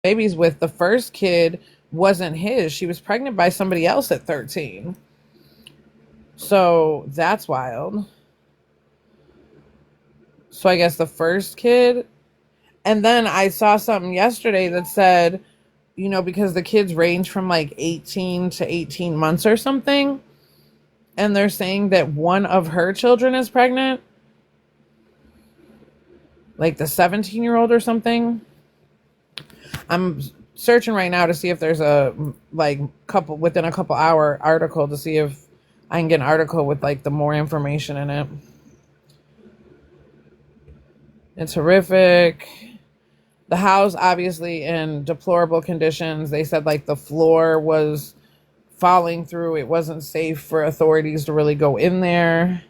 babies with. The first kid wasn't his. She was pregnant by somebody else at 13. So that's wild. So I guess the first kid. And then I saw something yesterday that said, because the kids range from like 18 to 18 months or something. And they're saying that one of her children is pregnant. Like the 17-year-old or something. I'm searching right now to see if there's a within a couple hour article to see if I can get an article with like the more information in it. It's horrific. The house obviously in deplorable conditions. They said like the floor was falling through. It wasn't safe for authorities to really go in there,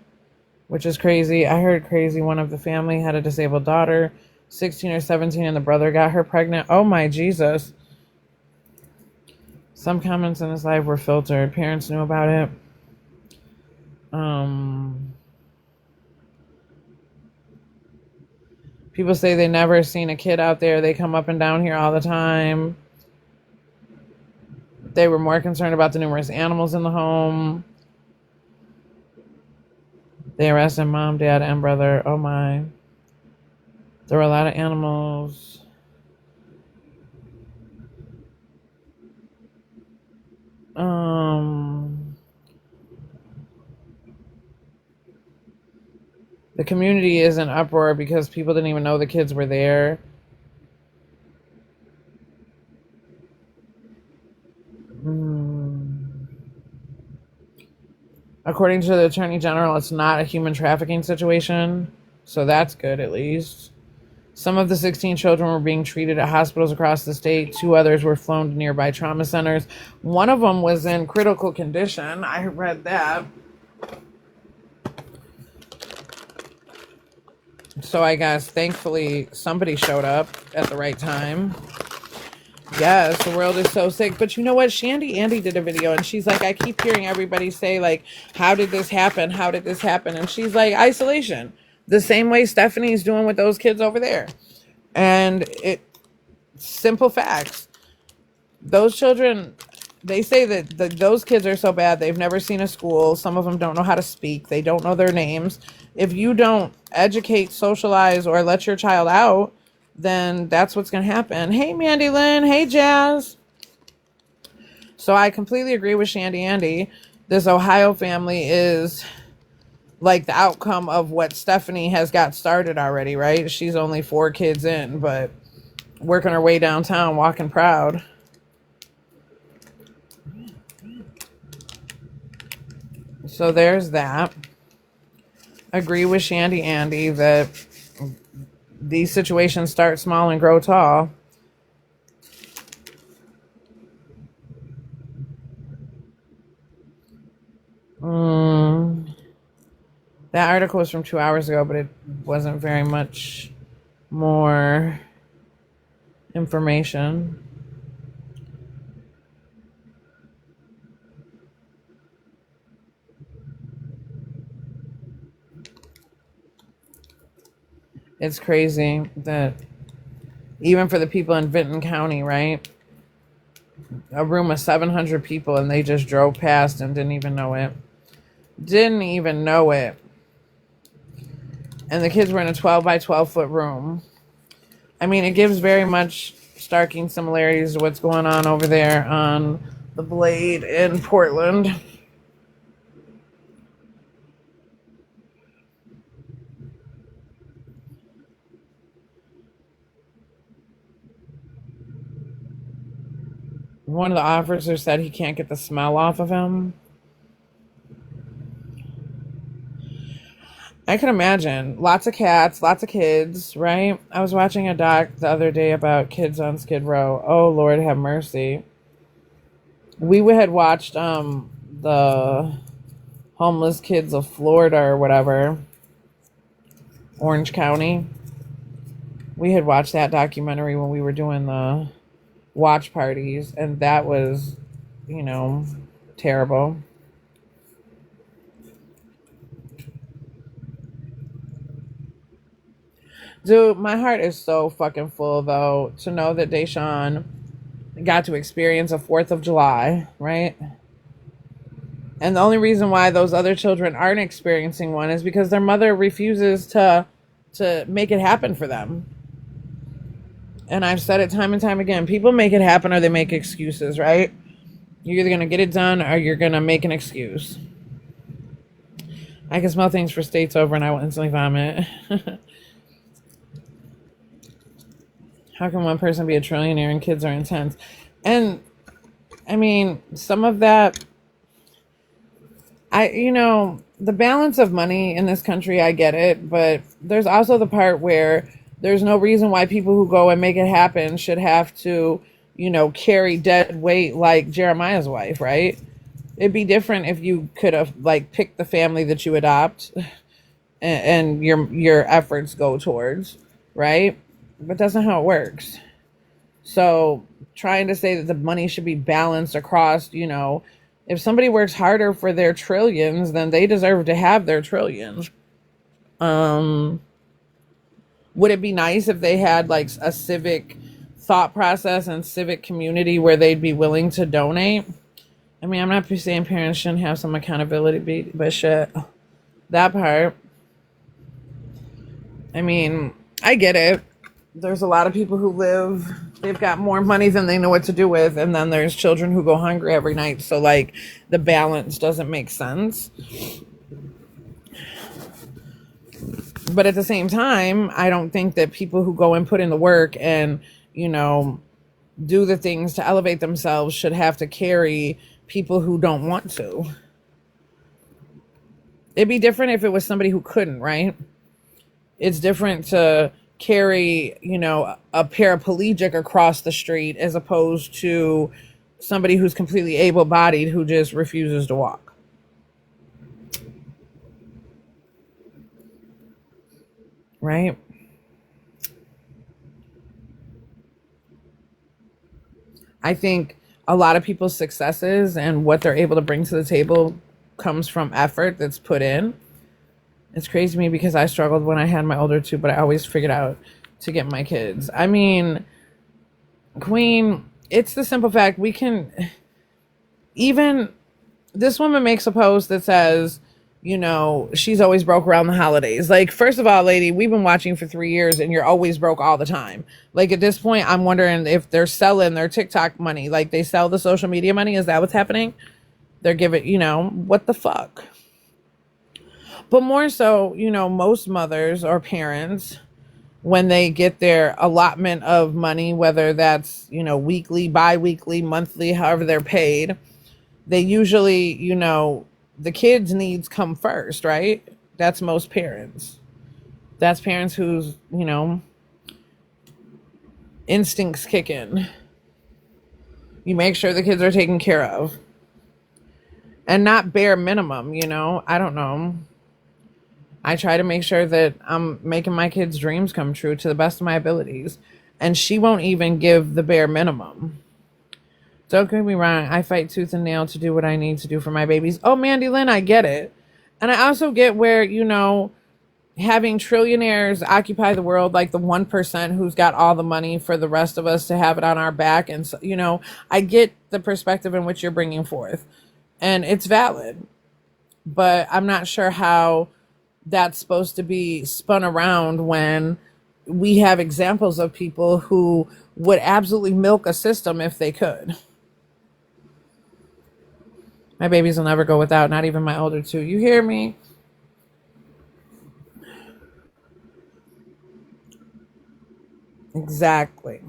which is crazy. I heard crazy one of the family had a disabled daughter, 16 or 17, and the brother got her pregnant. Oh my Jesus. Some comments in this live were filtered. Parents knew about it. People say they never seen a kid out there. They come up and down here all the time. They were more concerned about the numerous animals in the home. They arrested mom, dad, and brother. Oh my. There were a lot of animals. The community is in uproar because people didn't even know the kids were there. According to the Attorney General, it's not a human trafficking situation, so that's good at least. Some of the 16 children were being treated at hospitals across the state. 2 others were flown to nearby trauma centers. One of them was in critical condition. I read that. So I guess, thankfully, somebody showed up at the right time. Yes, the world is so sick. But you know what? Shandy Andy did a video, and she's like, I keep hearing everybody say, like, how did this happen? How did this happen? And she's like, isolation. The same way Stephanie's doing with those kids over there. And simple facts. Those children, they say that those kids are so bad, they've never seen a school. Some of them don't know how to speak. They don't know their names. If you don't educate, socialize, or let your child out, then that's what's going to happen. Hey, Mandy Lynn. Hey, Jazz. So I completely agree with Shandy Andy. This Ohio family is like the outcome of what Stephanie has got started already, right? She's only 4 kids in, but working her way downtown, walking proud. So there's that. Agree with Shandy Andy that these situations start small and grow tall. That article was from 2 hours ago, but it wasn't very much more information. It's crazy that even for the people in Vinton County, right? A room of 700 people and they just drove past and didn't even know it. Didn't even know it. And the kids were in a 12 by 12 foot room. I mean, it gives very much starking similarities to what's going on over there on the Blade in Portland. One of the officers said he can't get the smell off of him. I can imagine. Lots of cats, lots of kids, right? I was watching a doc the other day about kids on Skid Row. Oh, Lord have mercy. We had watched the homeless kids of Florida or whatever, Orange County. We had watched that documentary when we were doing the watch parties, and that was, terrible. Dude, my heart is so fucking full, though, to know that Deshaun got to experience a 4th of July, right? And the only reason why those other children aren't experiencing one is because their mother refuses to make it happen for them. And I've said it time and time again. People make it happen or they make excuses, right? You're either going to get it done or you're going to make an excuse. I can smell things for states over and I will instantly vomit. How can one person be a trillionaire and kids are intense? And I mean, some of that, the balance of money in this country, I get it. But there's also the part where there's no reason why people who go and make it happen should have to, carry dead weight like Jeremiah's wife, right? It'd be different if you could have picked the family that you adopt and your efforts go towards, right? But that's not how it works. So trying to say that the money should be balanced across, if somebody works harder for their trillions, then they deserve to have their trillions. Would it be nice if they had a civic thought process and civic community where they'd be willing to donate? I mean, I'm not saying parents shouldn't have some accountability, but shit, that part. I mean, I get it. There's a lot of people who they've got more money than they know what to do with. And then there's children who go hungry every night. So the balance doesn't make sense. But at the same time, I don't think that people who go and put in the work and, do the things to elevate themselves should have to carry people who don't want to. It'd be different if it was somebody who couldn't, right? It's different to carry, a paraplegic across the street as opposed to somebody who's completely able-bodied who just refuses to walk. Right? I think a lot of people's successes and what they're able to bring to the table comes from effort that's put in. It's crazy to me because I struggled when I had my older two, but I always figured out to get my kids. I mean, Queen, it's the simple fact even this woman makes a post that says, she's always broke around the holidays. First of all, lady, we've been watching for 3 years and you're always broke all the time. At this point, I'm wondering if they're selling their TikTok money. They sell the social media money. Is that what's happening? They're giving, what the fuck? But more so, most mothers or parents, when they get their allotment of money, whether that's, weekly, bi-weekly, monthly, however they're paid, they usually, the kids' needs come first, right? That's most parents. That's parents whose, instincts kick in. You make sure the kids are taken care of. And not bare minimum, I don't know. I try to make sure that I'm making my kids' dreams come true to the best of my abilities. And she won't even give the bare minimum. Don't get me wrong. I fight tooth and nail to do what I need to do for my babies. Oh, Mandy Lynn, I get it. And I also get where, having trillionaires occupy the world, the 1% who's got all the money for the rest of us to have it on our back. And, so, I get the perspective in which you're bringing forth. And it's valid. But I'm not sure how that's supposed to be spun around when we have examples of people who would absolutely milk a system if they could. My babies will never go without, not even my older two. You hear me? Exactly.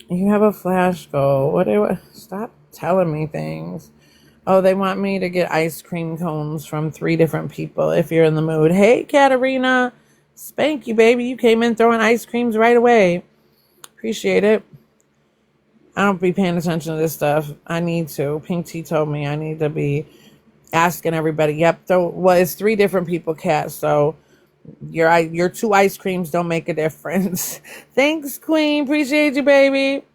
You have a flash goal. Stop telling me things. Oh, they want me to get ice cream cones from 3 different people if you're in the mood. Hey, Katarina. Spank you, baby. You came in throwing ice creams right away. Appreciate it. I don't be paying attention to this stuff. I need to. Pink Tea told me I need to be asking everybody. Yep. It's 3 different people, Kat. So your 2 ice creams don't make a difference. Thanks, Queen. Appreciate you, baby.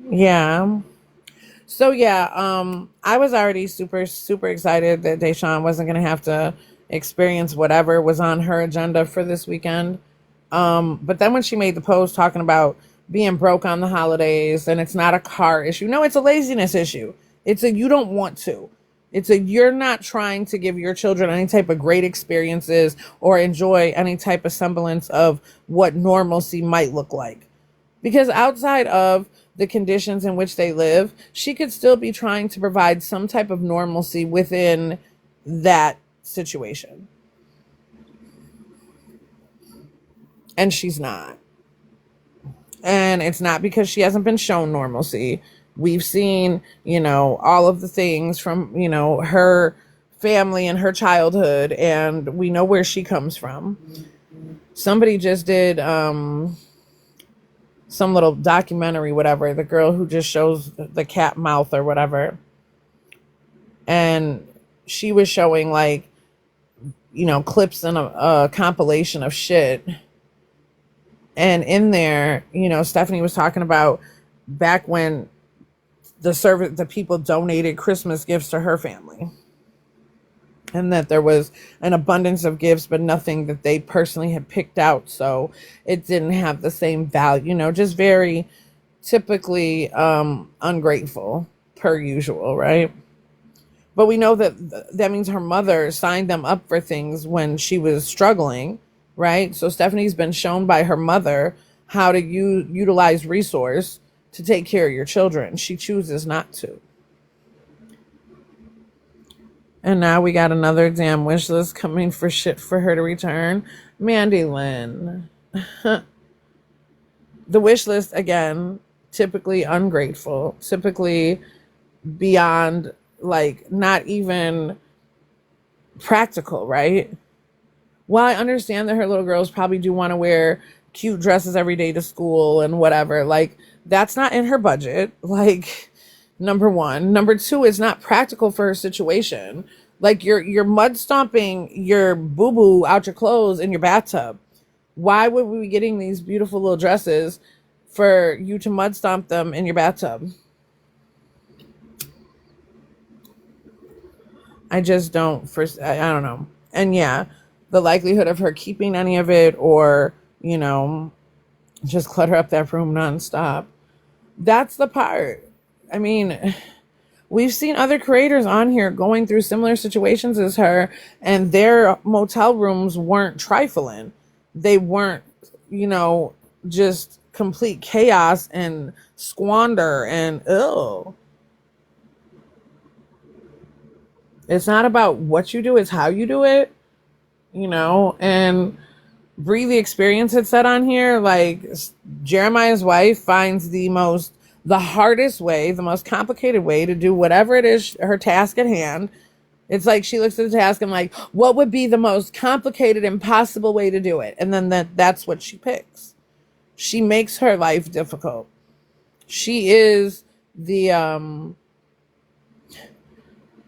Yeah. So yeah, I was already super, super excited that Deshawn wasn't going to have to experience whatever was on her agenda for this weekend. But then when she made the post talking about being broke on the holidays and it's not a car issue. No, it's a laziness issue. It's a you don't want to. It's a you're not trying to give your children any type of great experiences or enjoy any type of semblance of what normalcy might look like. Because outside of the conditions in which they live, she could still be trying to provide some type of normalcy within that situation. And she's not. And it's not because she hasn't been shown normalcy. We've seen, all of the things from, her family and her childhood, and we know where she comes from. Somebody just did some little documentary, whatever, the girl who just shows the cat mouth or whatever. And she was showing like, clips in a compilation of shit. And in there, Stephanie was talking about back when the people donated Christmas gifts to her family. And that there was an abundance of gifts, but nothing that they personally had picked out. So it didn't have the same value, just very typically ungrateful per usual, right? But we know that means her mother signed them up for things when she was struggling, right? So Stephanie's been shown by her mother how to utilize resource to take care of your children. She chooses not to. And now we got another damn wish list coming for shit for her to return. Mandy Lynn. The wish list, again, typically ungrateful, typically beyond, like, not even practical, right? Well, I understand that her little girls probably do want to wear cute dresses every day to school and whatever. Like, that's not in her budget. Like, number one. Number two, it's not practical for her situation. Like, you're mud stomping your boo-boo out your clothes in your bathtub. Why would we be getting these beautiful little dresses for you to mud stomp them in your bathtub? I just don't, I don't know. And yeah, the likelihood of her keeping any of it or, just clutter up that room nonstop. That's the part. I mean, we've seen other creators on here going through similar situations as her, and their motel rooms weren't trifling. They weren't, just complete chaos and squander and It's not about what you do, it's how you do it, and Bree, the experience had said on here, like, Jeremiah's wife finds the hardest way, the most complicated way to do whatever it is, her task at hand. It's like she looks at the task and like, what would be the most complicated, impossible way to do it? And then that's what she picks. She makes her life difficult. She is the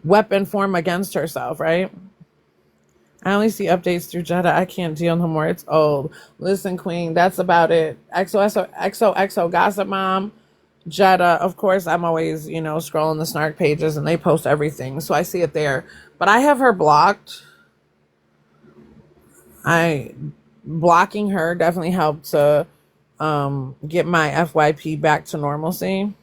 weapon form against herself, right? I only see updates through Jetta. I can't deal no more. It's old. Listen, Queen, that's about it. XOXO Gossip Mom. Jetta, of course, I'm always, scrolling the snark pages and they post everything. So I see it there. But I have her blocked. Blocking her definitely helped to get my FYP back to normalcy.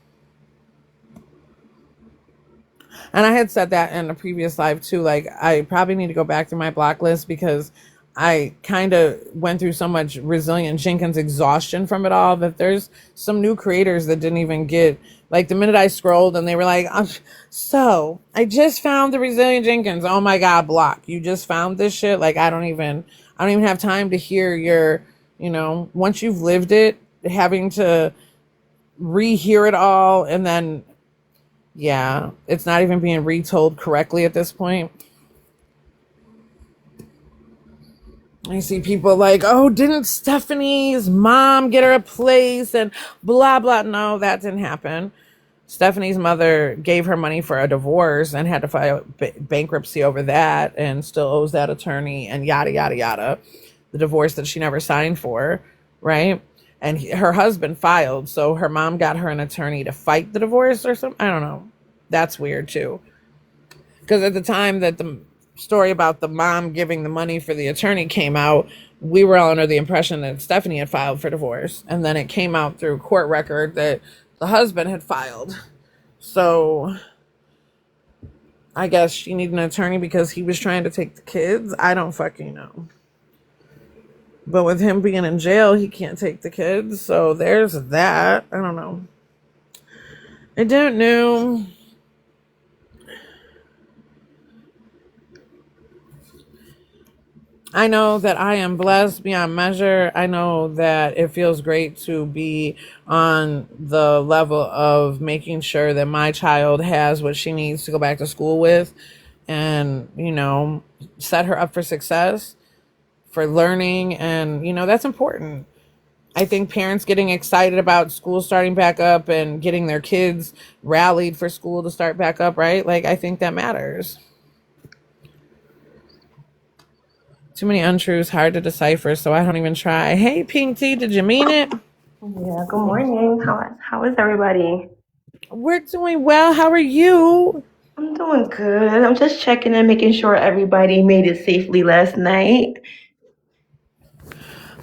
And I had said that in a previous live too. Like, I probably need to go back through my block list because I kind of went through so much Resilient Jenkins exhaustion from it all that there's some new creators that didn't even get, like, the minute I scrolled and they were like, so I just found the Resilient Jenkins. Oh my God, block. You just found this shit. Like, I don't even have time to hear your, once you've lived it, having to rehear it all. And then, yeah, it's not even being retold correctly at this point. I see people like, oh, didn't Stephanie's mom get her a place and blah, blah. No, that didn't happen. Stephanie's mother gave her money for a divorce and had to file bankruptcy over that and still owes that attorney and yada, yada, yada. The divorce that she never signed for, right? and her husband filed, so her mom got her an attorney to fight the divorce or something. I don't know. That's weird too. Because at the time that the story about the mom giving the money for the attorney came out, we were all under the impression that Stephanie had filed for divorce. And then it came out through court record that the husband had filed. So I guess she needed an attorney because he was trying to take the kids. I don't fucking know. But with him being in jail, he can't take the kids. So there's that. I don't know. I don't know. I know that I am blessed beyond measure. I know that it feels great to be on the level of making sure that my child has what she needs to go back to school with and, set her up for success, for learning. And, that's important. I think parents getting excited about school starting back up and getting their kids rallied for school to start back up, right? Like, I think that matters. Too many untruths, hard to decipher, so I don't even try. Hey, Pink Tea, did you mean it? Yeah, good morning. How is everybody? We're doing well. How are you? I'm doing good. I'm just checking in, making sure everybody made it safely last night.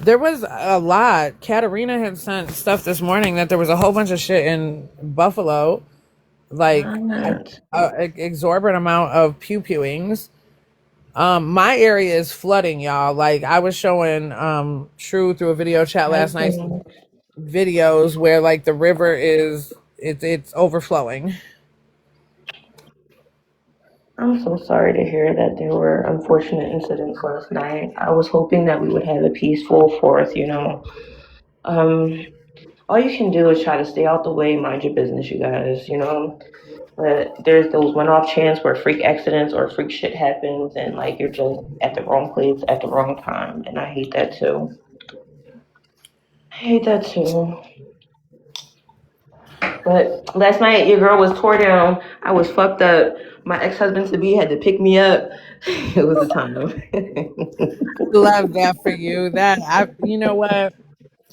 There was a lot. Katarina had sent stuff this morning that there was a whole bunch of shit in Buffalo, like Not. exorbitant amount of pew-pewings. My area is flooding, y'all. Like I was showing True through a video chat I last night think some videos where like the river is it's overflowing. I'm so sorry to hear that there were unfortunate incidents last night. I was hoping that we would have a peaceful fourth. Um, all you can do is try to stay out the way, mind your business, you guys. But there's those one-off chance where freak accidents or freak shit happens, and like you're just at the wrong place at the wrong time, and I hate that too. I hate that too. But last night, your girl was tore down. I was fucked up. My ex-husband to be had to pick me up. It was a time. Love that for you. You know what?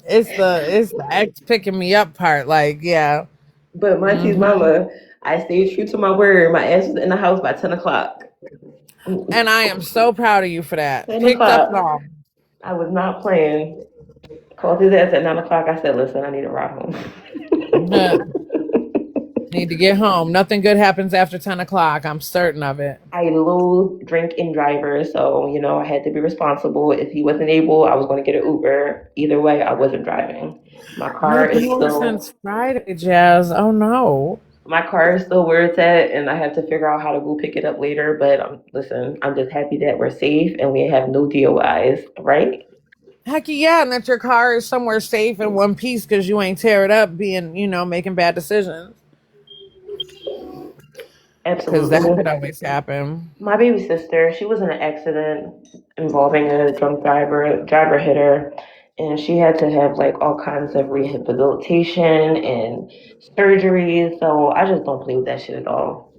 It's the ex picking me up part. Like, yeah. But MonTeesMama, Hmm. mama, I stayed true to my word. My ass was in the house by 10 o'clock. And I am so proud of you for that. Picked up 10 o'clock. and all. I was not playing. Called his ass at 9 o'clock. I said, "Listen, I need a ride home." Uh, Need to get home. Nothing good happens after 10 o'clock. I'm certain of it. I low drink and driver, so I had to be responsible. If he wasn't able, I was going to get an Uber. Either way, I wasn't driving. My No car is power still since Friday, Jazz. Oh no. my car is still where it's at, and I have to figure out how to go pick it up later. But listen, I'm just happy that we're safe and we have no DOIs, right? Heck yeah, and that your car is somewhere safe in one piece because you ain't tear it up being, making bad decisions. Because that Absolutely. could always happen. My baby sister, she was in an accident involving a drunk driver. Driver hit her, and she had to have like all kinds of rehabilitation and surgery. So I just don't play with that shit at all.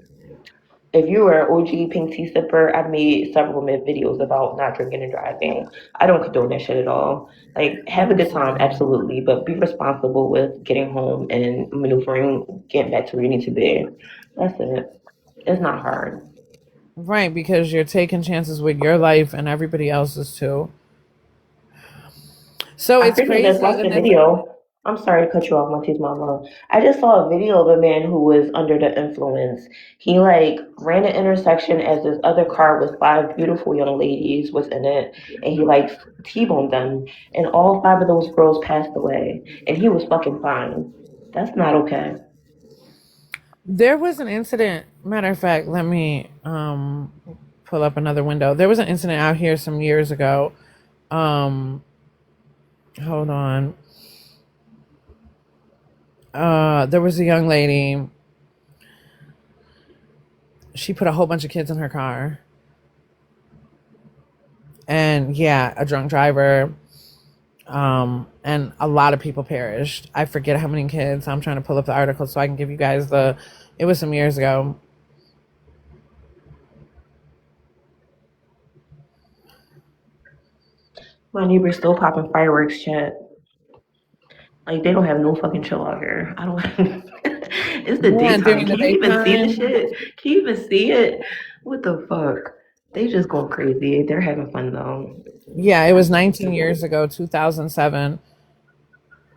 If you were an OG pink tea sipper, I've made several videos about not drinking and driving. I don't condone that shit at all. Like, have a good time, absolutely, but be responsible with getting home and maneuvering, getting back to where you need to be. That's it. It's not hard. Right, because you're taking chances with your life and everybody else's too. So I it's freaking just crazy. watched And a it's video. I'm sorry to cut you off, Monty's mama. I just saw a video of a man who was under the influence. He like ran an intersection as this other car with five beautiful young ladies was in it, and he like T-boned them, and all five of those girls passed away, and he was fucking fine. That's not okay. there was an incident. Matter of fact, let me pull up another window. There was an incident out here some years ago. Um, hold on. There was a young lady. She put a whole bunch of kids in her car, and yeah, a drunk driver. And a lot of people perished. I forget how many kids. I'm trying to pull up the article so I can give you guys the. It was some years ago. My neighbor's still popping fireworks, chat. Like they don't have no fucking chill out here. I don't. It's the Yeah, daytime. during the Can you even see the daytime. shit? Can you even see it? What the fuck? They just go crazy. They're having fun though. Yeah, it was 19 years ago, 2007.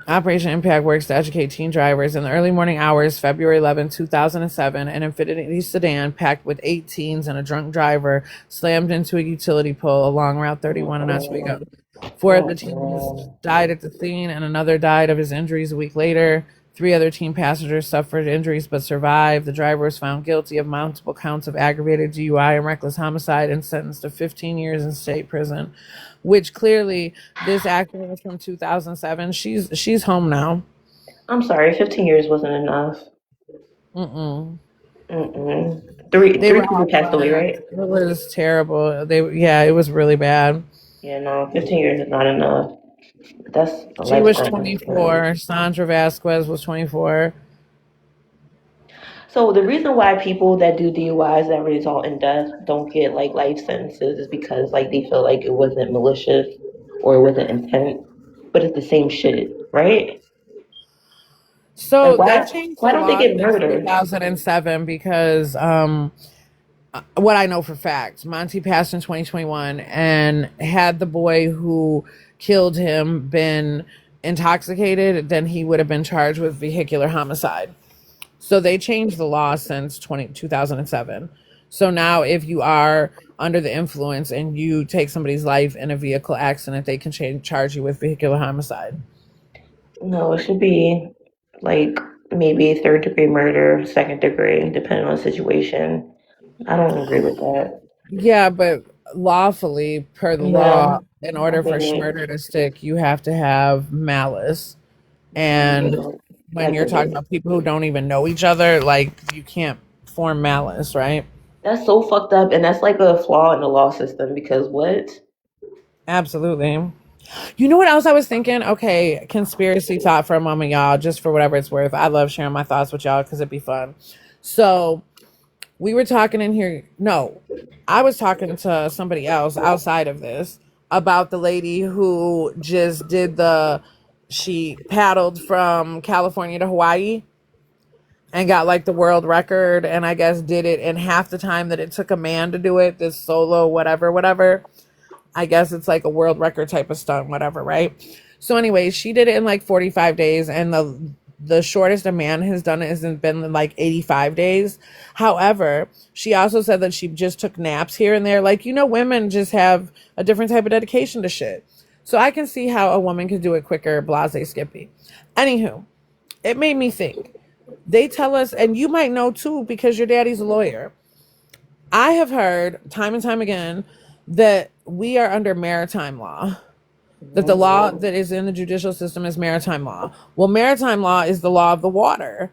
Operation Impact works to educate teen drivers. In the early morning hours, February 11, 2007, an Infiniti sedan packed with 8 teens and a drunk driver slammed into a utility pole along Route 31 in Oswego. Mm-mm. Four of the teens Mm-mm. died at the scene, and another died of his injuries a week later. Three other teen passengers suffered injuries but survived. The driver was found guilty of multiple counts of aggravated DUI and reckless homicide and sentenced to 15 years in state prison, which clearly this accident was from 2007. She's home now. I'm sorry. 15 years wasn't enough. Mm-mm. Mm-mm. Three They three were people all passed away, fired. right? It was terrible. Yeah, it was really bad. Yeah, no. 15 years is not enough. That's a She was lifetime. Man. 24. Sandra Vasquez was 24. So the reason why people that do DUIs that result in death don't get like life sentences is because like they feel like it wasn't malicious or it wasn't intent, but it's the same shit, right? Like So why they've changed why the don't they law get since murdered? 2007 because what I know for fact, Monty passed in 2021, and had the boy who killed him been intoxicated, then he would have been charged with vehicular homicide. So they changed the law since 2007. So now if you are under the influence and you take somebody's life in a vehicle accident, they can charge you with vehicular homicide. No, it should be like maybe third degree murder, second degree, depending on the situation. I don't agree with that. Yeah, but lawfully, per the Yeah, law, in I order for get it. murder to stick, you have to have malice. I get And it. I when you're get talking it. about people who don't even know each other, like you can't form malice, right? That's so fucked up, and that's like a flaw in the law system because what? Absolutely. You know what else I was thinking? Okay, conspiracy thought for a moment, y'all, just for whatever it's worth. I love sharing my thoughts with y'all because it'd be fun. So we were talking in here. No, I was talking to somebody else outside of this about the lady who just did she paddled from California to Hawaii and got like the world record, and I guess did it in half the time that it took a man to do it, this solo whatever whatever. I guess it's like a world record type of stunt, whatever, right? So anyway, she did it in like 45 days, and the shortest a man has done it has been like 85 days. However, she also said that she just took naps here and there. Like, women just have a different type of dedication to shit. So I can see how a woman could do it quicker, blase skippy. Anywho, it made me think. They tell us, and you might know too because your daddy's a lawyer. I have heard time and time again that we are under maritime law, that the Mhm. law that is in the judicial system is maritime law. Well, maritime law is the law of the water,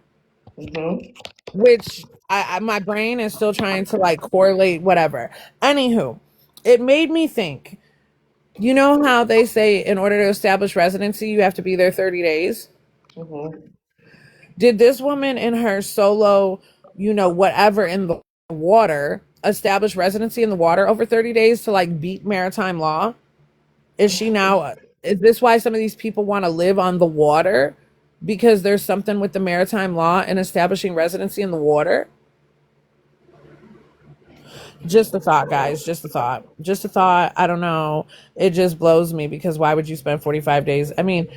Mhm. which my brain is still trying to like correlate whatever. Anywho, it made me think. You know how they say in order to establish residency, you have to be there 30 days? Mhm. Did this woman in her solo, whatever in the water, establish residency in the water over 30 days to like beat maritime law? Is she now, is this why some of these people want to live on the water? Because there's something with the maritime law and establishing residency in the water? Just a thought, guys. Just a thought. Just a thought. I don't know. It just blows me because why would you spend 45 days? I mean,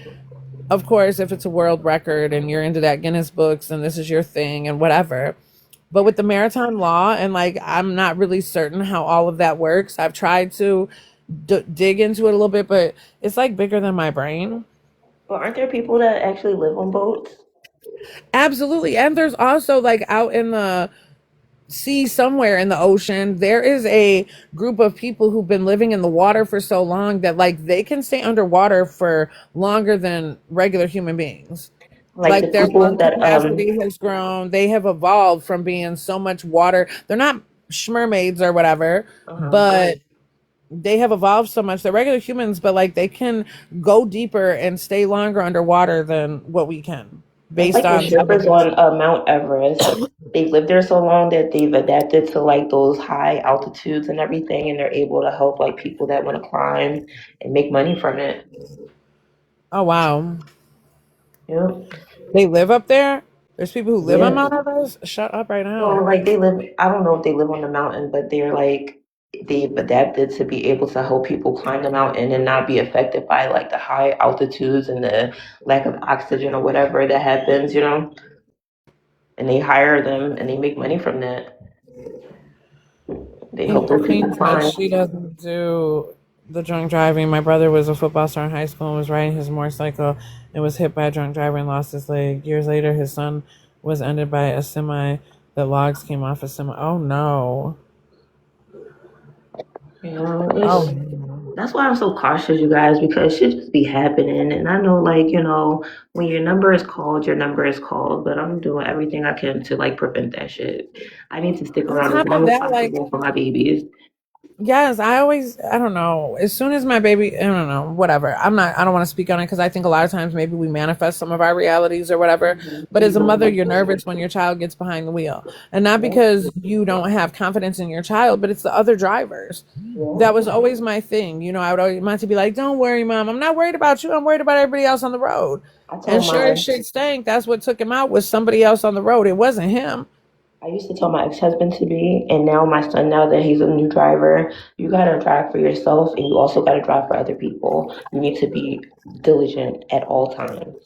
of course, if it's a world record and you're into that Guinness books and this is your thing and whatever. But with the maritime law, and like, I'm not really certain how all of that works. I've tried to dig into it a little bit, but it's like bigger than my brain. But aren't there people that actually live on boats? Absolutely. And there's also like out in the sea somewhere in the ocean, there is a group of people who've been living in the water for so long that like they can stay underwater for longer than regular human beings. Like the Like their people lung that capacity has grown. They have evolved from being so much water. They're not mermaids or whatever, uh but they have evolved so much. They're regular humans, but like they can go deeper and stay longer underwater than what we can that's based like the on Sherpas evolution. on Mount Everest. They've lived there so long that they've adapted to like those high altitudes and everything, and they're able to help like people that want to climb and make money from it. Oh wow. Yep. They live up there? There's people who live on Yeah. Mount Everest? Shut up right Well, now. like they live, I don't know if they live on the mountain, but they're like, they've adapted to be able to help people climb the mountain and not be affected by like the high altitudes and the lack of oxygen or whatever that happens, you know? And they hire them and they make money from that. They help those people Queen said climb. she doesn't do the drunk driving. My brother was a football star in high school and was riding his motorcycle and was hit by a drunk driver and lost his leg. Years later, his son was ended by a semi. The logs came off a semi. Oh no. You know, Oh it's no. that's why I'm so cautious, you guys, because shit just be happening. And I know, like, you know, when your number is called, your number is called. But I'm doing everything I can to like prevent that shit. I need to stick On around as top of long as that, like, possible for my babies. yes, I don't know. As soon as my baby, I don't know, whatever. I don't want to speak on it because I think a lot of times maybe we manifest some of our realities or whatever. But as a mother, you're nervous when your child gets behind the wheel. And not Yeah, because you don't have confidence in your child, but it's the other drivers. That was always my thing. You know, I would always, Monty be like, don't worry, mom. I'm not worried about you. I'm worried about everybody else on the road. I And told sure my as shit stank, that's what took him out was somebody else on the road. It wasn't him. I used to tell my ex-husband to be, and now my son, now that he's a new driver, you gotta drive for yourself and you also gotta drive for other people. You need to be diligent at all times.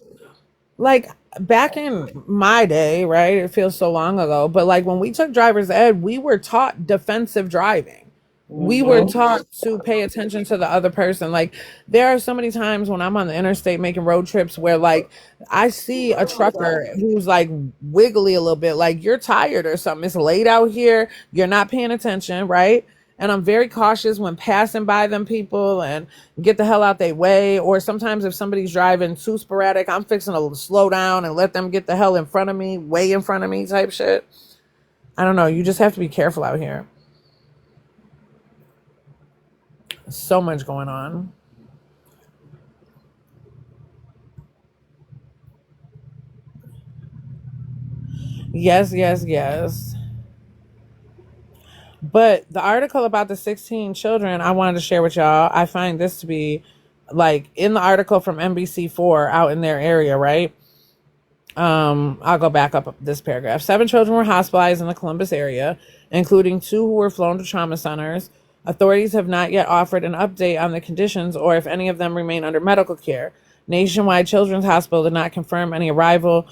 Like back in my day, right? It feels so long ago, but like when we took driver's ed, we were taught defensive driving. We were Hmm. taught to pay attention to the other person. Like there are so many times when I'm on the interstate making road trips where like I see a trucker who's like wiggly a little bit, like you're tired or something. It's late out here, you're not paying attention, right? And I'm very cautious when passing by them people and get the hell out their way. Or sometimes if somebody's driving too sporadic, I'm fixing to slow down and let them get the hell in front of me, way in front of me type shit. I don't know. You just have to be careful out here. So much going on. Yes, yes, yes. But the article about the 16 children I wanted to share with y'all, I find this to be like in the article from NBC4 out in their area, right? I'll go back up this paragraph. 7 children were hospitalized in the Columbus area, including 2 who were flown to trauma centers. Authorities have not yet offered an update on the conditions or if any of them remain under medical care. Nationwide Children's Hospital did not confirm any arrival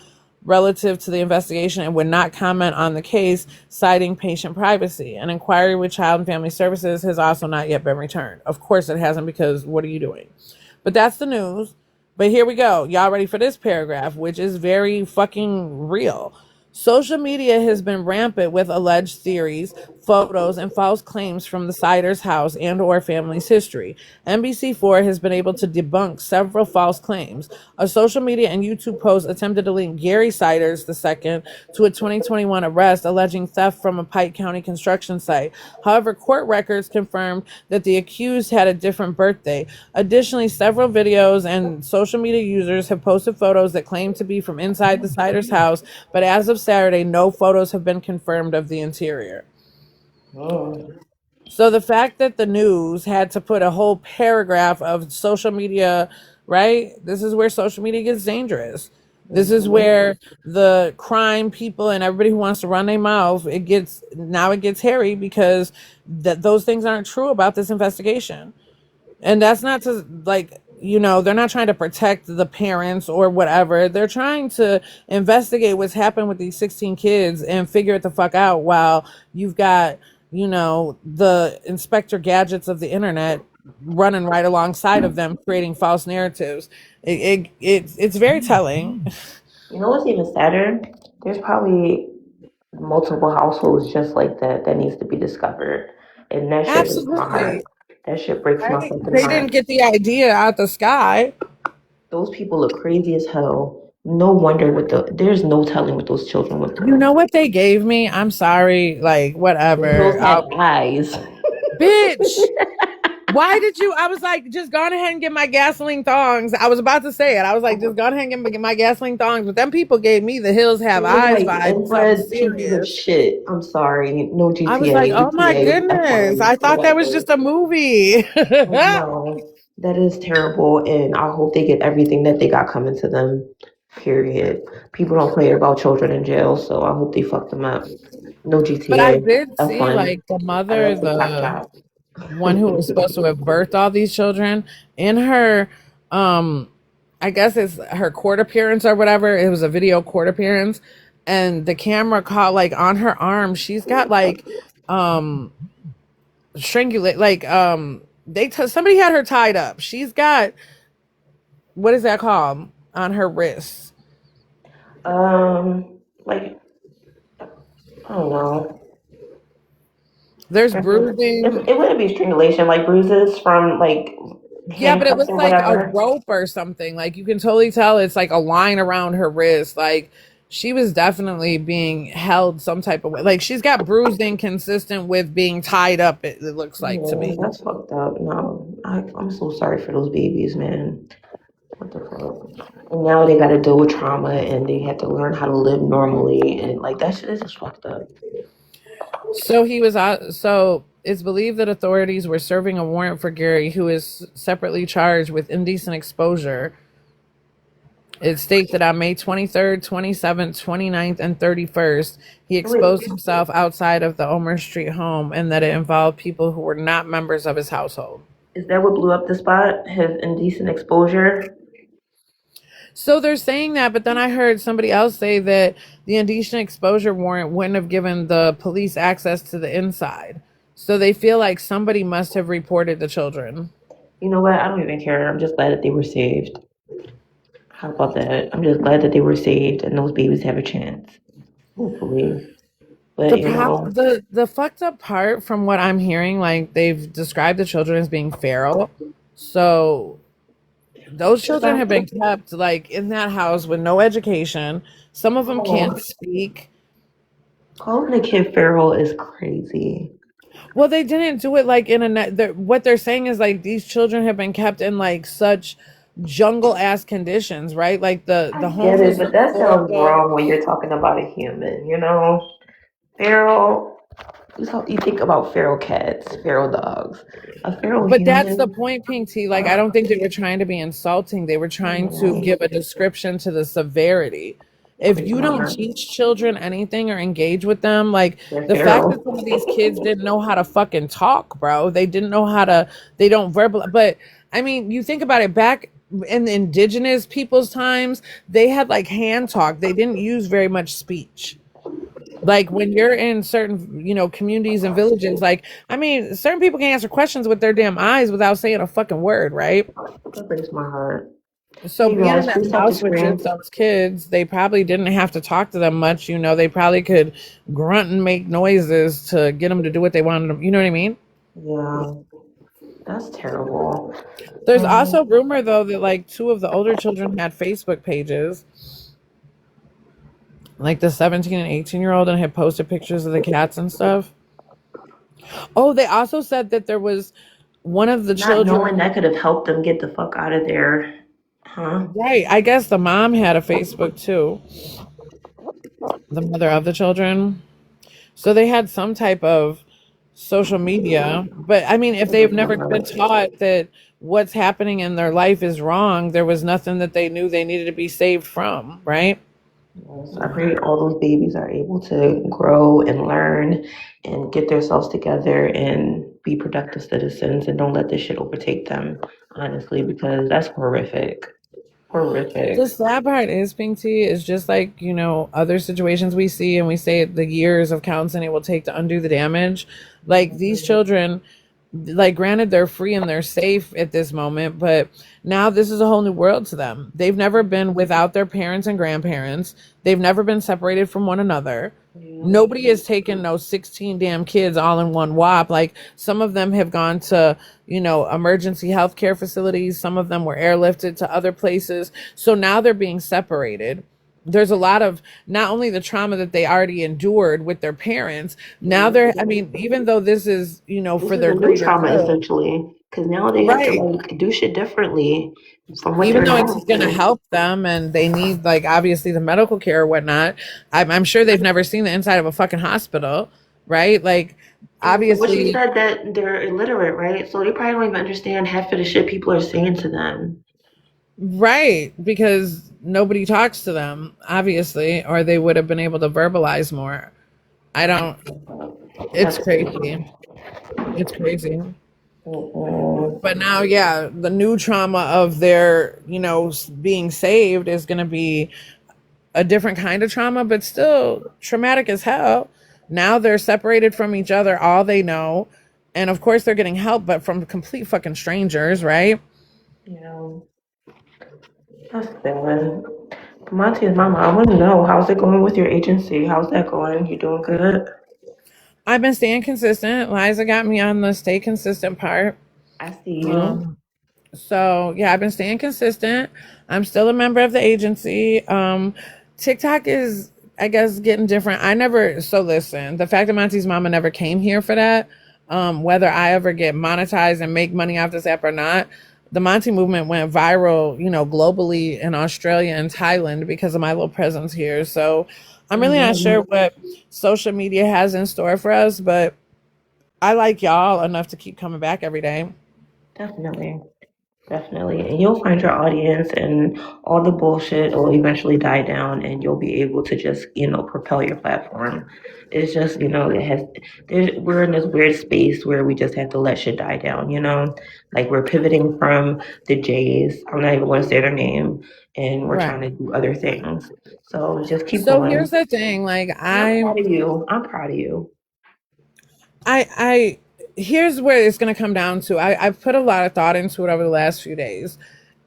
relative to the investigation and would not comment on the case, citing patient privacy. An inquiry with Child and Family Services has also not yet been returned. Of course, it hasn't because what are you doing? But that's the news. But here we go. Y'all ready for this paragraph, which is very fucking real. Social media has been rampant with alleged theories, photos, and false claims from the Siders' house and or family's history. NBC4 has been able to debunk several false claims. A social media and YouTube post attempted to link Gary Siders II to a 2021 arrest alleging theft from a Pike County construction site. However, court records confirmed that the accused had a different birthday. Additionally, several videos and social media users have posted photos that claim to be from inside the Siders' house, but as of Saturday, no photos have been confirmed of the interior. Mm. So the fact that the news had to put a whole paragraph of social media, right? This is where social media gets dangerous. This is Hmm. where the crime people and everybody who wants to run their mouth, it gets hairy because those things aren't true about this investigation. And that's not to like, they're not trying to protect the parents or whatever. They're trying to investigate what's happened with these 16 kids and figure it the fuck out while you've got, the inspector gadgets of the internet running right alongside of them creating false narratives. It's very telling. You know what's even sadder? There's probably multiple households just like that that needs to be discovered. And that shit breaks my heart. Absolutely. That shit breaks my Right? fucking They heart. didn't get the idea out the sky. Those people look crazy as hell. No wonder there's no telling what those children went You through. know what they gave me? I'm sorry, like Them whatever. girls had eyes. Bitch, why did you? I was like, just go on ahead and get my gasoline thongs. I was about to say it. I was like, just go on ahead and get my gasoline thongs. But them people gave me the hills have They look eyes like vibe, something inbred pieces of serious. shit. I'm sorry. No I was like, GTA, oh my GTA, goodness. F1, I thought that was whatever. just a movie. Like, no, that is terrible. And I hope they get everything that they got coming to them. Period. People don't play about children in jail, so I hope they fuck them up. No But I GTA. did see F1. like the I mother, got TikTok the job. one who was supposed to have birthed all these children, in her um I guess it's her court appearance or whatever. It was a video court appearance, and the camera caught like on her arm. She's got like um strangulate like somebody had her tied up. She's got, what is that called, on her wrists. Like I don't know. There's It, bruising. it wouldn't be strangulation, like bruises from like Yeah, but it handcuffs looks or like a whatever. rope or something. Like you can totally tell it's like a line around her wrist. Like she was definitely being held some type of way. Like she's got bruising consistent with being tied up, it looks like to Yeah, me. that's fucked up. No, I'm so sorry for those babies, man. What the fuck? And now they got to deal with trauma and they have to learn how to live normally. And like that shit is just fucked up. So it's believed that authorities were serving a warrant for Gary, who is separately charged with indecent exposure. It states that on May 23rd, 27th, 29th, and 31st, he Wait, exposed himself outside of the Omer Street home and that it involved people who were not members of his household. is that what blew up the spot? His indecent exposure? So they're saying that, but then I heard somebody else say that the indecent exposure warrant wouldn't have given the police access to the inside. So they feel like somebody must have reported the children. You know what? I don't even care. I'm just glad that they were saved. How about that? I'm just glad that they were saved and those babies have a chance. Hopefully. But you know, The fucked up part from what I'm hearing, like they've described the children as being feral. So those children have been kept like in that house with no education. Some of them can't oh, speak. calling a kid feral is crazy. Well, they didn't do it like in a what they're saying is like these children have been kept in like such jungle ass conditions, right? Like I the home get it, was but so that sounds horrible. wrong when you're talking about a human, you know? Feral, you think about feral cats, feral dogs. A feral But that's the human, point, Pink T. Like, I uh, don't think they were trying to be insulting. They were trying to give a description to the severity. If breaks you my don't heart. teach children anything or engage with them, like They're the fact that feral. some of these kids didn't know how to fucking talk, bro. They didn't know how to, they don't verbal. But I mean, you think about it back in the indigenous people's times, they had like hand talk. They didn't use very much speech. Like when you're in certain, communities and villages, like, I mean, certain people can answer questions with their damn eyes without saying a fucking word, right? That breaks my heart. So Hey being in guys, that please stop the house with screen. just those kids, they probably didn't have to talk to them much. They probably could grunt and make noises to get them to do what they wanted them. You know what I mean? Yeah, that's terrible. There's Um, also rumor though that like two of the older children had Facebook pages, like the 17 and 18-year-old, and had posted pictures of the cats and stuff. Oh, they also said that there was one of the not knowing children. that could have helped them get the fuck out of there, huh? Right. I guess the mom had a Facebook too, the mother of the children. So they had some type of social media. But I mean, if That they've breaks my never been heart. taught that what's happening in their life is wrong, there was nothing that they knew they needed to be saved from, right? Yes, I pray all those babies are able to grow and learn and get themselves together and be productive citizens and don't let this shit overtake them, honestly, because that's horrific. The Horrific. sad part is, Pink Tea, is just like, other situations we see and we say the years of counseling it will take to undo the damage. Like these children, like granted they're free and they're safe at this moment, but now this is a whole new world to them. They've never been without their parents and grandparents. They've never been separated from one another. Yeah. Nobody has taken those 16 damn kids all in one whop. Like some of them have gone to, emergency healthcare facilities. Some of them were airlifted to other places. So now they're being separated. There's a lot of not only the trauma that they already endured with their parents. Now Yeah. I mean, even though this is, This for is their a new greater trauma good, essentially, because now they have to right? like do shit differently from what Even they're though it's known going to to. help them and they need like obviously the medical care or whatnot. I'm sure they've never seen the inside of a fucking hospital, right? Like And from what she obviously. said, that they're illiterate, right? So they probably don't even understand half of the shit people are saying to them. Right, because nobody talks to them, obviously, or they would have been able to verbalize more. I don't, it's That's crazy. It's crazy. mm-mm. But now, yeah, the new trauma of their, being saved is going to be a different kind of trauma, but still traumatic as hell. Now they're separated from each other, all they know. And of course, they're getting help, but from complete fucking strangers, right? You know, that's sad. Monty's mama, I want to know how's it going with your agency? How's that going? You doing good? I've been staying consistent. Liza got me on the stay consistent part. I see you. Um, So yeah, I've been staying consistent. I'm still a member of the agency. TikTok is, I guess, getting different. I never, so listen, the fact that Monty's mama never came here for that, whether I ever get monetized and make money off this app or not, the Monty movement went viral, globally in Australia and Thailand because of my little presence here. So I'm really not sure Mhm. what social media has in store for us, but I like y'all enough to keep coming back every day. Definitely. Definitely. And you'll find your audience and all the bullshit will eventually die down and you'll be able to just, propel your platform. It's just, we're in this weird space where we just have to let shit die down. Like we're pivoting from the Jays. I'm not even going to say their name and we're Right. trying to do other things. So just keep So going. here's the thing, like And I'm proud of you. I'm proud of you. I here's where it's gonna come down to. I've put a lot of thought into it over the last few days.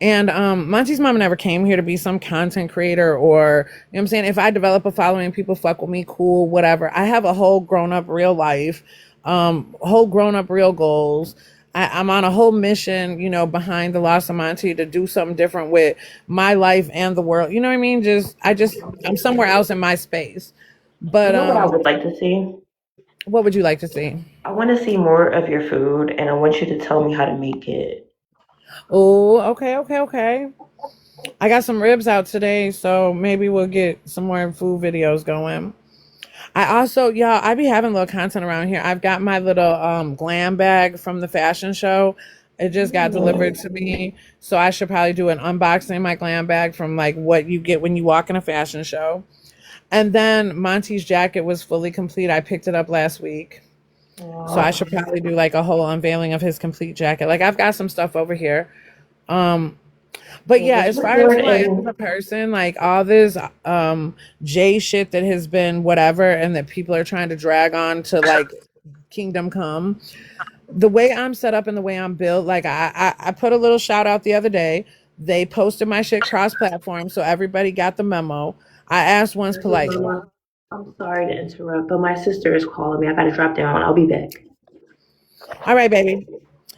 And Monty's mama never came here to be some content creator or what I'm saying. If I develop a following, people fuck with me, cool, whatever. I have a whole grown up real life, whole grown up real goals. I'm on a whole mission, behind the loss of Monty to do something different with my life and the world. You know what I mean? I'm somewhere else in my space. You But know what I would like to see? what would you like to see? I want to see more of your food and I want you to tell me how to make it. Oh, okay, okay, okay. I got some ribs out today, so maybe we'll get some more food videos going. I also, y'all, I be having little content around here. I've got my little glam bag from the fashion show. It just got delivered Ooh. to me, so I should probably do an unboxing of my glam bag from like what you get when you walk in a fashion show. And then Monty's jacket was fully complete. I picked it up last week. So I Aw. should probably do like a whole unveiling of his complete jacket. Like I've got some stuff over here. Um, But Well, yeah, just as look far as forward who I am as and a person, like all this J shit that has been whatever and that people are trying to drag on to like Kingdom Come. The way I'm set up and the way I'm built, like I put a little shout out the other day. They posted my shit cross platform, so everybody got the memo. I asked once politely. Mama, I'm sorry to interrupt, but my sister is calling me. I gotta drop down. I'll be back. All right, baby.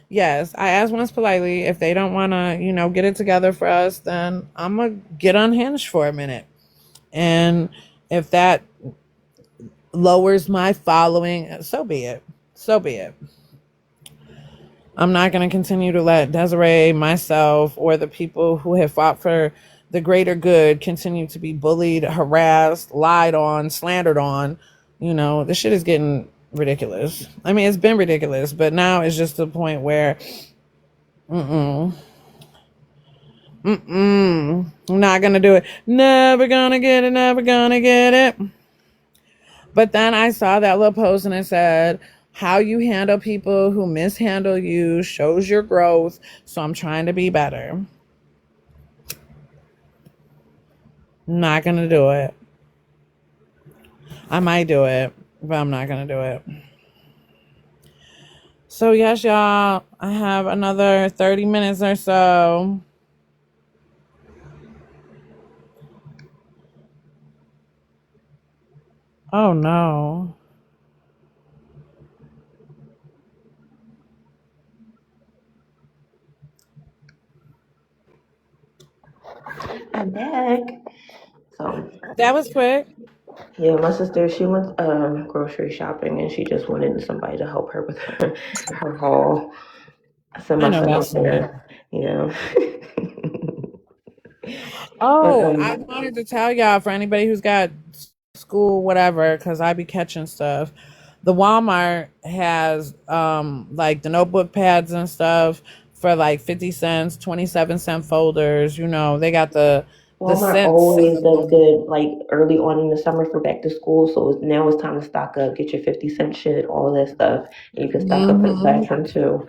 Yes, I asked once politely if they don't want to, get it together for us, then I'm gonna get unhinged for a minute. And if that lowers my following, so be it. So be it. I'm not going to continue to let Desiree, myself, or the people who have fought for the greater good continue to be bullied, harassed, lied on, slandered on. This shit is getting ridiculous. I mean, it's been ridiculous, but now it's just to the point where, mm-mm, I'm not going to do it. Never gonna get it, never gonna get it. But then I saw that little post and it said, how you handle people who mishandle you shows your growth. So I'm trying to be better. Not going to do it. I might do it, but I'm not going to do it. So, yes, y'all, I have another 30 minutes or so. Oh, no. I'm back. So, That was quick. yeah, my sister, she went grocery shopping and she just wanted somebody to help her with her haul. I sent I my know son that's out sweet. there, you know. But Oh, I wanted to tell y'all for anybody who's got school, whatever, because I be catching stuff. The Walmart has like the notebook pads and stuff for like 50 cents, 27-cent folders. You know, they got the Walmart scents in always the does little. good like early on in the summer for back to school. So now it's time to stock up, get your 50-cent shit, all that stuff. And you can stock up for the Hmm. classroom too.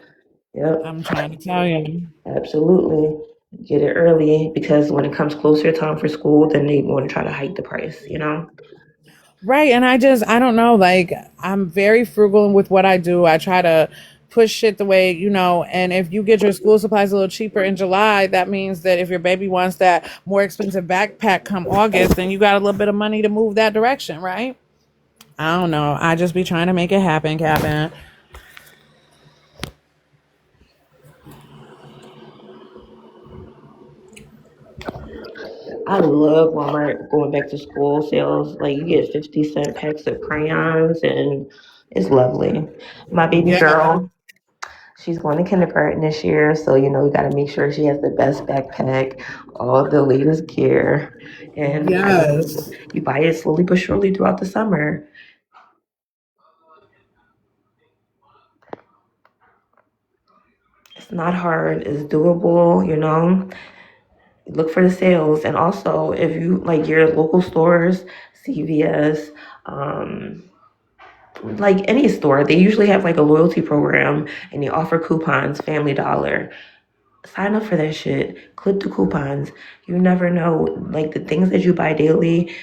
Yep, I'm trying to tell you. absolutely. Get it early because when it comes closer time for school, then they want to try to hike the price, you know? Right. And I don't know, like, I'm very frugal with what I do. I try to push shit the way, and if you get your school supplies a little cheaper in July, that means that if your baby wants that more expensive backpack come August, then you got a little bit of money to move that direction, right? I don't know. I just be trying to make it happen, Captain. I love Walmart going back to school sales. Like you get 50-cent packs of crayons and it's lovely. My baby Yeah. girl, she's going to kindergarten this year, so we got to make sure she has the best backpack, all the latest gear, and I mean, Yes. you buy it slowly but surely throughout the summer. It's not hard. It's doable. Look for the sales, and also if you like your local stores, CVS, like any store, they usually have like a loyalty program, and they offer coupons. Family Dollar, sign up for that shit. Clip the coupons. You never know. Like the things that you buy daily,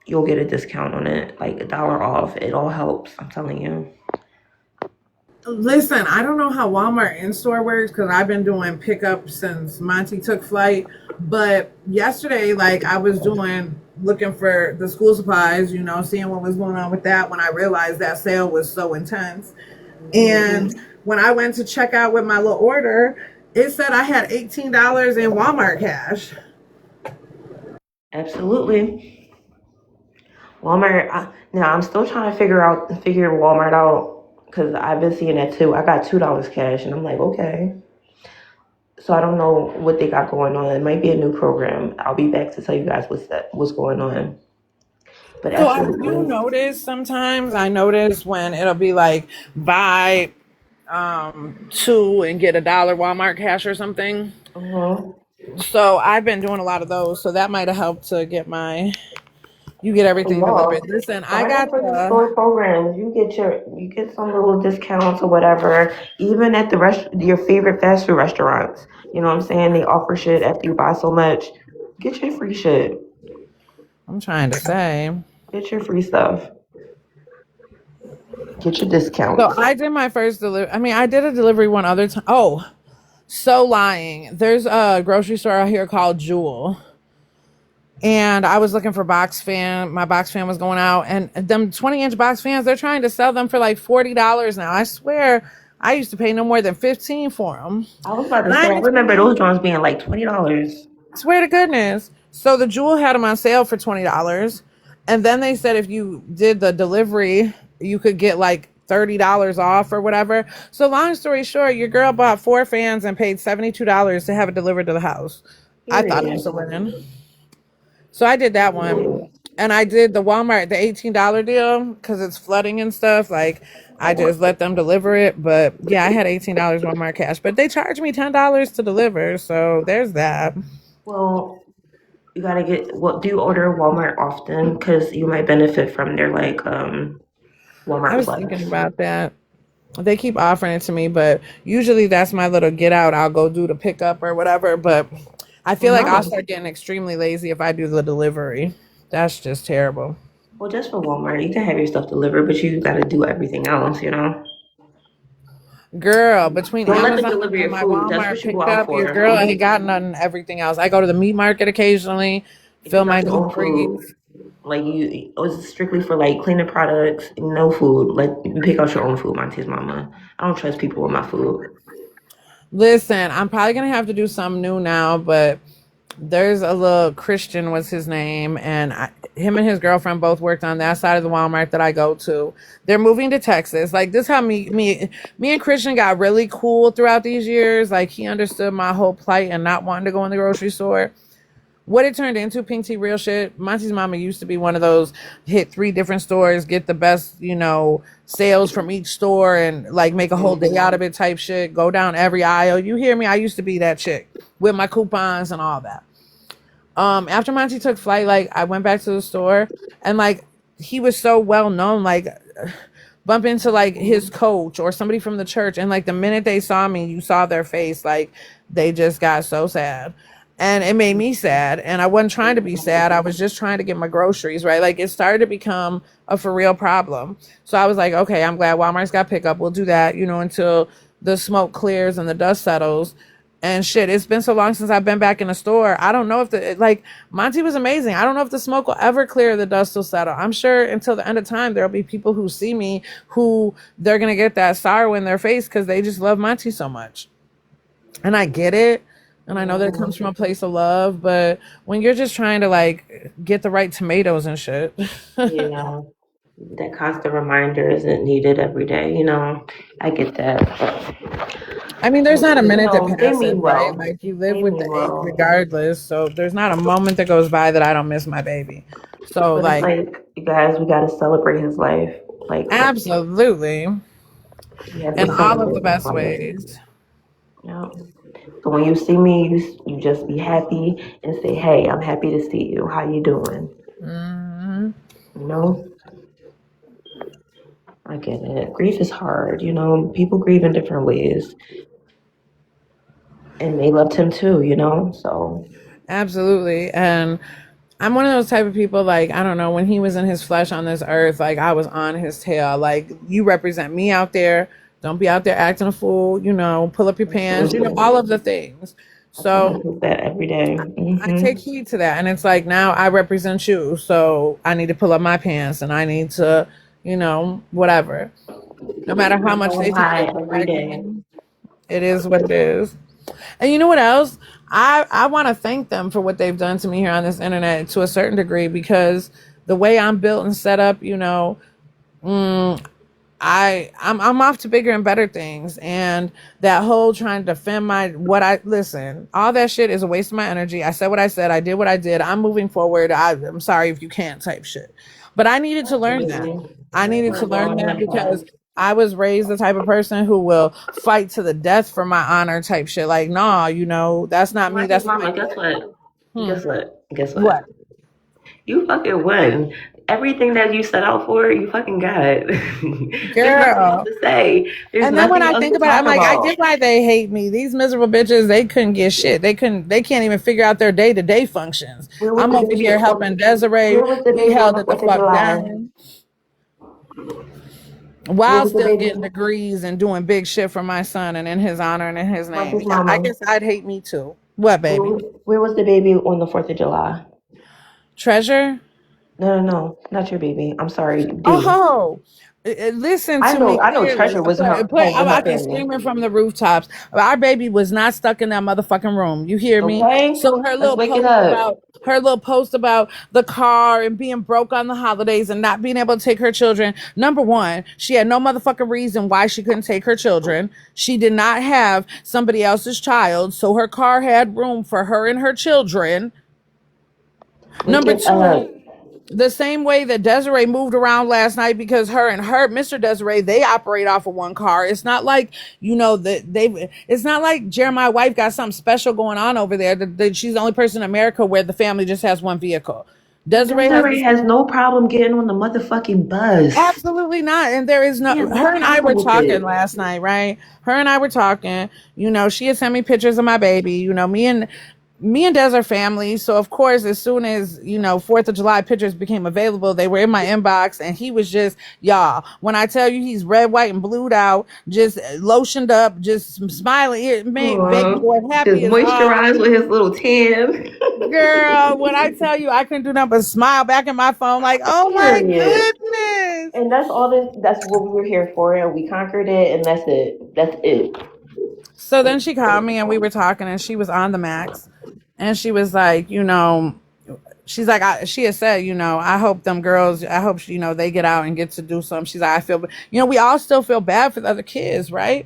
you'll get a discount on it, like $1 off. It all helps. I'm telling you. Listen, I don't know how Walmart in store works because I've been doing pickup since Monty took flight. But yesterday, like I was looking for the school supplies, seeing what was going on with that when I realized that sale was so intense. And Mhm. when I went to check out with my little order, it said I had $18 in Walmart cash. Absolutely. Walmart. Now I'm still trying to figure Walmart out because I've been seeing that too. I got $2 cash, and I'm like, okay. So I don't know what they got going on. It might be a new program. I'll be back to tell you guys what's going on. But So you absolutely. notice sometimes I notice when it'll be like buy two and get $1 Walmart cash or something. Uh-huh. So I've been doing a lot of those. So that might have helped to get you get everything Yeah. delivered. Listen, I Sign up got for the store programs. You get some little discounts or whatever. Even at your favorite fast food restaurants. You know what I'm saying? They offer shit after you buy so much. Get your free shit. I'm trying to say. Get your free stuff. Get your So discounts. I did my first delivery. I mean, I did a delivery one other time. Oh, so lying. There's a grocery store out here called Jewel. And I was looking for box fan. My box fan was going out, and them 20-inch box fans, they're trying to sell them for like $40 now. I swear, I used to pay no more than 15 for them, I was about to and I say, I ain't remember spending. those joints being like $20. Swear to goodness. So the Jewel had them on sale for $20, and then they said if you did the delivery, you could get like $30 off or whatever. So long story short, your girl bought 4 fans and paid $72 to have it delivered to the house. I thought it was Period. a win. So I did that one. Period. And I did the Walmart, the $18 deal, because it's flooding and stuff. Like, I just let them deliver it. But yeah, I had $18 Walmart cash. But they charged me $10 to deliver. So there's that. Well, you gotta get. Well, do you order Walmart often? Because you might benefit from their like I Walmart was thinking Plus. about that. They keep offering it to me, but usually that's my little get out. I'll go do the pickup or whatever. But I feel like I'll No. start getting extremely lazy if I do the delivery. That's just terrible. Well, just for Walmart, you can have your stuff delivered, but you gotta do everything else. Girl, between Don't let them Amazon deliver and your my food. That's Walmart what you go out pickup, your for. girl ain't got nothing, everything else. I go to the meat market occasionally, You fill pick my out your deep own food. freeze. Like it was strictly for like cleaning products, no food. Like you pick out your own food, MonTeesMama. I don't trust people with my food. Listen, I'm probably gonna have to do something new now, but there's a little Christian was his name, and him and his girlfriend both worked on that side of the Walmart that I go to. They're moving to Texas. Like this, how me and Christian got really cool throughout these years. Like he understood my whole plight and not wanting to go in the grocery store. what it turned into, Pink Tea real shit. Monty's Mama used to be one of those hit 3 different stores, get the best, sales from each store and like make a whole day out of it type shit. Go down every aisle. You hear me? I used to be that chick with my coupons and all that. After Monty took flight, like I went back to the store and like he was so well known, like bump into like his coach or somebody from the church, and like the minute they saw me, you saw their face, like they just got so sad. And it made me sad. And I wasn't trying to be sad. I was just trying to get my groceries, right? Like it started to become a for real problem. So I was like, okay, I'm glad Walmart's got pickup. We'll do that, until the smoke clears and the dust settles. And shit, it's been so long since I've been back in the store. I don't know if Monty was amazing. I don't know if the smoke will ever clear, the dust will settle. I'm sure until the end of time, there'll be people who see me who they're going to get that sorrow in their face because they just love Monty so much. And I get it. And I know that it comes from a place of love, but when you're just trying to like get the right tomatoes and shit. Yeah, that constant reminder isn't needed every day. I get that. I mean, there's not a minute that They passes, mean right? well. Like you live They with mean the ache well. regardless. So there's not a moment that goes by that I don't miss my baby. So But it's like, like, you guys, we got to celebrate his life. Like, absolutely. we have to In all of celebrate the his best life. ways. Yeah. So when you see me, you just be happy and say, "Hey, I'm happy to see you. How you doing?" Mm-hmm. You know, I get it. Grief is hard. People grieve in different ways, and they loved him too. So Absolutely. And I'm one of those type of people, like, I don't know, when he was in his flesh on this earth, like I was on his tail. Like, you represent me out there. Don't be out there acting a fool, pull up your pants, all of the things. I tell So myself that every day. I take heed to that. And it's like, now I represent you. So I need to pull up my pants and I need to, whatever. No matter how much they think they High can every drag day. me, it is what it is. And you know what else? I want to thank them for what they've done to me here on this internet to a certain degree, because the way I'm built and set up, I'm off to bigger and better things. And that whole trying to defend listen, all that shit is a waste of my energy. I said what I said. I did what I did. I'm moving forward. I'm sorry if you can't type shit. But I needed to learn that. I needed to learn that because I was raised the type of person who will fight to the death for my honor type shit. Like, nah, that's not me. Monty's That's not mama, my guess what? hmm. Guess what? Guess What? what? You fucking won. Everything that you set out for, you fucking got. There's nothing else Girl. to say. There's And then when nothing I else think to about it, I'm talk like, I about. get why they hate me. These miserable bitches, they couldn't get shit. They can't even figure out their day-to-day functions. Where was I'm the over baby? here helping Desiree Where was the be baby on held the it the 4th of fuck July? down Where while was the still baby? getting degrees and doing big shit for my son and in his honor and in his name. Monty's Yeah, I mama. guess I'd hate me too. What, baby? Where was the baby on the 4th of July? Treasure? No, no, no, not your baby. I'm sorry, D. Oh, listen I to me know, I know. clearly. Treasure was home with I her can family. scream it from the rooftops. Our baby was not stuck in that motherfucking room. You hear me? Okay, So let's wake it up. her little post about the car and being broke on the holidays and not being able to take her children. Number one, she had no motherfucking reason why she couldn't take her children. She did not have somebody else's child, so her car had room for her and her children. Wake Number it up. two, the same way that Desiree moved around last night, because her and Mr. Desiree, they operate off of one car. It's not like, it's not like Jeremiah's wife got something special going on over there. That she's the only person in America where the family just has one vehicle. Desiree has Desiree this. has no problem getting on the motherfucking bus. Absolutely not. And there is no, She has no her and I problem were with talking it. last night, right? Her and I were talking, she had sent me pictures of my baby, me and Des are family. So of course, as soon as, 4th of July pictures became available, they were in my inbox, and he was just, y'all, when I tell you he's red, white, and blued out, just lotioned up, just smiling, it made baby Aw. boy Just happy as all. moisturized with his little tan. Girl, when I tell you I couldn't do nothing but smile back in my phone, like, oh my Period. goodness. And that's what we were here for, and we conquered it, and that's it. That's it. So then she called me and we were talking, and she was on the max, and she was like, she's like, she had said, I hope them girls, I hope, they get out and get to do something. She's like, I feel, we all still feel bad for the other kids, right?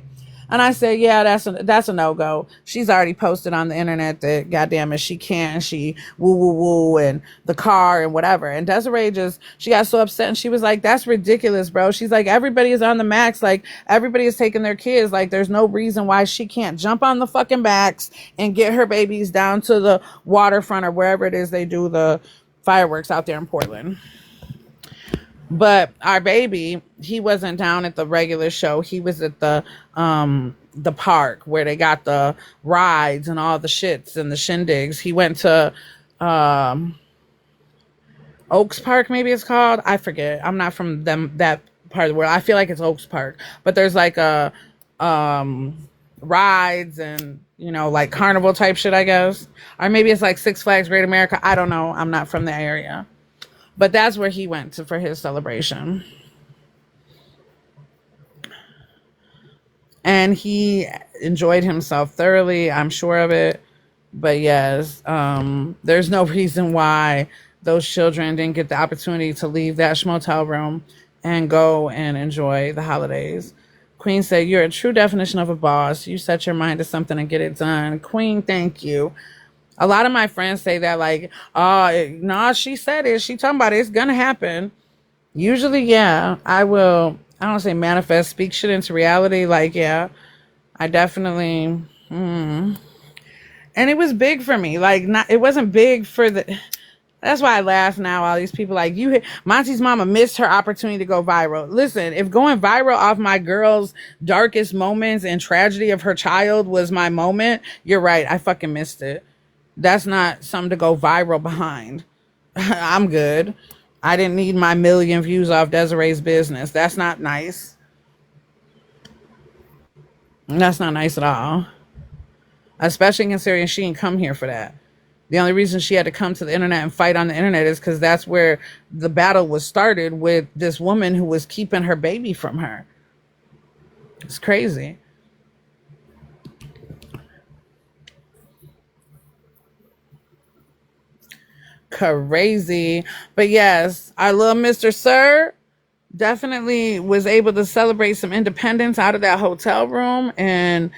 And I said, yeah, that's a no-go. She's already posted on the internet that goddamn it, she can't, she woo woo woo and the car and whatever. And Desiree she got so upset and she was like, that's ridiculous, bro. She's like, everybody is on the max. Like everybody is taking their kids. Like there's no reason why she can't jump on the fucking max and get her babies down to the waterfront or wherever it is they do the fireworks out there in Portland. But our baby, he wasn't down at the regular show. He was at the park where they got the rides and all the shits and the shindigs. He went to Oaks Park, maybe it's called. I forget. I'm not from that part of the world. I feel like it's Oaks Park. But there's like a rides and, you know, like carnival type shit, I guess. Or maybe it's like Six Flags Great America. I don't know. I'm not from the area. But that's where he went to for his celebration. And he enjoyed himself thoroughly. I'm sure of it. But yes, there's no reason why those children didn't get the opportunity to leave that schmotel room and go and enjoy the holidays. Queen said, you're a true definition of a boss. You set your mind to something and get it done. Queen, thank you. A lot of my friends say that like, no, she said it. She talking about it. It's going to happen. Usually, yeah, I don't say manifest, speak shit into reality. Like, yeah, I definitely, and it was big for me. Like, it wasn't big for that's why I laugh now. All these people like, MonTeesMama missed her opportunity to go viral. Listen, if going viral off my girl's darkest moments and tragedy of her child was my moment, you're right. I fucking missed it. That's not something to go viral behind. I'm good. I didn't need my 1 million views off Desiree's business. That's not nice. That's not nice at all. Especially considering she didn't come here for that. The only reason she had to come to the internet and fight on the internet is because that's where the battle was started with this woman who was keeping her baby from her. It's crazy. Crazy. But yes, our little Mr. Sir definitely was able to celebrate some independence out of that hotel room, and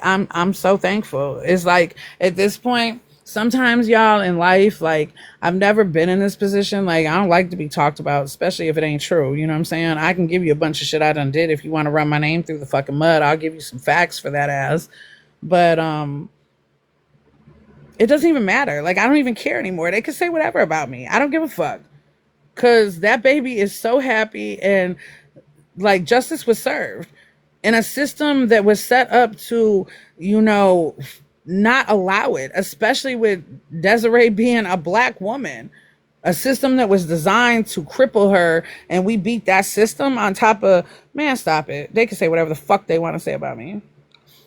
I'm so thankful. It's like at this point, sometimes y'all in life, like I've never been in this position. Like I don't like to be talked about, especially if it ain't true. You know what I'm saying? I can give you a bunch of shit I done did. If you want to run my name through the fucking mud, I'll give you some facts for that ass. But it doesn't even matter. Like, I don't even care anymore. They could say whatever about me. I don't give a fuck. Because that baby is so happy and, like, justice was served in a system that was set up to, you know, not allow it, especially with Desiree being a black woman. A system that was designed to cripple her, and we beat that system on top of, man, stop it. They can say whatever the fuck they want to say about me.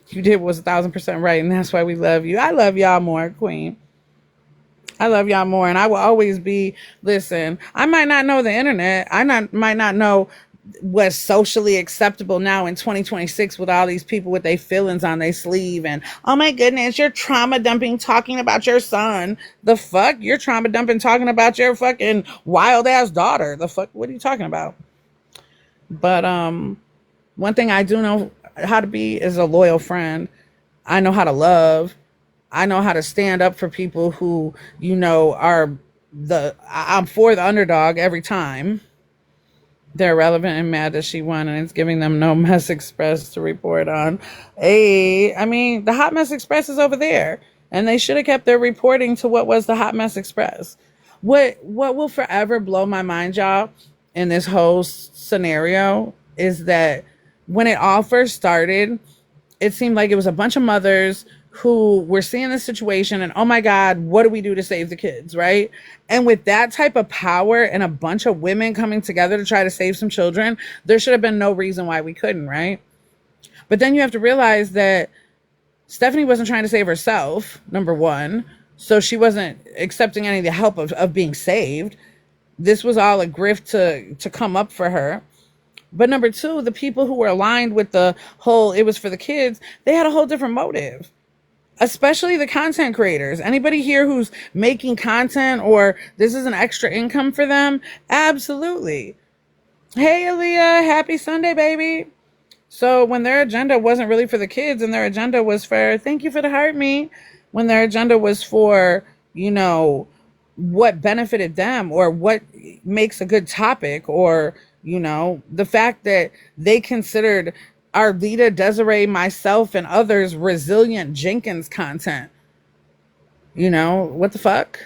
You did what was 1,000% right, and that's why we love you. I love y'all more, Queen. I love y'all more, and I will always be. Listen, I might not know the internet. Might not know what's socially acceptable now in 2026 with all these people with their feelings on their sleeve and, oh my goodness, you're trauma dumping talking about your son. The fuck? You're trauma dumping talking about your fucking wild ass daughter. The fuck? What are you talking about? But one thing I do know how to be is a loyal friend. I know how to love. I know how to stand up for people who, you know, I'm for the underdog every time. They're relevant and mad that she won, and it's giving them no mess express to report on. I mean, the Hot Mess Express is over there, and they should have kept their reporting to what was the Hot Mess Express. What will forever blow my mind, y'all, in this whole scenario is that when it all first started, it seemed like it was a bunch of mothers who were seeing the situation and, oh my God, what do we do to save the kids, right? And with that type of power and a bunch of women coming together to try to save some children, there should have been no reason why we couldn't, right? But then you have to realize that Stephanie wasn't trying to save herself, number one. So she wasn't accepting any of the help of being saved. This was all a grift to come up for her. But number two, the people who were aligned with the whole, it was for the kids, they had a whole different motive. Especially the content creators. Anybody here who's making content or this is an extra income for them? Absolutely. Hey, Aaliyah, happy Sunday, baby. So when their agenda wasn't really for the kids and their agenda was for thank you for the heart me, when their agenda was for, you know, what benefited them or what makes a good topic or, you know, the fact that they considered Arlita, Desiree, myself, and others resilient Jenkins content. You know, what the fuck?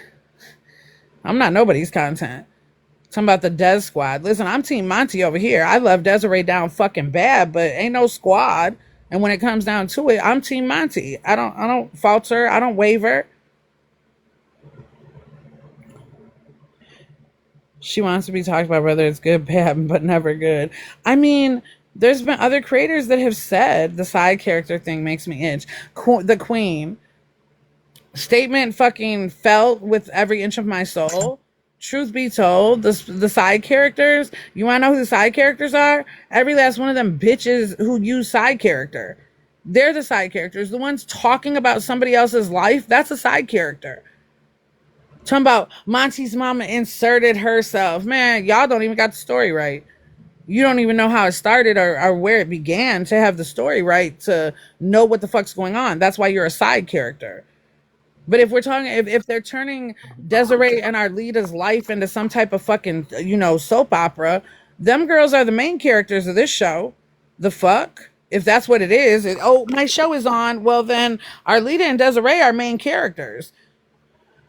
I'm not nobody's content. Talking about the Des squad. Listen, I'm Team Monty over here. I love Desiree down fucking bad, but ain't no squad. And when it comes down to it, I'm Team Monty. I don't falter. I don't waver. She wants to be talked about whether it's good, bad, but never good. I mean, there's been other creators that have said the side character thing makes me itch. The Queen statement fucking felt with every inch of my soul. Truth be told, the side characters, you want to know who the side characters are? Every last one of them bitches who use side character. They're the side characters. The ones talking about somebody else's life, that's a side character. Talking about MonTeesMama inserted herself. Man, y'all don't even got the story right. You don't even know how it started or where it began to have the story right to know what the fuck's going on. That's why you're a side character. But if we're talking, if they're turning Desiree and Arlita's life into some type of fucking, you know, soap opera, them girls are the main characters of this show. The fuck? If that's what it is, oh, my show is on. Well, then Arlita and Desiree are main characters.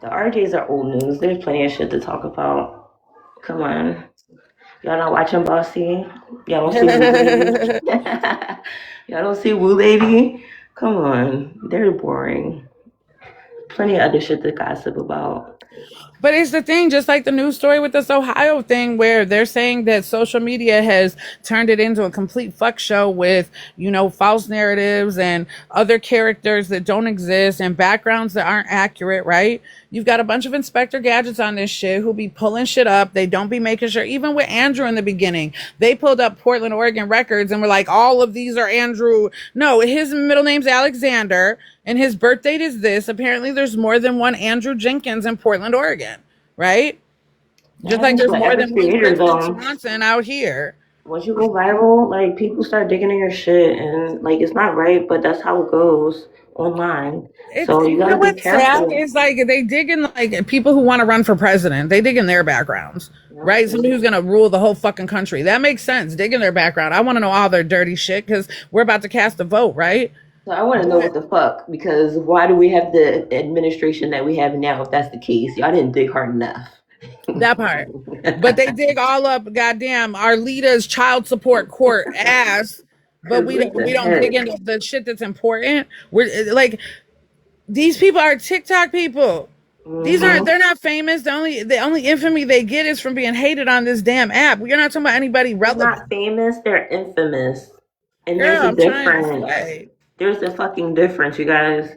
The RJs are old news. There's plenty of shit to talk about. Come on. Y'all not watching Bossy? Y'all don't see Woo Lady? Y'all don't see Woo Lady? Come on. They're boring. Plenty of other shit to gossip about. But it's the thing, just like the news story with this Ohio thing, where they're saying that social media has turned it into a complete fuck show with, you know, false narratives and other characters that don't exist and backgrounds that aren't accurate, right? You've got a bunch of Inspector Gadgets on this shit who be pulling shit up. They don't be making sure. Even with Andrew in the beginning, they pulled up Portland, Oregon records and were like, all of these are Andrew. No, his middle name's Alexander and his birth date is this. Apparently, there's more than one Andrew Jenkins in Portland, Oregon, right? Just like there's more than one creator Kristen though. Swanson out here. Once you go viral, like people start digging in your shit, and like it's not right, but that's how it goes online. It's, So you you gotta know be what's sad careful. is like they dig in like people who want to run for president. They dig in their backgrounds, right? Somebody who's gonna rule the whole fucking country. That makes sense. Dig in their background. I want to know all their dirty shit because we're about to cast a vote, right? So I want to know what the fuck, because why do we have the administration that we have now if that's the case? Y'all didn't dig hard enough. That part. But they dig all up goddamn Arlita's child support court ass. But we don't dig into the shit that's important. We're like these people are TikTok people. These aren't they're not famous. The only infamy they get is from being hated on this damn app. We're not talking about anybody They're relevant. not famous, they're infamous. And there's Girl, a I'm trying to difference. say. There's a fucking difference, you guys.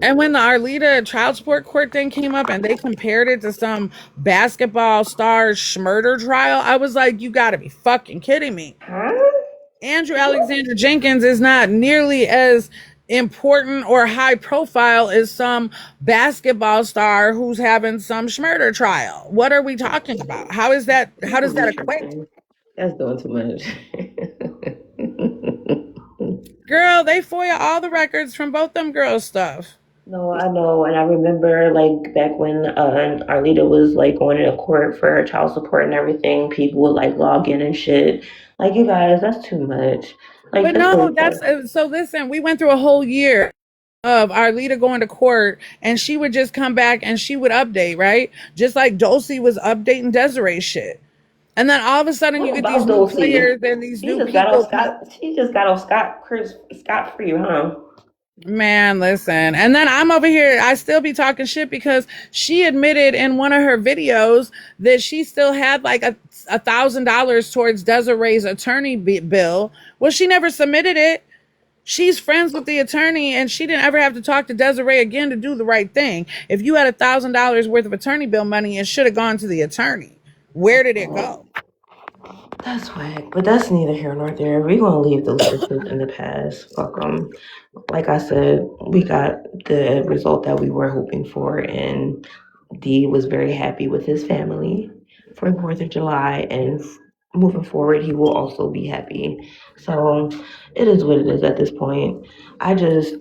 And when the Arlita child support court thing came up and they compared it to some basketball star murder trial, I was like, you gotta be fucking kidding me. Huh? Andrew Alexander Jenkins is not nearly as important or high profile as some basketball star who's having some murder trial. What are we talking about? How does that equate? That's doing too much. Girl, they FOIA all the records from both them girls' stuff. No, I know, and I remember like back when Arlita was like going to court for child support and everything, people would like log in and shit. Like you guys, that's too much. Like But that's no, really that's so listen, we went through a whole year of Arlita going to court and she would just come back and she would update, right? Just like Dulcie was updating Desiree shit. And then all of a sudden you what get these about new Dulcie? players and these She new just got off people. scot. She just got off scot free, huh? Man, listen. And then I'm over here, I still be talking shit because she admitted in one of her videos that she still had like $1,000 towards Desiree's attorney bill. Well, she never submitted it. She's friends with the attorney and she didn't ever have to talk to Desiree again to do the right thing. If you had $1,000 worth of attorney bill money, it should have gone to the attorney. Where did it go? That's whack, but that's neither here nor there. We're gonna leave those bitches in the past. Fuck them. Like I said, we got the result that we were hoping for, and D was very happy with his family for 4th of July, and moving forward, he will also be happy. So it is what it is at this point. I just,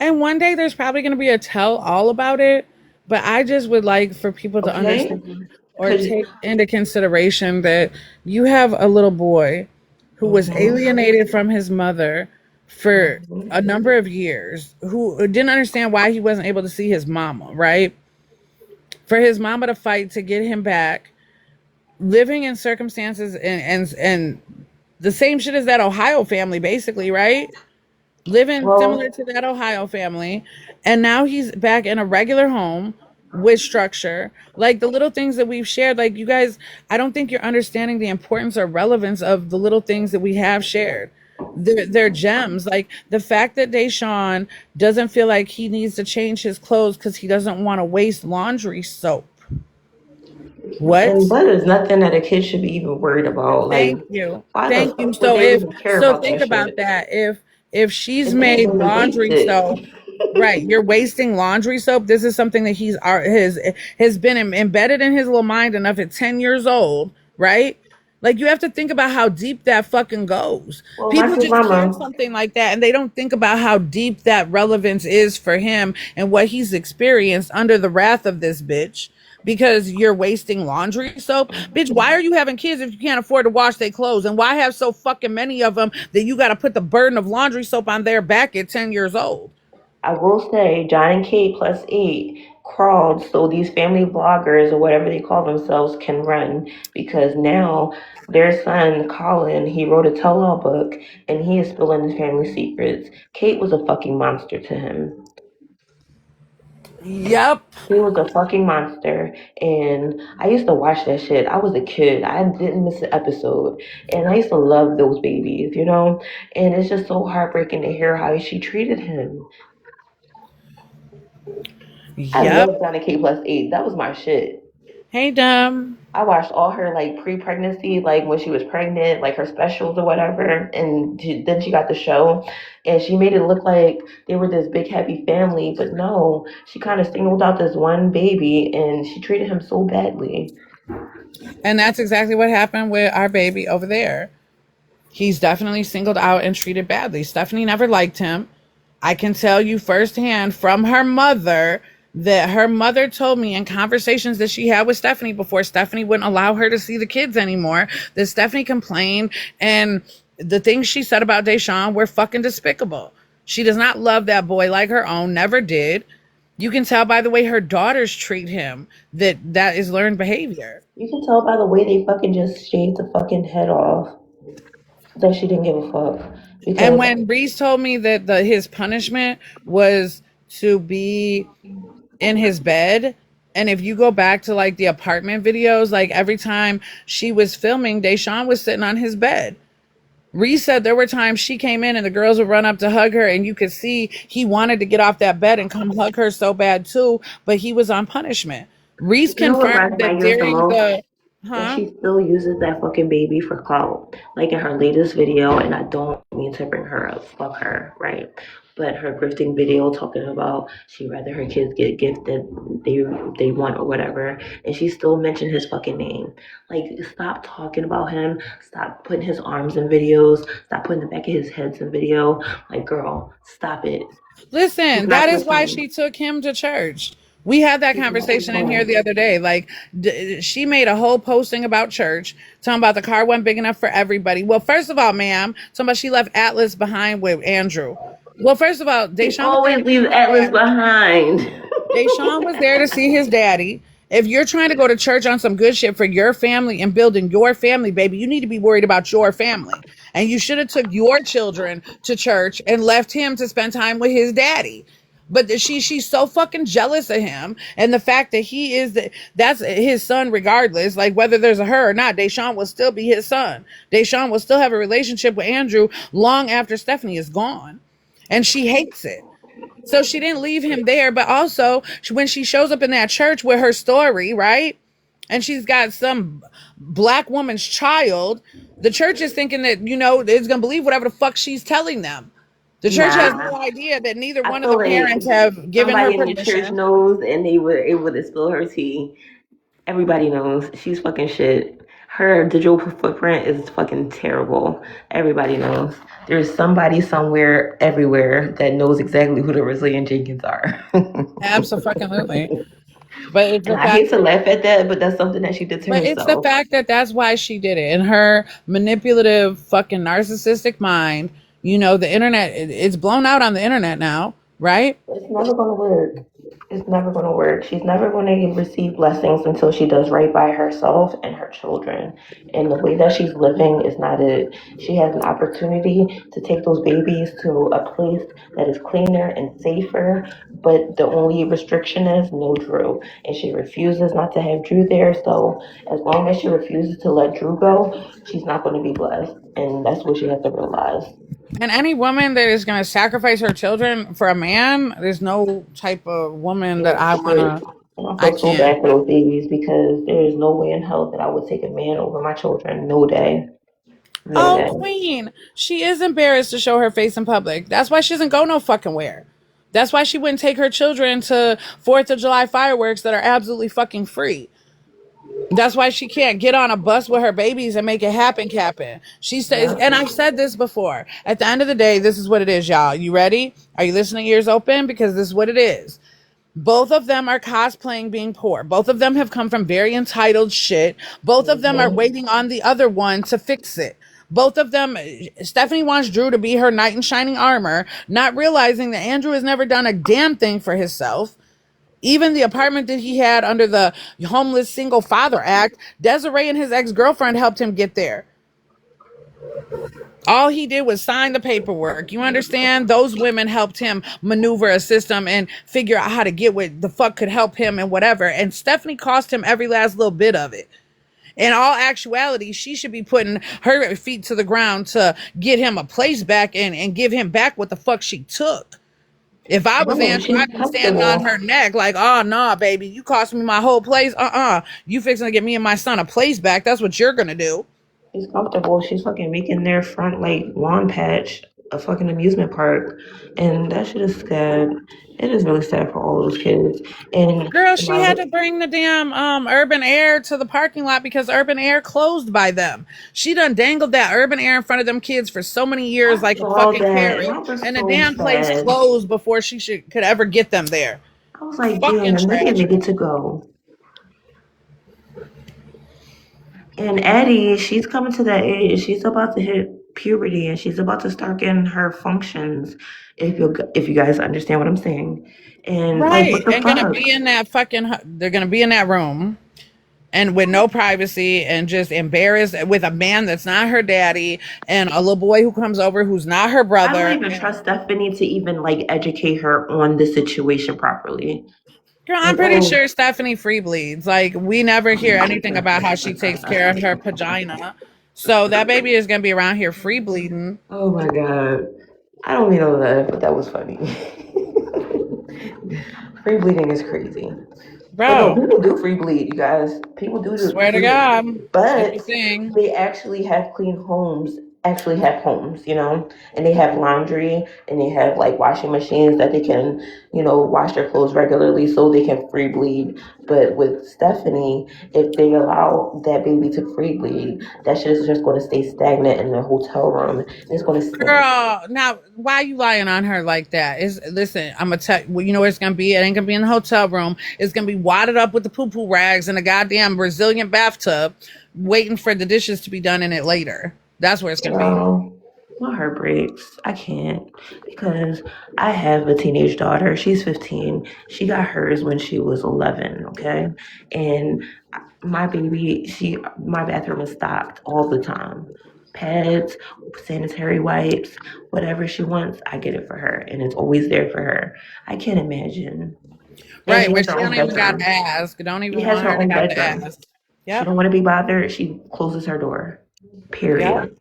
And one day there's probably going to be a tell all about it. But I just would like for people to okay, understand or because take into consideration that you have a little boy who was alienated from his mother for a number of years, who didn't understand why he wasn't able to see his mama, right? For his mama to fight to get him back, living in circumstances and the same shit as that Ohio family, basically, right? Living similar well, to that Ohio family. And now he's back in a regular home with structure. Like the little things that we've shared, like you guys, I don't think you're understanding the importance or relevance of the little things that we have shared. They're gems. Like the fact that Deshaun doesn't feel like he needs to change his clothes because he doesn't want to waste laundry soap. and What? that is nothing that a kid should be even worried about. Like, Thank you. why the Thank you. fuck would So they if even care so about think that about shit? that. If she's If made anything, just waste laundry it. soap, right, you're wasting laundry soap. This is something that he's his has been embedded in his little mind enough at 10 years old, right? Like you have to think about how deep that fucking goes. Well, People Monty's just hear mama, something like that and they don't think about how deep that relevance is for him and what he's experienced under the wrath of this bitch because you're wasting laundry soap. Bitch, why are you having kids if you can't afford to wash their clothes? And why have so fucking many of them that you got to put the burden of laundry soap on their back at 10 years old? I will say, John and Kate plus eight crawled so these family vloggers or whatever they call themselves can run because now their son Colin, he wrote a tell-all book and he is spilling his family secrets. Kate was a fucking monster to him. Yep. He was a fucking monster, and I used to watch that shit. I was a kid. I didn't miss an episode, and I used to love those babies, you know. And it's just so heartbreaking to hear how she treated him. I Yep. love Donna K plus eight. That was my shit. Hey, dumb. I watched all her like pre-pregnancy, like when she was pregnant, like her specials or whatever, and then she got the show, and she made it look like they were this big happy family, but no, she kind of singled out this one baby, and she treated him so badly. And that's exactly what happened with our baby over there. He's definitely singled out and treated badly. Stephanie never liked him. I can tell you firsthand from her mother that her mother told me in conversations that she had with Stephanie before Stephanie wouldn't allow her to see the kids anymore, that Stephanie complained and the things she said about Deshaun were fucking despicable. She does not love that boy like her own, never did. You can tell by the way her daughters treat him that that is learned behavior. You can tell by the way they fucking just shaved the fucking head off that she didn't give a fuck And because when Reese told me that his punishment was to be in his bed, and if you go back to like the apartment videos, like every time she was filming, Deshaun was sitting on his bed. Reese said there were times she came in and the girls would run up to hug her, and you could see he wanted to get off that bed and come hug her so bad too, but he was on punishment. Reese you know what confirmed grinds my that gears the during most? the, That huh? she still uses that fucking baby for clout. Like in her latest video, and I don't mean to bring her up, fuck her, right? But her grifting video talking about she'd rather her kids get gifted they want or whatever, and she still mentioned his fucking name. Like, stop talking about him. Stop putting his arms in videos. Stop putting the back of his heads in video. Like, girl, stop it. He's Listen, not that your is why son. she took him to church. We had that He's not your conversation in here son. the other day. Like, she made a whole posting about church, talking about the car wasn't big enough for everybody. Well, first of all, ma'am, talking about she left Atlas behind with Andrew. Well, first of all, He Deshaun was there always to see leaves his Atlas daddy. behind. Deshaun was there to see his daddy. If you're trying to go to church on some good shit for your family and building your family, baby, you need to be worried about your family. And you should have took your children to church and left him to spend time with his daddy. But she's so fucking jealous of him and the fact that he is that's his son regardless, like whether there's a her or not. Deshaun will still be his son. Deshaun will still have a relationship with Andrew long after Stephanie is gone, and she hates it. So she didn't leave him there, but also when she shows up in that church with her story, right? And she's got some black woman's child, the church is thinking that, it's going to believe whatever the fuck she's telling them. The church has Nah, no idea that neither I one of the feel like parents have given her somebody in the church permission. knows and they were able to spill her tea. Everybody knows she's fucking shit. Her digital footprint is fucking terrible. Everybody knows. There's somebody somewhere, everywhere that knows exactly who the Brazilian Jenkins are. Absolutely. But it's And the I fact hate to laugh at that, but that's something that she did to But it's the herself. fact that that's why she did it. In her manipulative, fucking narcissistic mind, the internet, it's blown out on the internet now, right? It's never going to work. It's never going to work. She's never going to receive blessings until she does right by herself and her children. And the way that she's living is not it. She has an opportunity to take those babies to a place that is cleaner and safer, but the only restriction is no Drew. And she refuses not to have Drew there. So as long as she refuses to let Drew go, she's not going to be blessed. And that's what she has to realize. And any woman that is going to sacrifice her children for a man, there's no type of woman that Yes, and I I feel so can't. bad for those babies because there is no way in hell that I would take a man over my children. No day. No Oh, day. Queen, she is embarrassed to show her face in public. That's why she doesn't go no fucking where. That's why she wouldn't take her children to 4th of July fireworks that are absolutely fucking free. That's why she can't get on a bus with her babies and make it happen. She says, Yeah. and I've said this before. At the end of the day, this is what it is, y'all. You ready? Are you listening? Ears open? Because this is what it is. Both of them are cosplaying being poor. Both of them have come from very entitled shit. Both of them are Mm-hmm. waiting on the other one to fix it. Both of them, Stephanie wants Drew to be her knight in shining armor, not realizing that Andrew has never done a damn thing for himself. Even the apartment that he had under the Homeless Single Father Act, Desiree and his ex-girlfriend helped him get there. All he did was sign the paperwork. You understand? Those women helped him maneuver a system and figure out how to get what the fuck could help him and whatever. And Stephanie cost him every last little bit of it. In all actuality, she should be putting her feet to the ground to get him a place back and give him back what the fuck she took. If I was No, Andrew, she's I'd be standing on comfortable. her neck like, oh, nah, baby, you cost me my whole place. You fixing to get me and my son a place back. That's what you're going to do. She's comfortable. She's fucking making their front like lawn patch a fucking amusement park. And that shit is sad. It is really sad for all those kids. And Girl, she my had to bring the damn Urban Air to the parking lot because Urban Air closed by them. She done dangled that Urban Air in front of them kids for so many years I like a saw fucking that and carrot. I was And the so damn place sad. closed before she could ever get them there. I was like, Fucking damn, they didn't even tragic. get to go. And Addie, she's coming to that age. She's about to hit puberty, and she's about to start getting her functions. If you guys understand what I'm saying, and like, what Right. the And gonna fuck? be in that fucking, they're gonna be in that room and with no privacy and just embarrassed with a man that's not her daddy and a little boy who comes over who's not her I don't brother. even trust Stephanie to even like educate her on the situation properly. Girl, I'm Like, pretty oh, sure Stephanie free bleeds. Like, we never hear anything about how she takes care of her vagina. So that baby is gonna be around here free bleeding. oh my god, I don't mean all that, but that was funny. Free bleeding is crazy. But no, Bro, people do free bleed, you guys. People do swear to free bleed. God. It's a But thing. they actually have clean homes, actually have homes, and they have laundry and they have like washing machines that they can, wash their clothes regularly so they can free bleed. But with Stephanie, if they allow that baby to free bleed, that shit is just going to stay stagnant in the hotel room. And it's going to stink. Girl, now why you lying on her like that? Is listen, I'm gonna tell well, you know where it's gonna be. It ain't gonna be in the hotel room. It's gonna be wadded up with the poo poo rags in a goddamn Brazilian bathtub, waiting for the dishes to be done in it later. That's where it's gonna be. Well, my heart breaks. I can't because I have a teenage daughter. She's 15. She got hers when she was 11, okay? And my baby, my bathroom is stocked all the time. Pads, sanitary wipes, whatever she wants, I get it for her. And it's always there for her. I can't imagine. And Right, she where has she her don't own even got to bedroom. ask. Don't She even has want her her to own have to bedroom. ask. She Yep. don't want to be bothered. She closes her door. Yep. Period.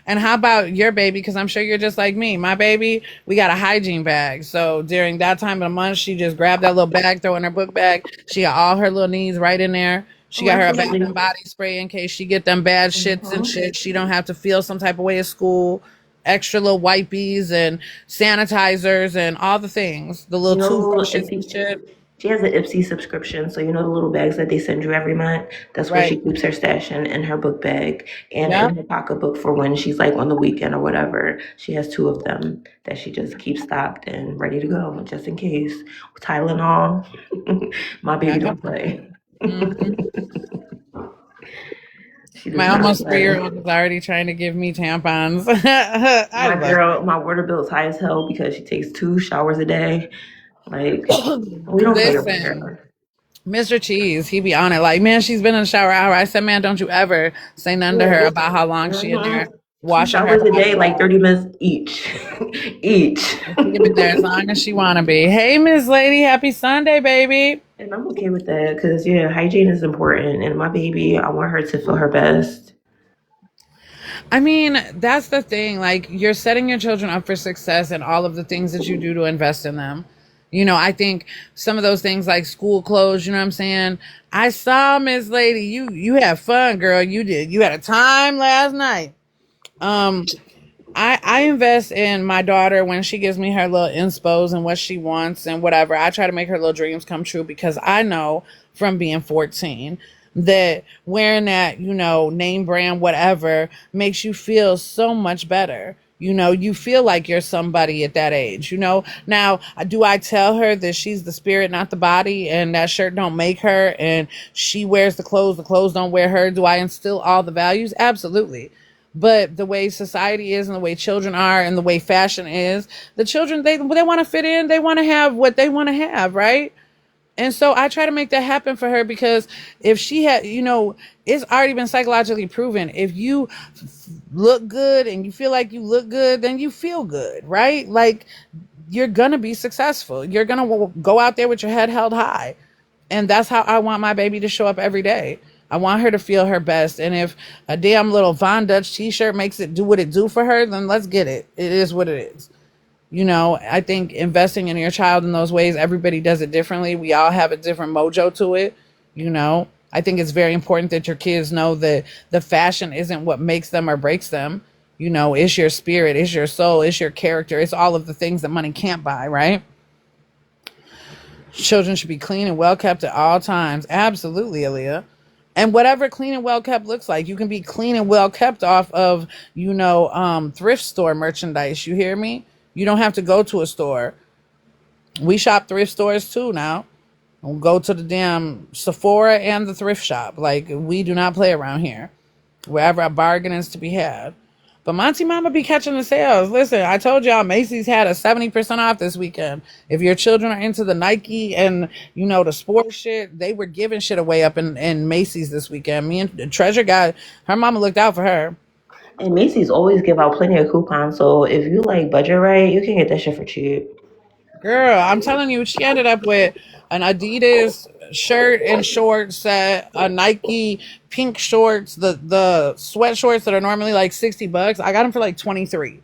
And how about your baby? Because I'm sure you're just like me. My baby, we got a hygiene bag. So during that time of the month, she just grabbed that little bag, throw in her book bag. She got all her little needs right in there. She Oh, got her a bath and absolutely. body spray in case she get them bad shits and Mhm. shit. She don't have to feel some type of way at school. Extra little wipies and sanitizers and all the things, the You little know who, toothbrushes and shit. She has an Ipsy subscription, so you know the little bags that they send you every month. That's where she Right. keeps her stash in her book bag and Yeah. in her pocketbook for when she's like on the weekend or whatever. She has two of them that she just keeps stocked and ready to go just in case. Tylenol. My baby Yeah. don't play. Hmm. She does My not almost play. 3-year-old is already trying to give me tampons. I My love girl, my water bill is high as hell because she takes 2 showers a day. Like, it. we don't play over Listen, here. Mr. Cheese, he be on it. Like, man, she's been in the shower hour. I said, man, don't you ever say nothing to her about how long she in there Mhm. Two washing her showers a body day, like off. 30 minutes each. Each. She can be there as long as she wanna be. Hey, Miss Lady, happy Sunday, baby. And I'm okay with that because, yeah, hygiene is important. And my baby, I want her to feel her best. I mean, that's the thing. Like, you're setting your children up for success and all of the things that you do to invest in them. I think some of those things like school clothes, you know what I'm saying? I saw Miss Lady, you had fun, girl. You did. You had a time last night. Um, I invest in my daughter when she gives me her little inspos and what she wants and whatever. I try to make her little dreams come true because I know from being 14 that wearing that, name brand, whatever, makes you feel so much better. You feel like you're somebody at that age, Now, do I tell her that she's the spirit, not the body, and that shirt don't make her, and she wears the clothes don't wear her? Do I instill all the values? Absolutely. But the way society is and the way children are and the way fashion is, the children, they want to fit in. They want to have what they want to have, right? And so I try to make that happen for her because if she had, it's already been psychologically proven. If you look good and you feel like you look good, then you feel good, right? Like, you're going to be successful. You're going to go out there with your head held high. And that's how I want my baby to show up every day. I want her to feel her best. And if a damn little Von Dutch t-shirt makes it do what it do for her, then let's get it. It is what it is. I think investing in your child in those ways, everybody does it differently. We all have a different mojo to it. I think it's very important that your kids know that the fashion isn't what makes them or breaks them. It's your spirit, it's your soul, it's your character, it's all of the things that money can't buy, right? Children should be clean and well kept at all times. Absolutely, Aaliyah. And whatever clean and well kept looks like, you can be clean and well kept off of, thrift store merchandise. You hear me? You don't have to go to a store. We shop thrift stores too now. We'll go to the damn Sephora and the thrift shop. Like, we do not play around here. Wherever a bargain is to be had. But MonTeesMama be catching the sales. Listen, I told y'all Macy's had a 70% off this weekend. If your children are into the Nike and, the sports shit, they were giving shit away up in Macy's this weekend. Me and Treasure got, her mama looked out for her. And Macy's always give out plenty of coupons. So if you like budget right, you can get that shit for cheap. Girl, I'm telling you, she ended up with an Adidas shirt and shorts set, a Nike pink shorts, the sweat shorts that are normally like $60. I got them for like 23.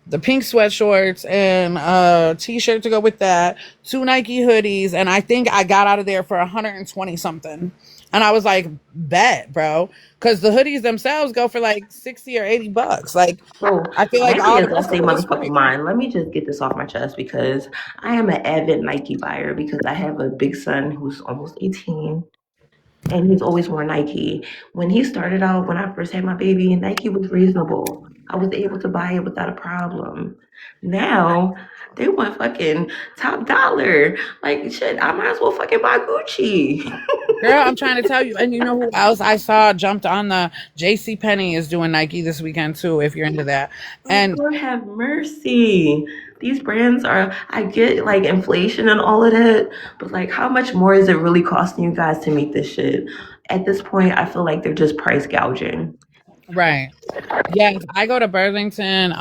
The pink sweat shorts and a t-shirt to go with that, 2 Nike hoodies, and I think I got out of there for 120 something. And I was like, bet, bro. Because the hoodies themselves go for like 60 or $80. Like, So I feel like Nike all the has rest lost their of it is motherfucking free. mind. Let me just get this off my chest because I am an avid Nike buyer because I have a big son who's almost 18 and he's always worn Nike. When he started out, when I first had my baby, Nike was reasonable. I was able to buy it without a problem. Now they want fucking top dollar. Like shit, I might as well fucking buy Gucci. Girl, I'm trying to tell you. And you know who else I saw jumped on the JC Penney is doing Nike this weekend too, if you're into that. Like, And Lord have mercy. These brands are, I get like inflation and all of that, but like, how much more is it really costing you guys to make this shit? At this point, I feel like they're just price gouging. right. Yes, I go to Burlington.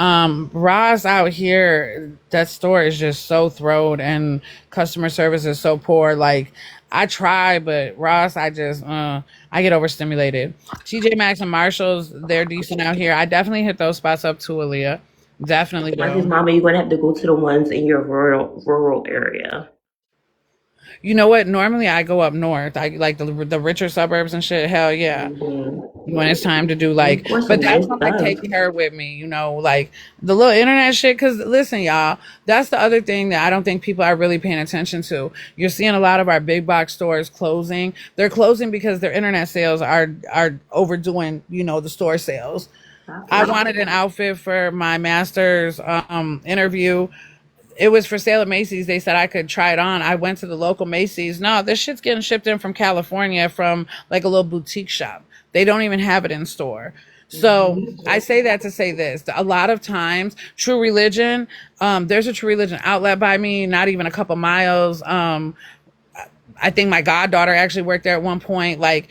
Ross out here, that store is just so throwed and customer service is so poor. Like, I try, but Ross, I get overstimulated. TJ Maxx and Marshalls, they're decent out here. I definitely hit those spots up too, Aaliyah. Definitely Like his do. mama, you're gonna have to go to the ones in your rural area. You know what? Normally I go up north. I like the richer suburbs and shit. Hell yeah. Hmm. When it's time to do You like, bought but some that's nice when like stuff. taking her with me, like the little internet shit. Cause listen, y'all, that's the other thing that I don't think people are really paying attention to. You're seeing a lot of our big box stores closing. They're closing because their internet sales are overdoing, the store sales. I I feel wanted an outfit for my master's interview. It was for sale at Macy's. They said I could try it on. I went to the local Macy's. No, this shit's getting shipped in from California from like a little boutique shop. They don't even have it in store. So you. I say that to say this. A lot of times, True Religion, there's a True Religion outlet by me, not even a couple miles. I think my goddaughter actually worked there at one point. Like,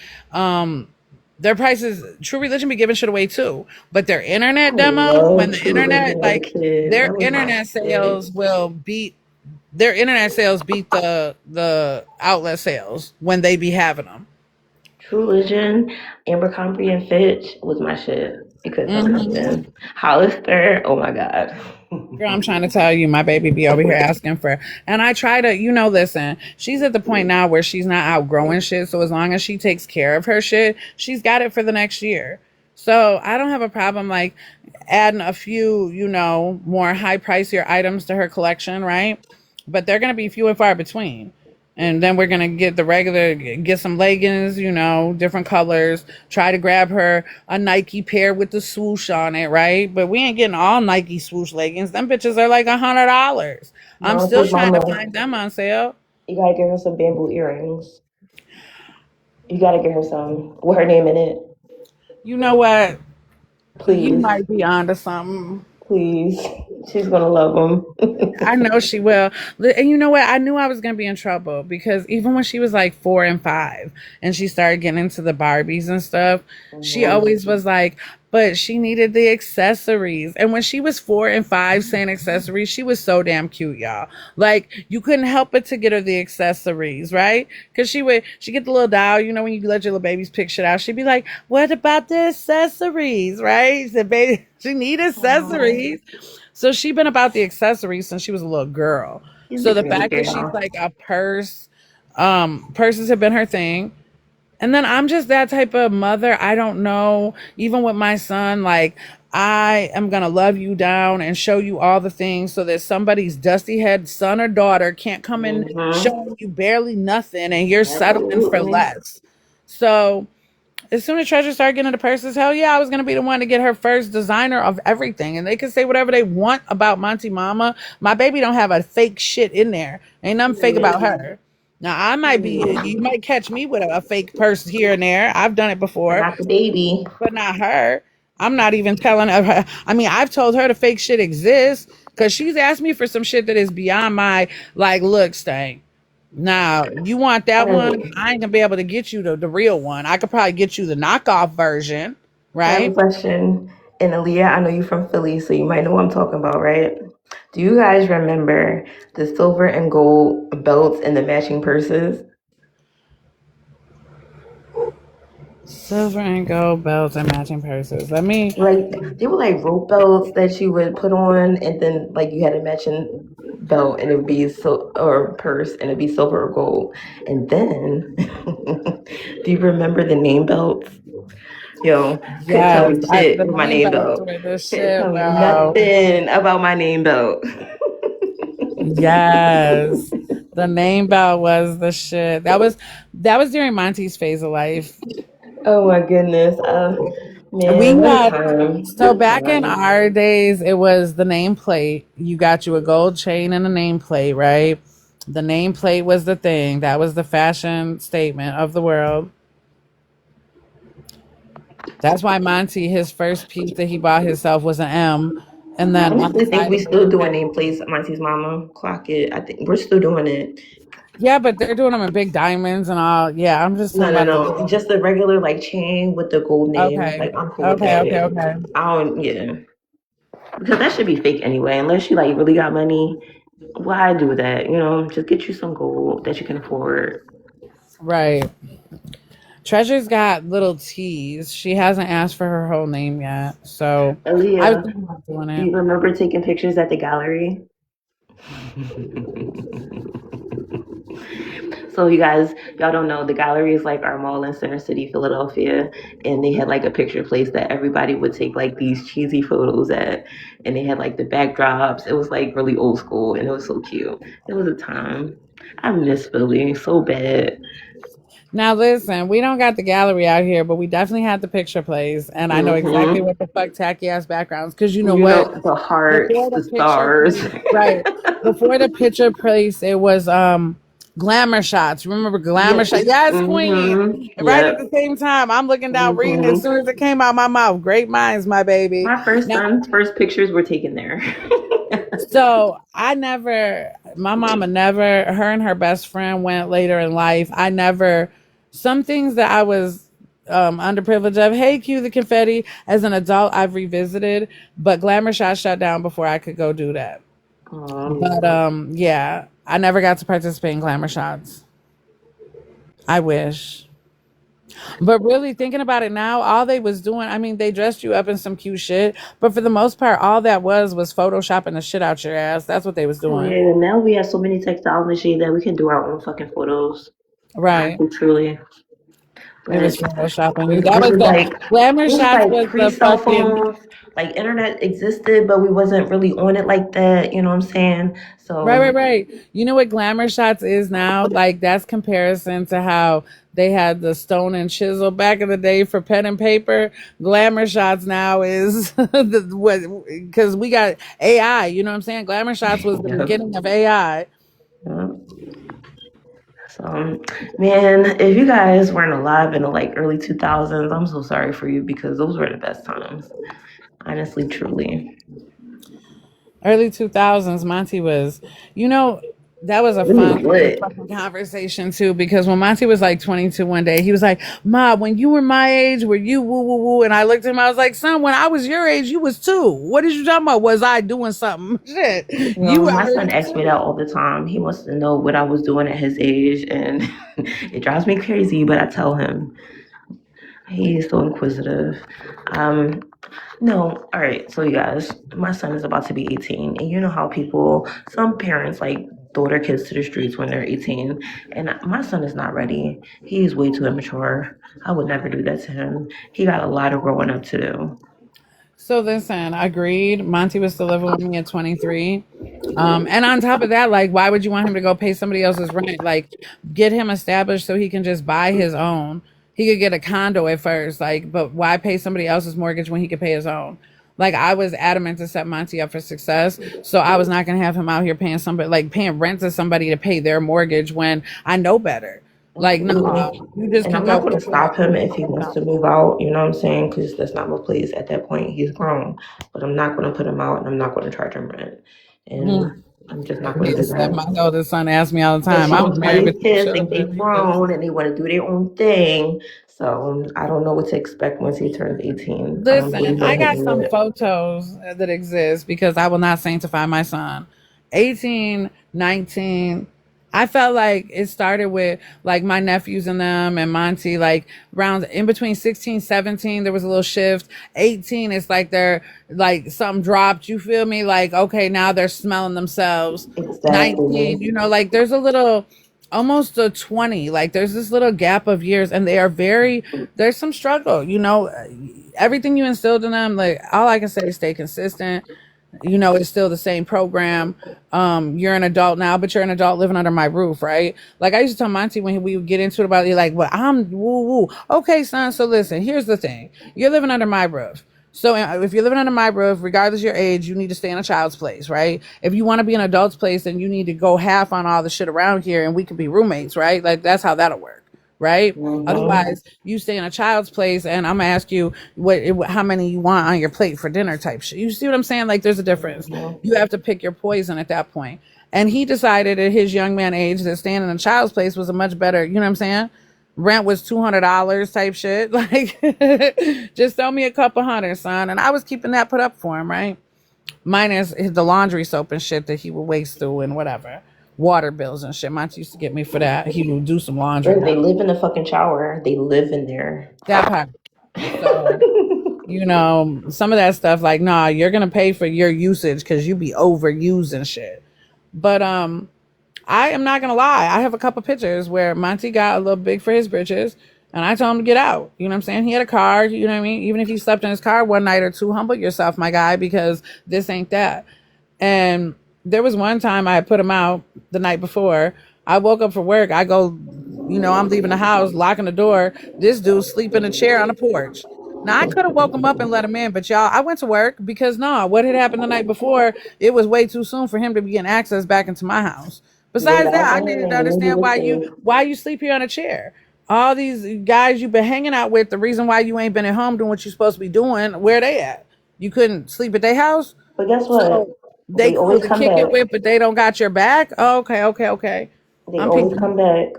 their prices, True Religion be giving shit away too. But their I internet demo, when love the True internet, Religion as a like kid. their That was my internet shit. sales will beat their internet sales beat the outlet sales when they be having them. True Religion, Abercrombie and Fitch was my shit. You couldn't tell me Hmm. nothing. Hollister, oh my god. Girl, I'm trying to tell you, my baby be over here asking for, and I try to, listen, she's at the point now where she's not outgrowing shit. So as long as she takes care of her shit, she's got it for the next year. So I don't have a problem like adding a few, more high pricier items to her collection, right? But they're going to be few and far between. And then we're gonna get some leggings, different colors. Try to grab her a Nike pair with the swoosh on it, right? But we ain't getting all Nike swoosh leggings. Them bitches are like $100. I'm Mom still says, trying to Mama, find them on sale. you gotta get her some bamboo earrings. You gotta get her some with her name in it. You know what? You Please. might be onto something. Please. She's gonna love them. I know she will. And you know what? I knew I was going to be in trouble because even when she was like 4 and 5 and she started getting into the Barbies and stuff, she Mhm. always was like, but she needed the accessories. And when she was 4 and 5 saying accessories, she was so damn cute, y'all. Like you couldn't help but to get her the accessories, right? Because she get the little doll, when you let your little babies pick shit out, she'd be like, what about the accessories, right? She said, baby, she need Oh, accessories. So she been about the accessories since she was a little girl. she's a So the great fact that she's girl. like a purses have been her thing. And then I'm just that type of mother. I don't know. Even with my son, like I am gonna love you down and show you all the things so that somebody's dusty head son or daughter can't come in Hmm. showing you barely nothing and you're settling for Absolutely. less. So as soon as Treasure started getting into purses, hell yeah, I was gonna be the one to get her first designer of everything. And they can say whatever they want about MonTeesMama. My baby don't have a fake shit in there. Ain't nothing fake about Period. her. Now I might be Period. you might catch me with a fake purse here and there. I've done it But before, not the baby. but not her. I'm not even telling her. I mean, I've told her the fake shit exists because she's asked me for some shit that is beyond my like looks thing. Now, you want that one? And I ain't gonna be able to get you the real one. I could probably get you the knockoff version, I have a right? question. And Aaliyah, I know you're from Philly, so you might know what I'm talking about, right? Do you guys remember the silver and gold belts and the matching purses? Silver and gold belts and matching purses. Let me. Like they were like rope belts that you would put on, and then like you had a matching belt, and it would be so or purse, and it'd be silver or gold. And then, do you remember the name belts? Yo, couldn't tell Yes, me shit the with my name name belts belt. were the Couldn't shit. tell me Wow. nothing about my name belt. Yes, the name belt was the shit. That was during Monty's phase of life. Oh my goodness. Man, We what a had time. What so a back in time. our days, it was the nameplate. You got you a gold chain and a nameplate, right? The nameplate was the thing. That was the fashion statement of the world. That's why Monty, his first piece that he bought himself was an M, and I then on the honestly think side we of it, still he doing had, nameplates, Monty's Mama. Clock it. I think we're still doing it. yeah, but they're doing them in big diamonds and all. Yeah, I'm just No, talking no, about the no. little. Just the regular like chain with the gold name. Okay, Like I'm cool with okay, that. okay, Yeah. okay. I don't. Yeah. Because that should be fake anyway. Unless you like really got money, why do that? Just get you some gold that you can afford. Right. Treasure's got little T's. She hasn't asked for her whole name yet, so I was Aaliyah, thinking about doing do it. you remember taking pictures at the gallery? So you guys, y'all don't know, the gallery is like our mall in Center City, Philadelphia, and they had like a picture place that everybody would take like these cheesy photos at, and they had like the backdrops. It was like really old school, and it was so cute. It was a time. I miss Philly so bad. Now listen, we don't got the gallery out here, but we definitely had the picture plays, and I know exactly Hmm. what the fuck tacky ass backgrounds. Because you know You what, know, the hearts, before the the picture stars. place, right? Before the picture place, it was glamour shots. Remember glamour Yes. shots? Yes, queen. Hmm. Right at Yep. the same time, I'm looking down, reading it as Hmm. soon as it came out my mouth. Great minds, my baby. My first Now, son's first pictures were taken there. so I never, my mama never, her and her best friend went later in life. I never, some things that I was underprivileged of. Hey, cue the confetti. As an adult, I've revisited, but Glamour Shot shut down before I could go do that. But yeah, I never got to participate in Glamour Shots. I wish. But really thinking about it now, all they was doing, I mean, they dressed you up in some cute shit, but for the most part, all that was photoshopping the shit out your ass. That's what they was oh doing. yeah, now we have so many technology that we can do our own fucking photos. Right. Honestly, truly. It was But photoshopping you. this, That this was is the like Glamour this is Shots like was pre the cell fucking phones. Like internet existed, but we wasn't really on it like that. You know what I'm saying? right, So right, right. You know what Glamour Shots is now? Like that's comparison to how they had the stone and chisel back in the day for pen and paper. Glamour Shots now is the what because we got AI. You know what I'm saying? Glamour Shots was the yeah. beginning of AI. Yeah. So, man, if you guys weren't alive in the like early 2000s, I'm so sorry for you because those were the best times. Honestly, truly. Early 2000s, Monty was, you know, that was a It was fun little lit. fucking conversation too, because when Monty was like 22 one day, he was like, Ma, when you were my age, were you woo woo woo? And I looked at him, I was like, son, when I was your age, you was two. What is you talking about? Was I doing something? Shit. You You know, were my son already asked me that two. all the time. He wants to know what I was doing at his age, and it drives me crazy, but I tell him. He's so inquisitive. Um, no, all right. So you guys, my son is about to be 18, and you know how people, some parents like throw their kids to the streets when they're 18, and my son is not ready. He's way too immature. I would never do that to him. He got a lot of growing up to do. So listen, agreed. Monty was still living with me at 23. And on top of that, like, why would you want him to go pay somebody else's rent? Like, get him established so he can just buy his own. He could get a condo at first, like, but why pay somebody else's mortgage when he could pay his own? Like, I was adamant to set Monty up for success, so I was not gonna have him out here paying somebody, like, paying rent to somebody to pay their mortgage when I know better. Like, no, Absolutely. you just And can I'm not go going to get you stop him if he wants to move out, you know what I'm saying? Because that's not my place at that point. He's grown. But I'm not going to put him out and I'm not going to charge him rent. a. And I'm just not going to do Yes, that that. my oldest son asked me all the But time. you I know, was married with today's two kids think they children. Yes. grown and they want to do their own thing. So I don't know what to expect once he turns 18. I don't Listen, really I want him got to know some it. photos that exist because I will not sanctify my son. 18, 19. I felt like it started with like my nephews and them and Monty, like around in between 16, 17, there was a little shift. 18, it's like they're like something dropped. You feel me? Like, okay, now they're smelling themselves. Exactly. 19, like there's a little almost a 20, like there's this little gap of years and they are very, there's some struggle, everything you instilled in them, like all I can say is stay consistent. It's still the same program. You're an adult now, but you're an adult living under my roof, right? Like I used to tell Monty when we would get into it about it, like, well, I'm woo woo. Okay, son. So listen, here's the thing. You're living under my roof. So if you're living under my roof, regardless of your age, you need to stay in a child's place, right? If you want to be in an adult's place, then you need to go half on all the shit around here and we can be roommates, right? Like that's how that'll work, right? Hmm. Otherwise, you stay in a child's place, and I'm gonna ask you how many you want on your plate for dinner, type shit. You see what I'm saying? Like, there's a difference. Hmm. You have to pick your poison at that point. And he decided at his young man age that staying in a child's place was a much better. You know what I'm saying? Rent was $200 type shit. Like, just throw me a couple hundred, son. And I was keeping that put up for him, right? Minus the laundry soap and shit that he would waste through and whatever. Water bills and shit. Monty used to get me for that. He would do some laundry They now. live in the fucking shower. They live in there. That part. So, some of that stuff, like, nah, you're gonna pay for your usage because you be overusing shit. But I am not gonna lie. I have a couple pictures where Monty got a little big for his britches, and I told him to get out. You know what I'm saying? He had a car. You know what I mean? Even if you slept in his car one night or two, humble yourself, my guy, because this ain't that. And there was one time I had put him out the night before. I woke up for work. I go, I'm leaving the house, locking the door. This dude sleep in a chair on the porch. Now I could have woke him up and let him in, but y'all, I went to work because no, what had happened the night before, it was way too soon for him to be getting access back into my house. They Besides got that, I home needed to and knew he understand was why you safe. why you sleep here on a chair. All these guys you've been hanging out with, the reason why you ain't been at home doing what you're supposed to be doing, where they at? You couldn't sleep at their house? But guess what? So they They cool always to come kick it back. with, but they don't got your back. Oh, okay, okay, okay. They I'm always peeping. come back.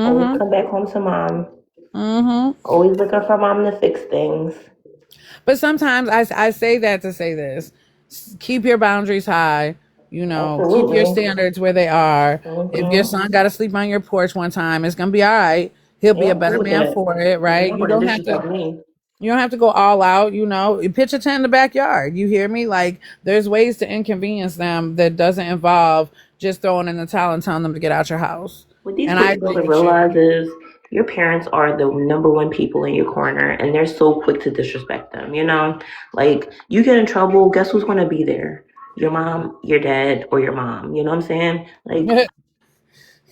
Always Mm-hmm. come back home to mom. Mm-hmm. Always looking for mom to fix things. But sometimes I say that to say this: keep your boundaries high. Keep your Absolutely. standards where they are. If your Hmm. son got to sleep on your porch one time, it's gonna be all right. He'll be Yeah, a I'm cool better with man that. for it, You're right? not gonna disrespect me. You don't have to go all out. You pitch a tent in the backyard. You hear me? Like there's ways to inconvenience them that doesn't involve just throwing in the towel and telling them to get out your house. What these And I kids fail agree to with you. realize is your parents are the number one people in your corner, and they're so quick to disrespect them. Like you get in trouble, guess who's gonna be there? Your mom, your dad, or your mom. You know what I'm saying? Like,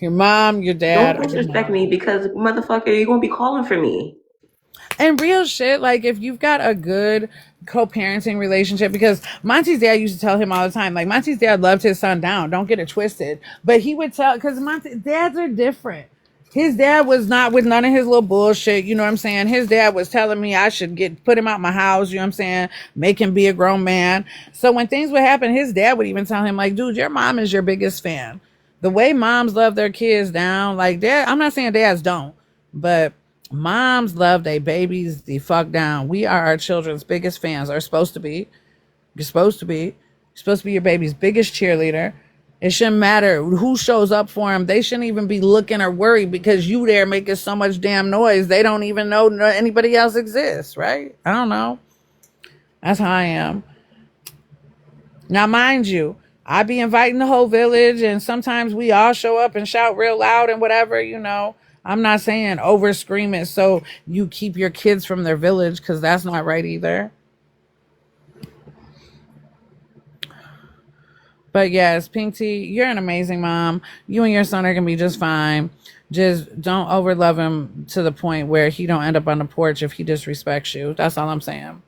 Your mom, your dad, don't or your disrespect mom. me because motherfucker, you're gonna be calling for me. And real shit, like if you've got a good co-parenting relationship, because Monty's dad used to tell him all the time, like Monty's dad loved his son down, don't get it twisted. But he would tell, because Monty dads are different. His dad was not with none of his little bullshit, you know what I'm saying? His dad was telling me I should put him out my house, you know what I'm saying? Make him be a grown man. So when things would happen, his dad would even tell him, like, dude, your mom is your biggest fan. The way moms love their kids down, like dad, I'm not saying dads don't, but moms love their babies the fuck down. We are our children's biggest fans, are supposed to be. You're supposed to be. You're supposed to be your baby's biggest cheerleader. It shouldn't matter who shows up for them. They shouldn't even be looking or worried because you there making so much damn noise. They don't even know anybody else exists, right? I don't know. That's how I am. Now, mind you, I be inviting the whole village, and sometimes we all show up and shout real loud and whatever. I'm not saying over scream it so you keep your kids from their village because that's not right either. But yes, Pink Tea, you're an amazing mom. You and your son are gonna be just fine. Just don't overlove him to the point where he don't end up on the porch if he disrespects you. That's all I'm saying.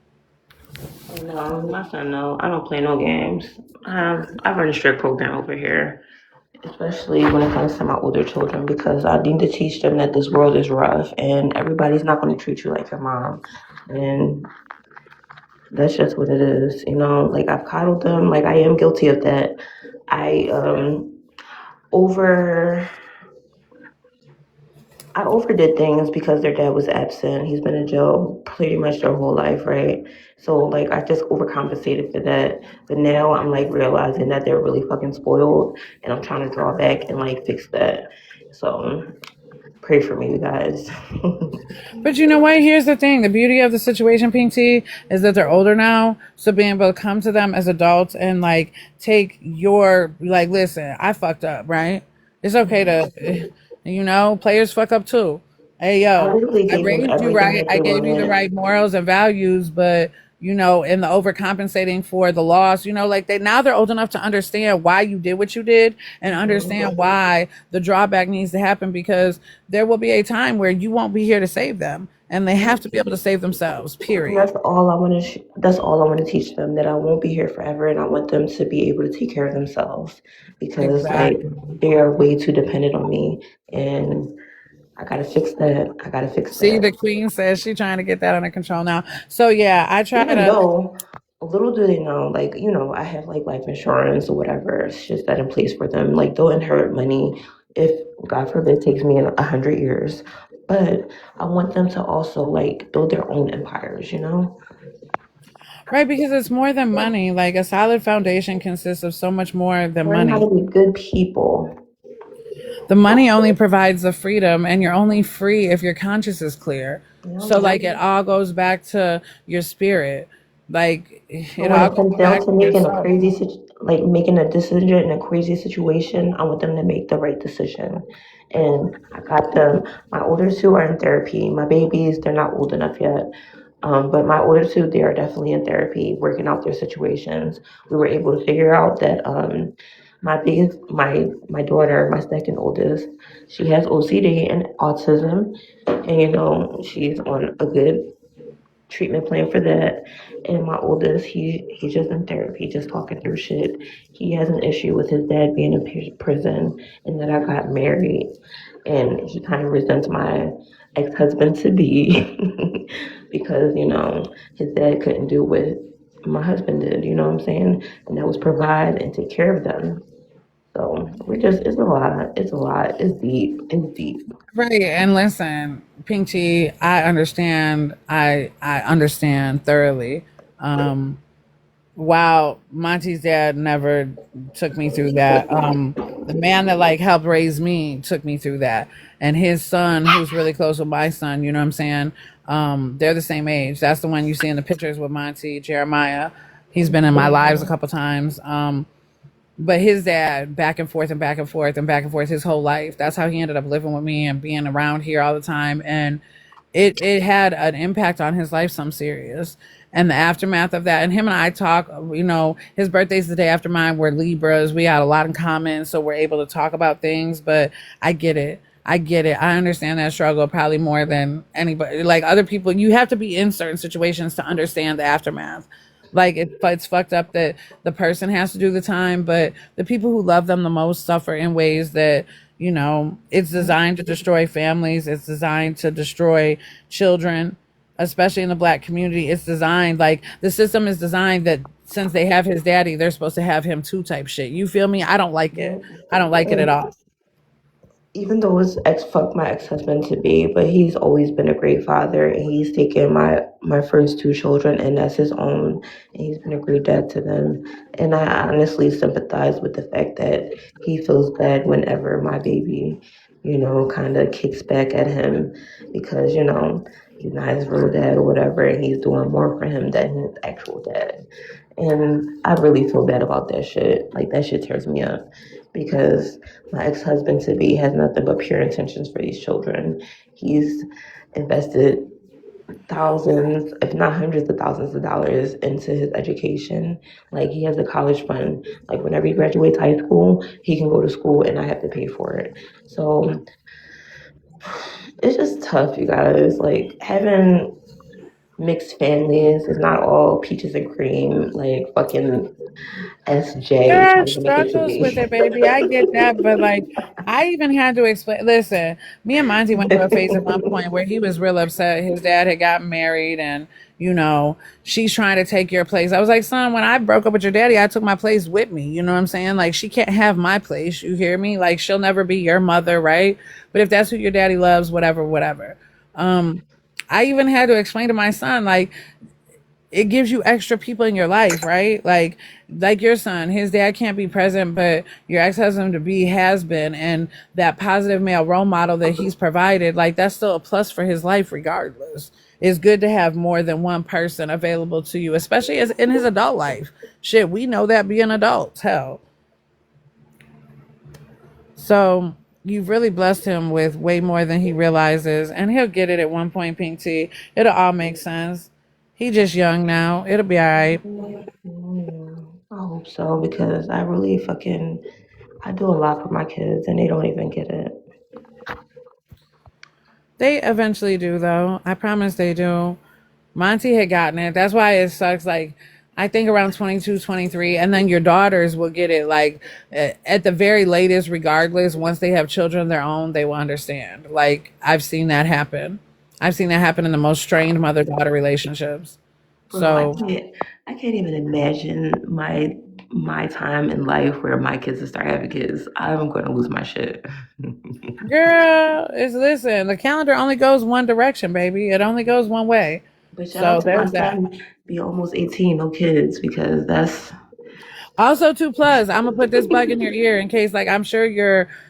No, my son, no. I don't play no games. I run a strict program over here, especially when it comes to my older children, because I need to teach them that this world is rough and everybody's not going to treat you like your mom. And that's just what it is. Like I've coddled them, like I am guilty of that. I over I overdid things because their dad was absent. He's been in jail pretty much their whole life, right? So like I just overcompensated for that. But now I'm like realizing that they're really fucking spoiled, and I'm trying to draw back and like fix that. So pray for me, you guys. But you know what? Here's the thing. The beauty of the situation, Pink Tea, is that they're older now. So being able to come to them as adults and like take like, listen, I fucked up, right? It's okay to, players fuck up too. Hey, I yo, literally I gave them raised you everything right. that I they gave you the wanted. right morals and values, but in the overcompensating for the loss, like they're old enough to understand why you did what you did and understand why the drawback needs to happen because there will be a time where you won't be here to save them and they have to be able to save themselves, And period. that's all I want to. That's all I want to teach them. That I won't be here forever, and I want them to be able to take care of themselves because, like, Exactly. they are way too dependent on me, and I gotta fix that. I gotta fix See, that. the queen says she's trying to get that under control now. So yeah, I try Even to. though, little do they know, like, I have like life insurance or whatever. It's just that in place for them. Like, they'll inherit money if, God forbid, it takes me 100 years. But I want them to also like build their own empires. Right, because it's more than money. Like a solid foundation consists of so much more than Learn how to money. be good people. The money only provides the freedom, and you're only free if your conscience is clear. So, like, it all goes back to your spirit. Like, But it when all it goes comes down back to to making a yourself. crazy like making a decision in a crazy situation, I want them to make the right decision. And I got them. My older two are in therapy. My babies, they're not old enough yet. But my older two, they are definitely in therapy, working out their situations. We were able to figure out that my daughter, my second oldest, she has OCD and autism, and she's on a good treatment plan for that. And my oldest, he's just in therapy, just talking through shit. He has an issue with his dad being in prison, and that I got married, and he kind of resents my ex-husband to be because his dad couldn't do what my husband did. You know what I'm saying? And that was provide and take care of them. So it's a lot. It's a lot. It's deep. It's deep. Right. And listen, Pink Tea, I understand. I understand thoroughly. Um, wow, Monty's dad never took me through that. The man that like helped raise me took me through that. And his son, who's really close with my son, you know what I'm saying? They're the same age. That's the one you see in the pictures with Monty, Jeremiah. He's been in my lives a couple times. But his dad, back and forth and back and forth and back and forth his whole life. That's how he ended up living with me and being around here all the time. And it had an impact on his life, some serious. And the aftermath of that, and him and I talk, his birthday's the day after mine. We're Libras. We had a lot in common, so we're able to talk about things. But I get it. I get it. I understand that struggle probably more than anybody. Like other people, you have to be in certain situations to understand the aftermath. Like it's fucked up that the person has to do the time, but the people who love them the most suffer in ways that it's designed to destroy families. It's designed to destroy children, especially in the black community. It's designed like the system is designed that since they have his daddy, they're supposed to have him too type shit. You feel me? I don't like it. I don't like it at all. Even though it's my ex-husband to be, but he's always been a great father, and he's taken my first two children and as his own, and he's been a great dad to them. And I honestly sympathize with the fact that he feels bad whenever my baby, kind of kicks back at him because he's not his real dad or whatever, and he's doing more for him than his actual dad. And I really feel bad about that shit. Like that shit tears me up because my ex husband to be has nothing but pure intentions for these children. He's invested thousands, if not hundreds of thousands of dollars into his education. Like he has a college fund. Like whenever he graduates high school, he can go to school and I have to pay for it. So it's just tough, you guys. Like having mixed families is not all peaches and cream, like fucking SJ There are trying to make it to struggles with be. it, baby. I get that, but like, I even had to explain. Listen, me and Monty went through a phase at one point where he was real upset. His dad had gotten married, and she's trying to take your place. I was like, son, when I broke up with your daddy, I took my place with me. You know what I'm saying? Like, she can't have my place. You hear me? Like, she'll never be your mother, right? But if that's who your daddy loves, whatever, whatever. Um, I even had to explain to my son, like, it gives you extra people in your life, right? Like your son, his dad can't be present, but your ex-husband to be has been, and that positive male role model that he's provided, like that's still a plus for his life regardless. It's good to have more than one person available to you, especially as in his adult life. Shit, we know that being adults, hell. So you've really blessed him with way more than he realizes, and he'll get it at one point, Pink T. It'll all make sense. He just young now. It'll be all right. I hope so because I do a lot for my kids and they don't even get it. They eventually do, though. I promise they do. Monty had gotten it. That's why it sucks. Like, I think around 22, 23, and then your daughters will get it. Like, at the very latest, regardless, once they have children of their own, they will understand. Like, I've seen that happen. I've seen that happen in the most strained mother daughter relationships. Bro, So, I can't even imagine my time in life where my kids will start having kids. I'm gonna lose my shit. girl, listen, the calendar only goes one direction, baby. It only goes one way. But shout out So, to my there's that. son be almost 18, no kids, because that's Also, two plus, I'm gonna put this bug in your ear in case, like, I'm sure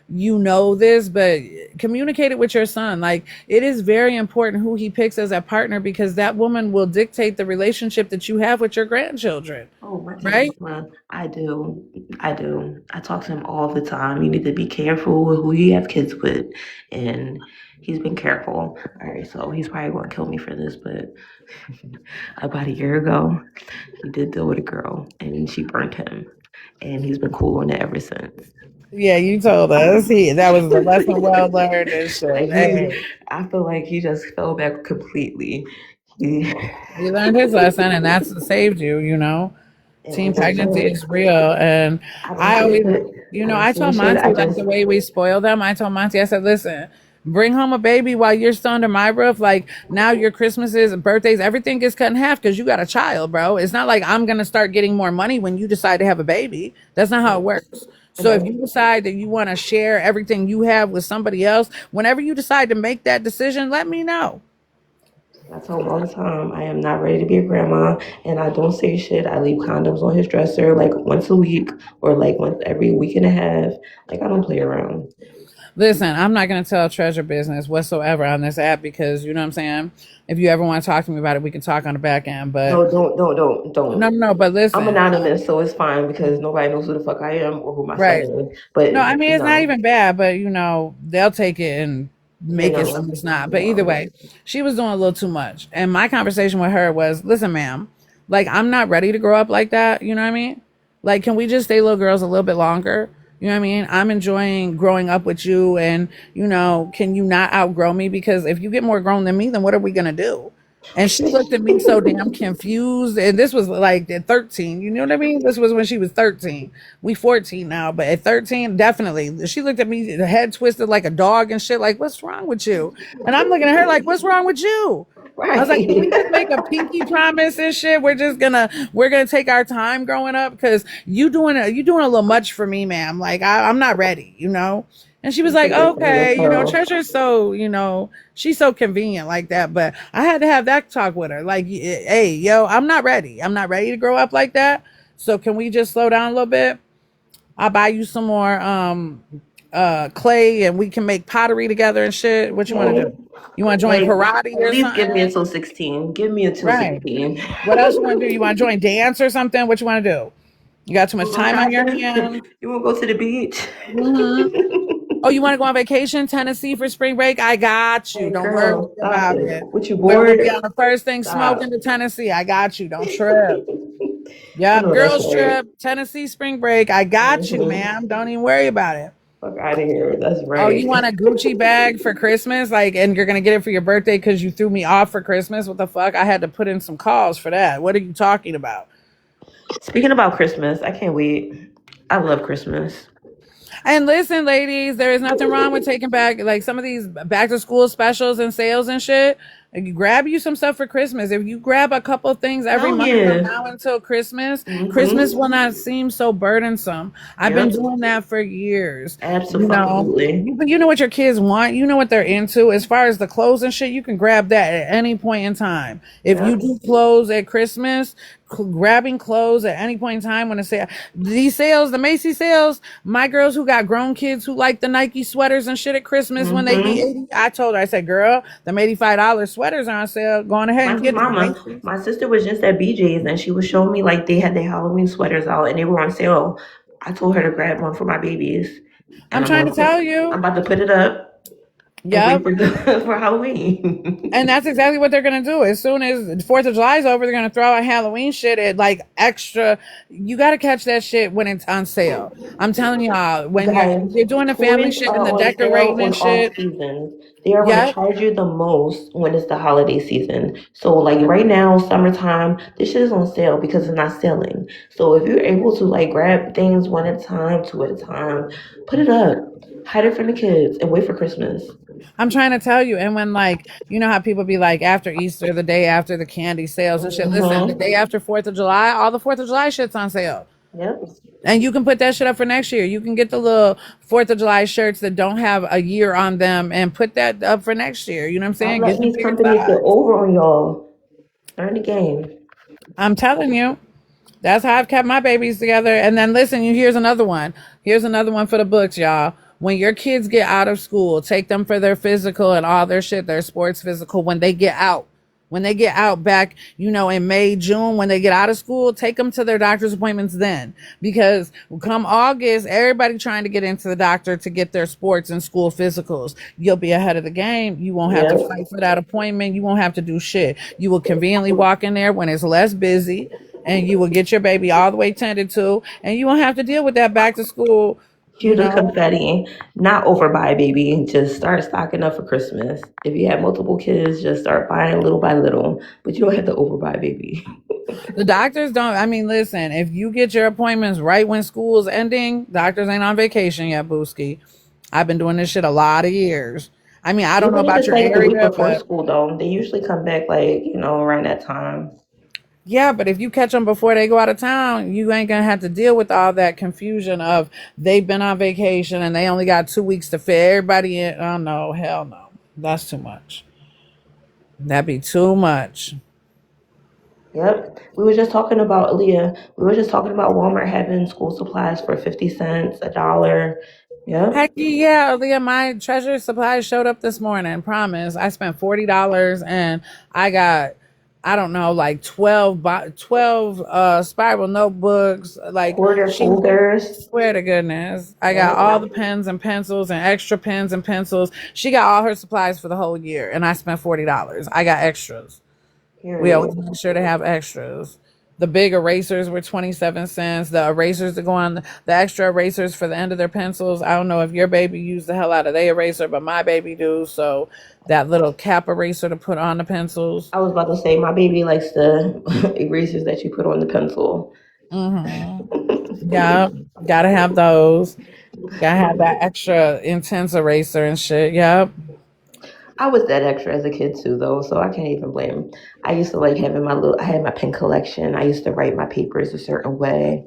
you know this, but communicate it with your son. Like, it is very important who he picks as a partner because that woman will dictate the relationship that you have with your grandchildren, Oh, my team right? mama, I do. I do. I talk to him all the time. You need to be careful with who you have kids with. And he's been careful. All right, so he's probably going to kill me for this, but about a year ago, he did deal with a girl and she burnt him. And he's been cool on it ever since. Yeah, you told us that was the lesson well learned and shit. Like Hey, I feel like he just fell back completely. He, he learned his lesson, and that's saved you. You know, and teen like I pregnancy said, is real, and I don't I say always, shit. I don't I say told shit. I Monty like just the way we spoil them. I told Monty, I said, listen, bring home a baby while you're still under my roof. Like now, your Christmases, birthdays, everything gets cut in half because you got a child, bro. It's not like I'm gonna start getting more money when you decide to have a baby. That's not how it works. So if no. you decide that you want to share everything you have with somebody else, whenever you decide to make that decision, let me know. I tell him all the time, I am not ready to be a grandma, and I don't say shit. I leave condoms on his dresser like once a week or like once every week and a half. Like I don't play around. Listen, I'm not going to tell treasure business whatsoever on this app because you know what I'm saying. If you ever want to talk to me about it, we can talk on the back end. But No, don't. no, no, no. But I'm listen, anonymous, so it's fine because nobody knows who the fuck I am or who my son right? is. No, But I mean it's not no, even bad, but they'll take it and yeah, make it no, something it's not. But either no. way, she was doing a little too much. And my conversation with her was, listen, ma'am, like I'm not ready to grow up like that. You know what I mean? Like, can we just stay little girls a little bit longer? You know what I mean? I'm enjoying growing up with you, and can you not outgrow me? Because if you get more grown than me, then what are we gonna do? And she looked at me so damn confused. And this was like at 13. You know what I mean? This was when she was 13. We 14 now, but at 13, definitely. She looked at me, the head twisted like a dog and shit, like, what's wrong with you? And I'm looking at her like, what's wrong with you? I was like, can we just make a Right. pinky promise and shit? We're gonna take our time growing up because you doing a little much for me, ma'am. Like I'm not ready, you know? And she was You like, think it's funny as okay, hell. Treasure's so, she's so convenient like that. But I had to have that talk with her. Like, hey, yo, I'm not ready. I'm not ready to grow up like that. So can we just slow down a little bit? I'll buy you some more clay and we can make pottery together and shit. What you want to do? No. You want to join Like karate at or least give me something? until 16. Give me until Right. 16. What else you want to do? You want to join dance or something? What you want to do? You got too much We'll go time on your shopping. hands. You wanna go to the beach? Hmm. Oh, you want to go on vacation, Tennessee for spring break? I got you. Like, Don't worry girl, stop about it. it. What you We'll bored? be on the first thing Stop. smoking to Tennessee. I got you. Don't trip. I Yep, know that's girls right. trip, Tennessee spring break. I got you, Hmm. ma'am. Don't even worry about it. Fuck out of here. That's Oh, right. you want a Gucci bag for Christmas? Like, and you're gonna get it for your birthday because you threw me off for Christmas? What the fuck? I had to put in some calls for that. What are you talking about? Speaking about Christmas, I can't wait. I love Christmas. And listen, ladies, there is nothing wrong with taking back like some of these back to school specials and sales and shit. Like, you grab you some stuff for Christmas. If you grab a couple of things every Hell month from yeah. now until Christmas, Christmas Hmm. will not seem so burdensome. I've been Yep. doing that for years. You know, Absolutely. you know what your kids want. You know what they're into. As far as the clothes and shit, you can grab that at any point in time. If you Yep. do clothes at Christmas, grabbing clothes at any point in time when it's sale, these sales, the Macy sales, my girls who got grown kids who like the Nike sweaters and shit at Christmas when they be Hmm. 80, I told her, I said, girl, them $85 sweaters are on sale. Go on ahead My and team get them, mama, Macy's. my sister was just at BJ's and she was showing me like they had their Halloween sweaters out and they were on sale. I told her to grab one for my babies, and I'm trying to tell I'm you. about to put it up and wait Yep. for for Halloween. And that's exactly what they're gonna do. As soon as the Fourth of July is over, they're gonna throw out Halloween shit at like extra. You got to catch that shit when it's on sale. I'm telling y'all, when Guys, you're doing the family toys shit and are the on sale decorating on and off shit. seasons. They are going to Yep. charge you the most when it's the holiday season. So, like right now, summertime, this shit is on sale because it's not selling. So, if you're able to like grab things one at a time, two at a time, put it up, hide it from the kids, and wait for Christmas. I'm trying to tell you. And when like you know how people be like after Easter, the day after the candy sales and shit. Listen, the Mm-hmm. day after Fourth of July, all the Fourth of July shit's on sale. Yep. And you can put that shit up for next year. You can get the little Fourth of July shirts that don't have a year on them and put that up for next year. You know what I'm Stop saying? Get letting the these bigger companies get size. over on y'all. Learn the game. I'm telling you. That's how I've kept my babies together. And then listen, here's another one. Here's another one for the books, y'all. When your kids get out of school, take them for their physical and all their shit, their sports physical when they get out. When they get out back, in May, June, when they get out of school, take them to their doctor's appointments then. Because come August, everybody trying to get into the doctor to get their sports and school physicals. You'll be ahead of the game. You won't have to Yep. fight for that appointment. You won't have to do shit. You will conveniently walk in there when it's less busy and you will get your baby all the way tended to, and you won't have to deal with that back to school, Cue the confetti. Not overbuy, baby. Just start stocking up for Christmas. If you have multiple kids, just start buying little by little. But you don't have to overbuy, baby. The doctors don't. I mean, listen, if you get your appointments right when school's ending, doctors ain't on vacation yet, Booski. I've been doing this shit a lot of years. I mean, I don't know Even if about it's your like the week area, before but school, though, they usually come back like, around that time. yeah, but if you catch them before they go out of town, you ain't gonna have to deal with all that confusion of they've been on vacation and they only got 2 weeks to fit everybody in. Oh no, hell no. That's too much. That'd be too much. Yep. We were just talking about Aaliyah. We were just talking about Walmart having school supplies for 50 cents, a dollar. Yep. Heck yeah, Leah, my treasure supply showed up this morning. Promise. I spent $40 and I got, I don't know, like 12 spiral notebooks. Like Quarter she folders. swear to goodness. I got all the Yep. pens and pencils and extra pens and pencils. She got all her supplies for the whole year and I spent $40. I got extras. We Period. always make sure to have extras. The big erasers were 27 cents. The erasers that go on, the extra erasers for the end of their pencils. I don't know if your baby used the hell out of their eraser, but my baby do. So that little cap eraser to put on the pencils. I was about to say, my baby likes the erasers that you put on the pencil. Yeah, gotta have those. Gotta have that extra intense eraser and shit. Yep. I was that extra as a kid too, though, so I can't even blame. I used to like having I had my pen collection. I used to write my papers a certain way.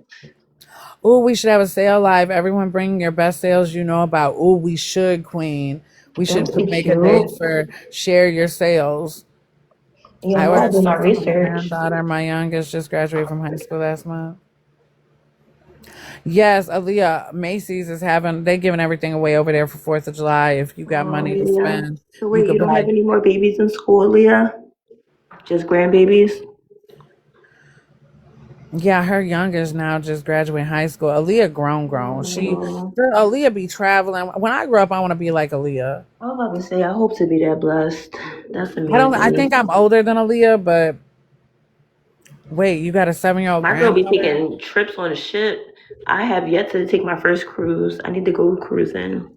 Oh, we should have a sale live. Everyone bring your best sales you know about. Oh, we should, Queen. We That should would be make a day cute. for share your sales. You I know, I ordered did my stuff for my research. granddaughter. My youngest just graduated from high school last month. Yes, Aaliyah, Macy's is having, they giving everything away over there for 4th of July. If you got money to Yeah. spend, So you wait, you could don't have buy. any more babies in school, Leah? Just grandbabies? Yeah, her youngest now just graduated high school. Aaliyah grown. Oh, Girl, Aaliyah be traveling. When I grow up, I want to be like Aaliyah. I was about to say, I hope to be that blessed. That's I think amazing. I'm older than Aaliyah, but wait, you got a 7-year-old My girl be granddaughter? taking trips on a ship. I have yet to take my first cruise. I need to go cruising.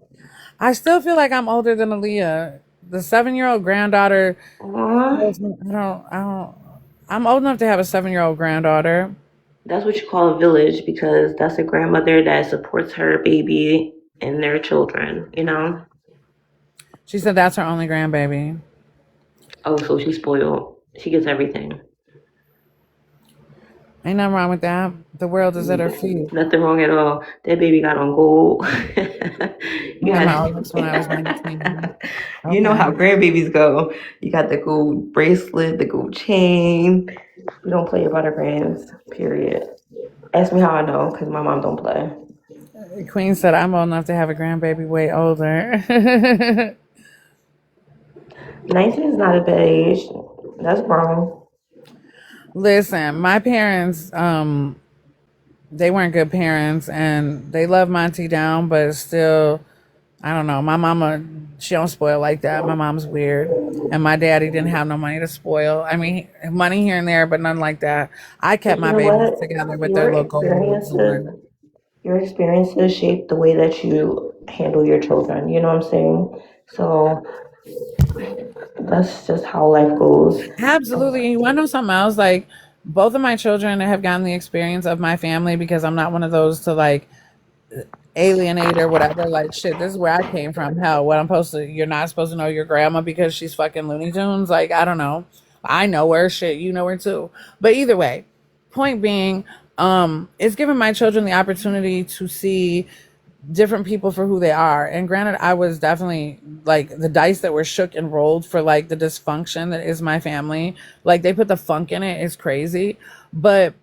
I still feel like I'm older than Aaliyah. The 7-year-old granddaughter, Aw, I'm old enough to have a 7-year-old granddaughter. that's what you call a village because that's a grandmother that supports her baby and their children. She said that's her only grandbaby. Oh, so she's spoiled. She gets everything. Ain't nothing wrong with that. The world is at her feet. Nothing wrong at all. That baby got on gold. you Yeah, had, my oldest when I was 19. you know Okay. how grandbabies go. You got the gold bracelet, the gold chain. We don't play about our grands. Period. Ask me how I know, because my mom don't play. Queen said I'm old enough to have a grandbaby way older. 19 is not a bad age. That's grown. Listen, my parents, they weren't good parents and they love Monty down, but still, I don't know. My mama, she don't spoil like that. My mom's weird. And my daddy didn't have no money to spoil. I mean, money here and there, but nothing like that. I kept But you my know babies what? together with their Your little golds experiences, on. your experiences shape the way that you handle your children. You know what I'm saying? So that's just how life goes. Absolutely. And you want to know something else? Like, both of my children have gotten the experience of my family because I'm not one of those to like alienate or whatever. Like, shit, this is where I came from. Hell, you're not supposed to know your grandma because she's fucking Looney Tunes. Like, I don't know. I know her, shit, you know her too. But either way, point being, it's given my children the opportunity to see different people for who they are. And granted, I was definitely like the dice that were shook and rolled for like the dysfunction that is my family. Like, they put the funk in it. It's crazy. But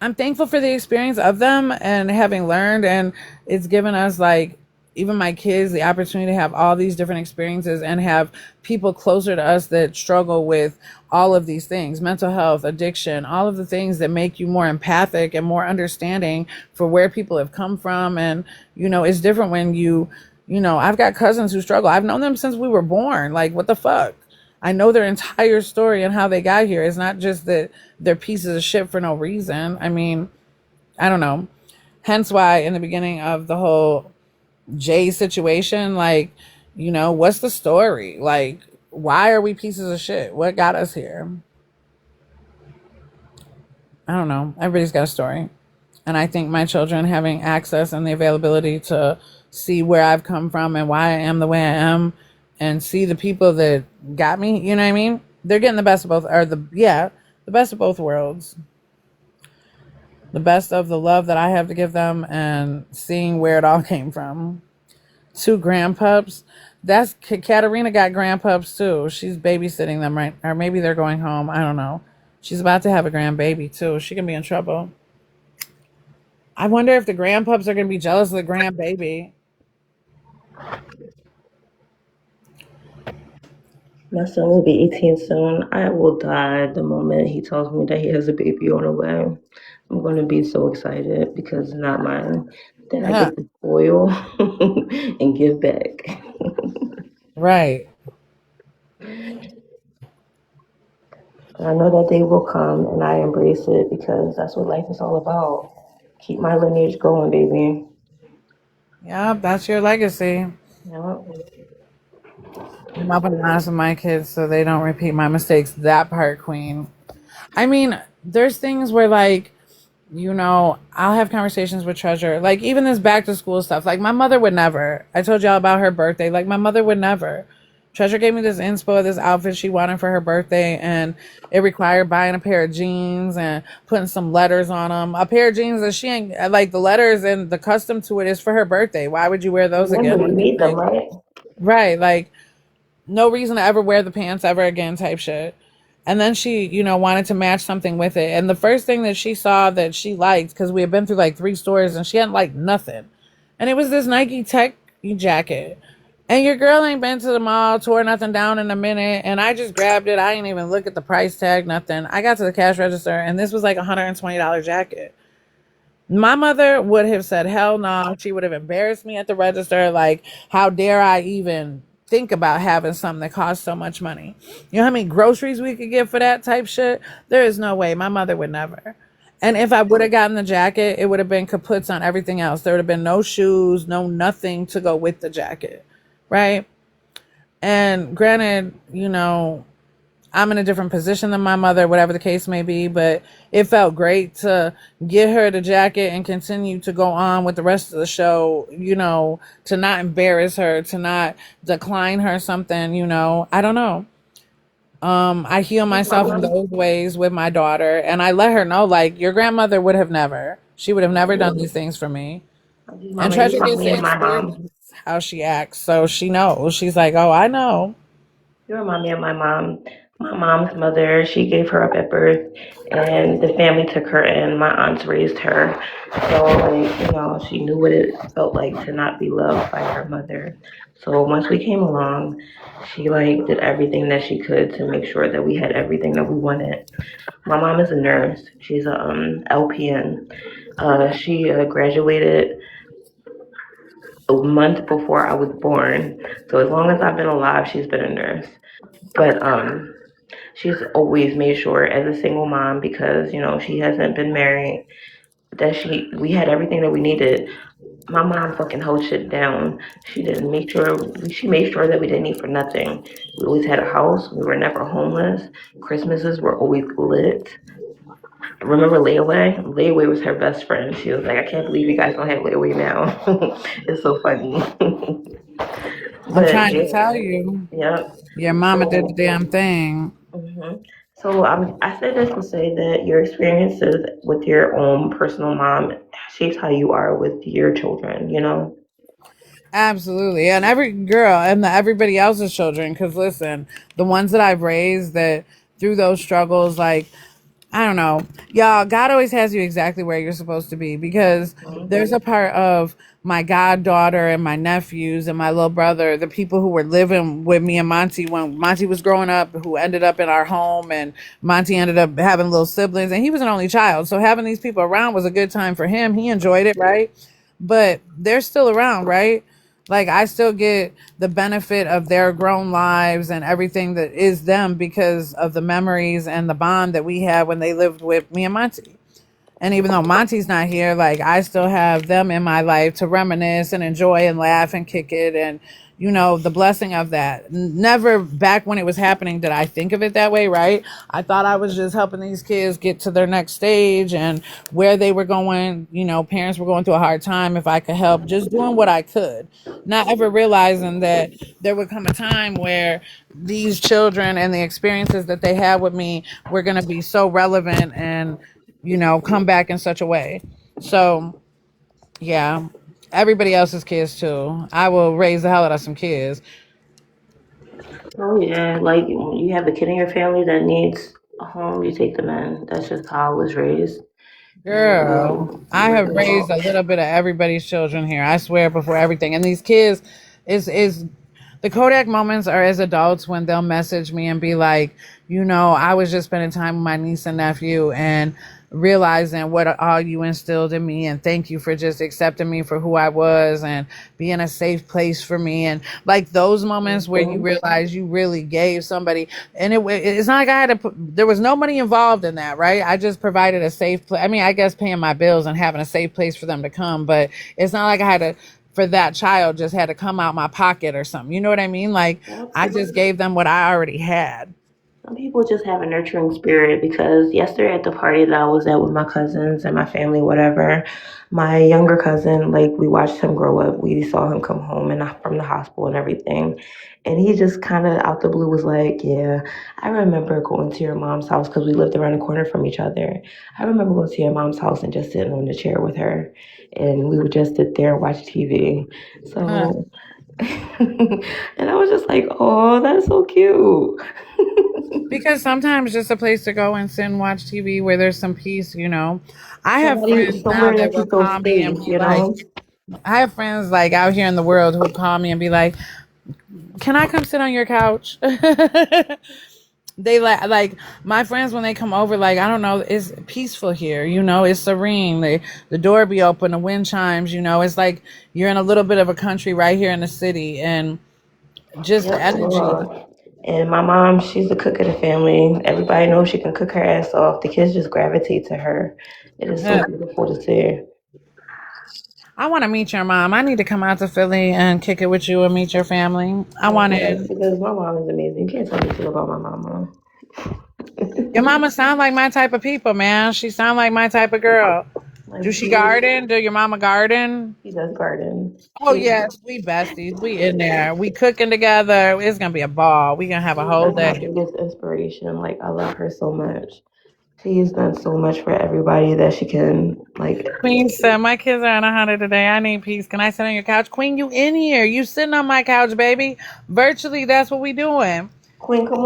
I'm thankful for the experience of them and having learned, and it's given us like even my kids the opportunity to have all these different experiences and have people closer to us that struggle with all of these things, mental health, addiction, all of the things that make you more empathic and more understanding for where people have come from. And it's different when I've got cousins who struggle. I've known them since we were born. Like, what the fuck? I know their entire story and how they got here. It's not just that they're pieces of shit for no reason. I mean, I don't know. Hence why in the beginning of the whole Jay situation, like, what's the story? Like, why are we pieces of shit? What got us here? I don't know. Everybody's got a story. And I think my children having access and the availability to see where I've come from and why I am the way I am and see the people that got me, you know what I mean? They're getting the best of both, or the best of both worlds. The best of the love that I have to give them and seeing where it all came from. 2 grandpups. That's Katarina got grandpups too. She's babysitting them right, or maybe they're going home. I don't know. She's about to have a grandbaby too. She can be in trouble. I wonder if the grandpups are going to be jealous of the grandbaby. My son will be 18 soon. I will die the moment he tells me that he has a baby on the way. I'm going to be so excited because it's not mine. Then I get to spoil and give back. Right. I know that day will come and I embrace it because that's what life is all about. Keep my lineage going, baby. Yeah, that's your legacy. Yeah. I'm up and honest with my kids so they don't repeat my mistakes. That part, queen. I mean, there's things where like, I'll have conversations with Treasure. Like even this back to school stuff. Like my mother would never. I told y'all about her birthday. Like my mother would never. Treasure gave me this inspo of this outfit she wanted for her birthday, and it required buying a pair of jeans and putting some letters on them. A pair of jeans that she ain't like the letters and the custom to it is for her birthday. Why would you wear those Remember, again? we made them, right? Right, like no reason to ever wear the pants ever again type shit. And then she, wanted to match something with it. And the first thing that she saw that she liked, because we had been through like 3 stores and she hadn't liked nothing. And it was this Nike Tech jacket. And your girl ain't been to the mall, tore nothing down in a minute. And I just grabbed it. I didn't even look at the price tag, nothing. I got to the cash register and this was like $120 jacket. My mother would have said, hell no. She would have embarrassed me at the register. Like, how dare I even think about having something that costs so much money? You know how many groceries we could get for that type shit? There is no way. My mother would never. And if I would have gotten the jacket, it would have been kaputs on everything else. There would have been no shoes, no nothing to go with the jacket. Right? And granted, I'm in a different position than my mother, whatever the case may be, but it felt great to get her the jacket and continue to go on with the rest of the show, to not embarrass her, to not decline her something, I don't know. I heal myself in those ways with my daughter, and I let her know, like, your grandmother would have never, she would have never done these things for me. And Mama, you Treasure remind gets me to of my mom. experience how she acts, so she knows. She's like, oh, I know. You remind me of my mom. My mom's mother, she gave her up at birth, and the family took her in. My aunts raised her. So, like, she knew what it felt like to not be loved by her mother. So, once we came along, she, like, did everything that she could to make sure that we had everything that we wanted. My mom is a nurse. She's a LPN. She graduated a month before I was born. So, as long as I've been alive, she's been a nurse. But she's always made sure as a single mom because she hasn't been married that we had everything that we needed. My mom fucking held shit down. She made sure that we didn't need for nothing. We always had a house. We were never homeless. Christmases were always lit. Remember layaway? Layaway was her best friend. She was like, I can't believe you guys don't have layaway now. It's so funny. I'm But trying to yeah, tell you, yeah. your mama did the So damn thing. So I said this to say that your experiences with your own personal mom shapes how you are with your children, you know? Absolutely. And every girl and everybody else's children. Because listen, the ones that I've raised that through those struggles, like I don't know. Y'all, God always has you exactly where you're supposed to be because there's a part of my goddaughter and my nephews and my little brother, the people who were living with me and Monty when Monty was growing up, who ended up in our home, and Monty ended up having little siblings, and he was an only child. So having these people around was a good time for him. He enjoyed it, right? But they're still around, right? Like I still get the benefit of their grown lives and everything that is them because of the memories and the bond that we had when they lived with me and Monty. And even though Monty's not here, like I still have them in my life to reminisce and enjoy and laugh and kick it. And, the blessing of that. Never back when it was happening did I think of it that way, right? I thought I was just helping these kids get to their next stage and where they were going. Parents were going through a hard time. If I could help, just doing what I could, not ever realizing that there would come a time where these children and the experiences that they had with me were going to be so relevant and come back in such a way. So, yeah, everybody else's kids too. I will raise the hell out of some kids. Oh yeah, like when you have a kid in your family that needs a home, you take them in. That's just how I was raised, and Girl, I with have the raised a law. little bit of everybody's children here. I swear before everything. And these kids is the Kodak moments are as adults when they'll message me and be like, I was just spending time with my niece and nephew and realizing what all you instilled in me, and thank you for just accepting me for who I was and being a safe place for me, and like those moments where you Mhm. realize you really gave somebody. And it's not like I had to put, there was no money involved in that, right? I just provided a safe place. I mean, I guess paying my bills and having a safe place for them to come, but it's not like I had to, for that child, just had to come out my pocket or something. You know what I mean? Like I just Absolutely. gave them what I already had. Some people just have a nurturing spirit because yesterday at the party that I was at with my cousins and my family, whatever, my younger cousin, like we watched him grow up. We saw him come home and from the hospital and everything. And he just kind of out the blue was like, yeah, I remember going to your mom's house because we lived around the corner from each other. I remember going to your mom's house and just sitting on the chair with her. And we would just sit there and watch TV. Huh. So, and I was just like, oh, that's so cute. Because sometimes just a place to go and sit and watch TV where there's some peace. I have Somebody friends now somewhere that that you will feel call me and safe, be you like, know? I have friends like out here in the world who call me and be like, "Can I come sit on your couch?" They like my friends when they come over, like I don't know, it's peaceful here. It's serene. The door be open, the wind chimes. It's like you're in a little bit of a country right here in the city, and just the Yep, energy. and my mom, she's the cook of the family. Everybody knows she can cook her ass off. The kids just gravitate to her. It is so Yeah. beautiful to see. I want to meet your mom. I need to come out to Philly and kick it with you and meet your family. I Yes, wanted because my mom is amazing. You can't tell me shit about my mama. your mama sound like my type of people, man. She sound like my type of girl. Like Do she garden? Do your mama garden? she does garden. Oh She yes, we besties. We in there. We cooking together. It's gonna be a ball. We gonna have a she's whole like my day. biggest inspiration. Like I love her so much. She's done so much for everybody that she can. Like Queen said, "My kids are on 100 today. I need peace. Can I sit on your couch, Queen? You in here? You sitting on my couch, baby? Virtually, that's what we doing. Queen, come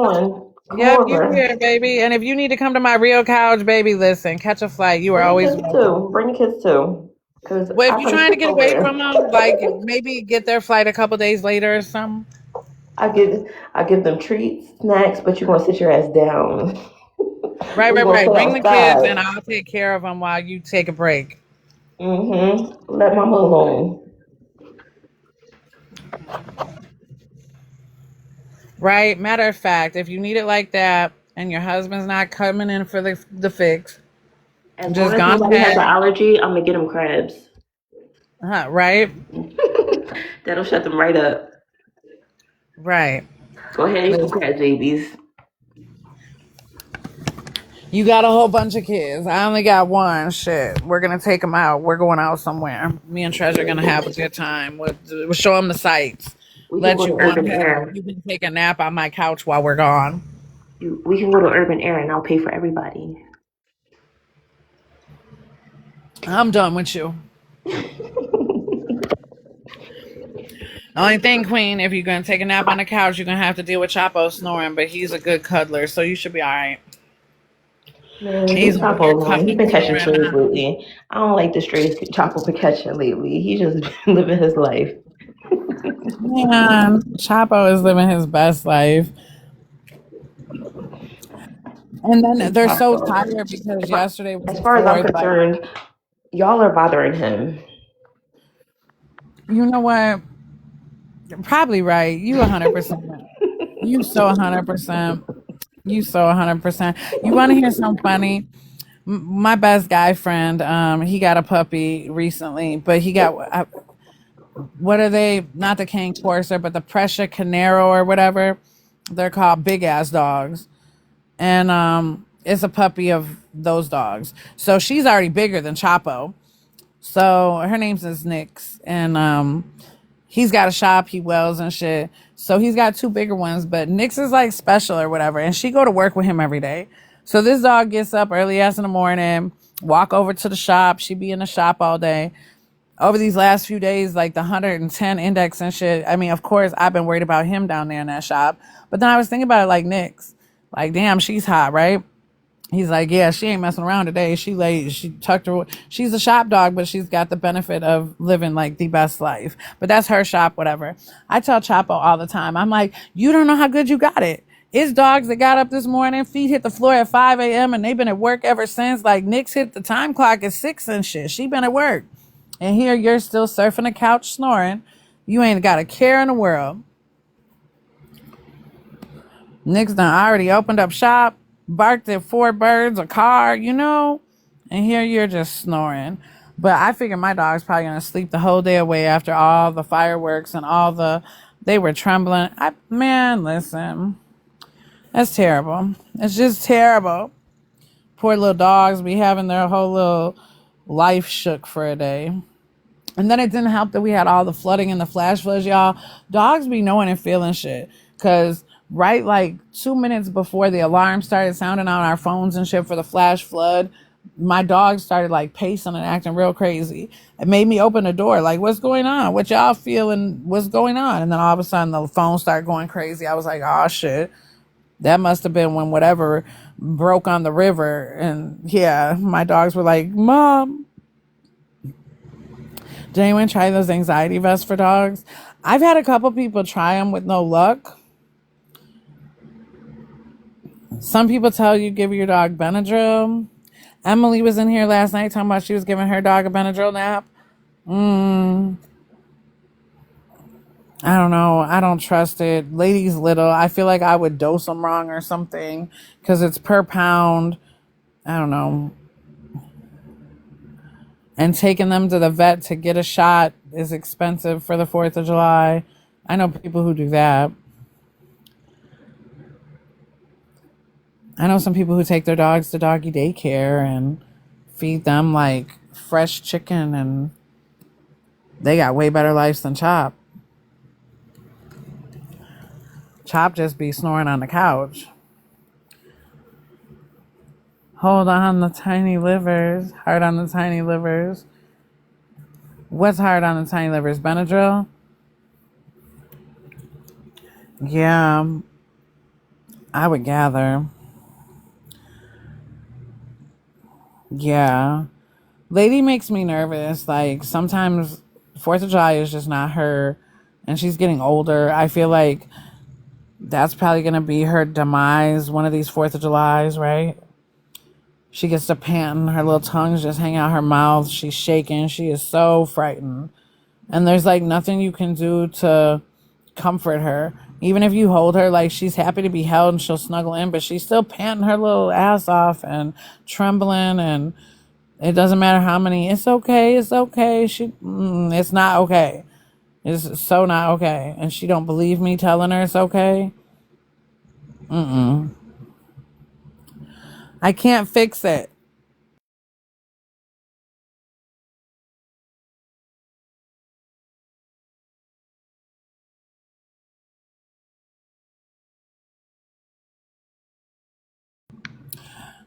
Yep, on you over. here, baby. And if you need to come to my real couch, baby, listen, catch a flight. You are Bring the always kids welcome. too. Bring the kids too. Cause Well, if I you're bring trying to kids get away over. from them, like maybe get their flight a couple days later or something. I give I give them treats, snacks, but you're gonna sit your ass down. Right, We're right, gonna right. stay Bring the kids outside. and I'll take care of them while you take a break. Let mama alone. Right? Matter of fact, if you need it like that and your husband's not coming in for the fix, As long just as gone nobody has an ahead. allergy, I'm gonna get them crabs. Right? That'll shut them right up. Right. Go ahead and eat some Listen, crabs, babies. you got a whole bunch of kids. I only got one. Shit. We're going to take them out. We're going out somewhere. Me and Treasure are going to have a good time. We'll show them the sights. We can Let go you to go Urban ahead. Air. You can take a nap on my couch while we're gone. We can go to Urban Air and I'll pay for everybody. I'm done with you. The only thing, Queen, if you're going to take a nap on the couch, you're going to have to deal with Chapo snoring, but he's a good cuddler, so you should be all right. Man, leave He's over Chapo there alone. He's cuffing been catching snoring. strays lately. I don't like the strays Chapo been catching lately. He just been living his life. Man, Chapo is living his best life. And then they're so Chapo. tired because If I, yesterday was as the far as I'm fourth. Like, concerned, y'all are bothering him. you know what? You're probably right. You 100%. You so 100%. You so 100%. You want to hear something funny? My best guy friend, he got a puppy recently, but he got what are they? Not the cane corser, but the Pressure Canaro or whatever. They're called big ass dogs, and it's a puppy of those dogs. So she's already bigger than Chapo. So her name's is Nix, and he's got a shop, he wells and shit. So he's got two bigger ones, but Nix is like special or whatever, and she go to work with him every day. So this dog gets up early ass in the morning, walk over to the shop. She be in the shop all day. Over these last few days, like the 110 index and shit. I mean, of course, I've been worried about him down there in that shop, but then I was thinking about it like Nix. Like, damn, she's hot, right? He's like, yeah, she ain't messing around today. She laid, she tucked her. She's a shop dog, but she's got the benefit of living like the best life. But that's her shop, whatever. I tell Chapo all the time, I'm like, you don't know how good you got it. It's dogs that got up this morning, feet hit the floor at 5 a.m. and they've been at work ever since. Like Nick's hit the time clock at 6 and shit. She been at work. And here you're still surfing the couch snoring. You ain't got a care in the world. Nick's done already opened up shop, barked at four birds, a car, you know, and here you're just snoring. But I figure my dog's probably gonna sleep the whole day away after all the fireworks and all the. They were trembling. Man, listen, that's terrible. It's just terrible. Poor little dogs be having their whole little life shook for a day. And then it didn't help that we had all the flooding and the flash floods, y'all. Dogs be knowing and feeling shit. Cause right like 2 minutes before the alarm started sounding on our phones and shit for the flash flood, my dog started like pacing and acting real crazy. It made me open the door. Like, what's going on? What y'all feeling? What's going on? And then all of a sudden the phone started going crazy. I was like, oh shit. That must have been when whatever broke on the river. And yeah, my dogs were like, Mom, did anyone try those anxiety vests for dogs? I've had a couple people try them with no luck. Some people tell you give your dog Benadryl. Emily was in here last night talking about she was giving her dog a Benadryl nap. I don't know. I don't trust it. Lady's little. I feel like I would dose them wrong or something because it's per pound. I don't know. And taking them to the vet to get a shot is expensive for the 4th of July. I know people who do that. I know some people who take their dogs to doggy daycare and feed them like fresh chicken, and they got way better lives than Chop. Chop just be snoring on the couch. Hold on, the tiny livers. Hard on the tiny livers. What's hard on the tiny livers? Benadryl? Yeah, I would gather. Yeah. Lady makes me nervous. Like, sometimes 4th of July is just not her, and she's getting older. I feel like that's probably going to be her demise one of these 4th of Julys, right? She gets to panting. Her little tongue's just hanging out her mouth. She's shaking. She is so frightened. And there's like nothing you can do to comfort her. Even if you hold her, like she's happy to be held and she'll snuggle in, but she's still panting her little ass off and trembling, and it doesn't matter how many. It's okay. It's okay. It's not okay. It's so not okay. And she don't believe me telling her it's okay. I can't fix it.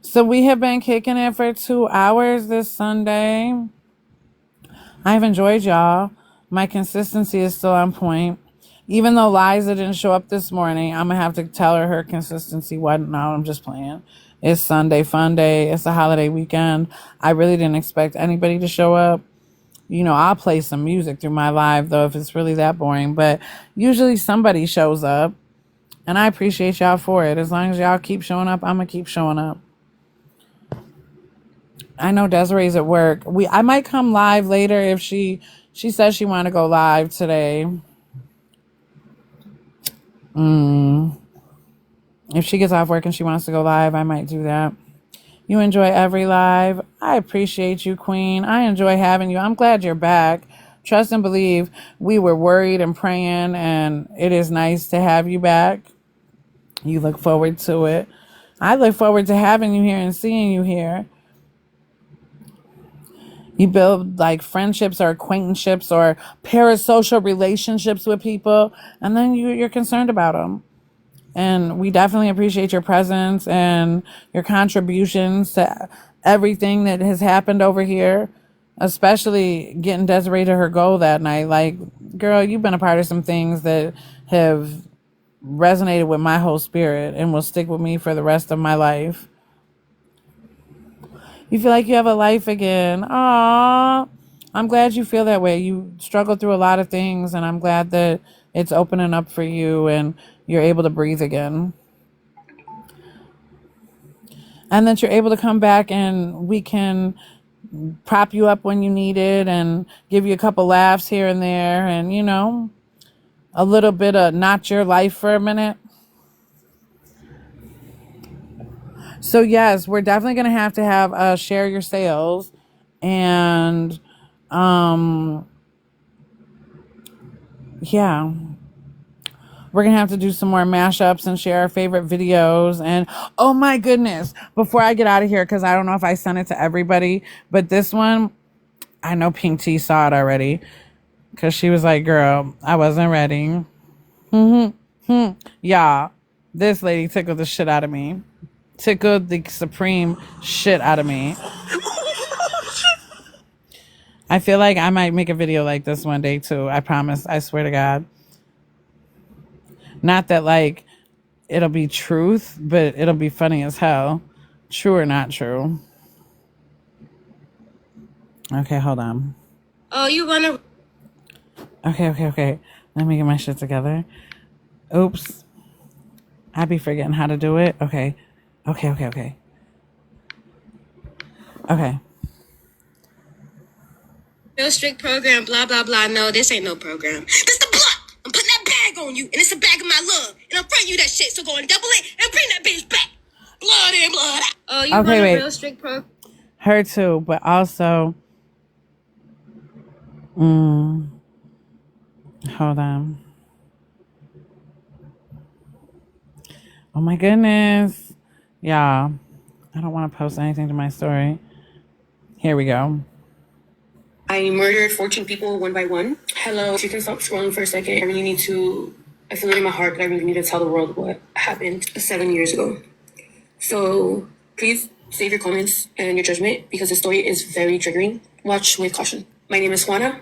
So we have been kicking it for 2 hours this Sunday. I've enjoyed y'all. My consistency is still on point. Even though Liza didn't show up this morning, I'm going to have to tell her consistency wasn't. No, I'm just playing. It's Sunday fun day. It's a holiday weekend. I really didn't expect anybody to show up. You know, I'll play some music through my live though if it's really that boring, but usually somebody shows up, and I appreciate y'all for it. As long as y'all keep showing up, I'm gonna keep showing up. I know Desiree's at work. I might come live later if she says she want to go live today. If she gets off work and she wants to go live, I might do that. You enjoy every live. I appreciate you, Queen. I enjoy having you. I'm glad you're back. Trust and believe, we were worried and praying, and it is nice to have you back. You look forward to it. I look forward to having you here and seeing you here. You build like friendships or acquaintanceships or parasocial relationships with people, and then you're concerned about them. And we definitely appreciate your presence and your contributions to everything that has happened over here, especially getting Desiree to her goal that night. Like, girl, you've been a part of some things that have resonated with my whole spirit and will stick with me for the rest of my life. You feel like you have a life again. Aww. I'm glad you feel that way. You struggled through a lot of things, and I'm glad that it's opening up for you and you're able to breathe again. And that you're able to come back and we can prop you up when you need it and give you a couple laughs here and there and, you know, a little bit of not your life for a minute. So yes, we're definitely going to have share your sales, and yeah, we're going to have to do some more mashups and share our favorite videos. And oh my goodness, before I get out of here, because I don't know if I sent it to everybody, but this one, I know Pink T saw it already because she was like, girl, I wasn't ready. Yeah, this lady tickled the shit out of me. Tickled the supreme shit out of me. I feel like I might make a video like this one day too. I promise. I swear to God. Not that like it'll be truth, but it'll be funny as hell. True or not true. Okay, hold on. Oh, you wanna... Okay. Let me get my shit together. Oops. I be forgetting how to do it. Okay. Okay. Real strict program, blah, blah, blah. No, this ain't no program. This the block! I'm putting that bag on you, and it's a bag of my love. And I'm bringing you that shit, so go and double it and bring that bitch back. Blood in, blood out. Oh, you okay, want wait. a real strict program? Her too, but also... Hold on. Oh my goodness. Y'all, I don't want to post anything to my story. Here we go. I murdered 14 people one by one. Hello, if you can stop scrolling for a second. I feel it in my heart that I really need to tell the world what happened 7 years ago. So please save your comments and your judgment because the story is very triggering. Watch with caution. My name is Juana.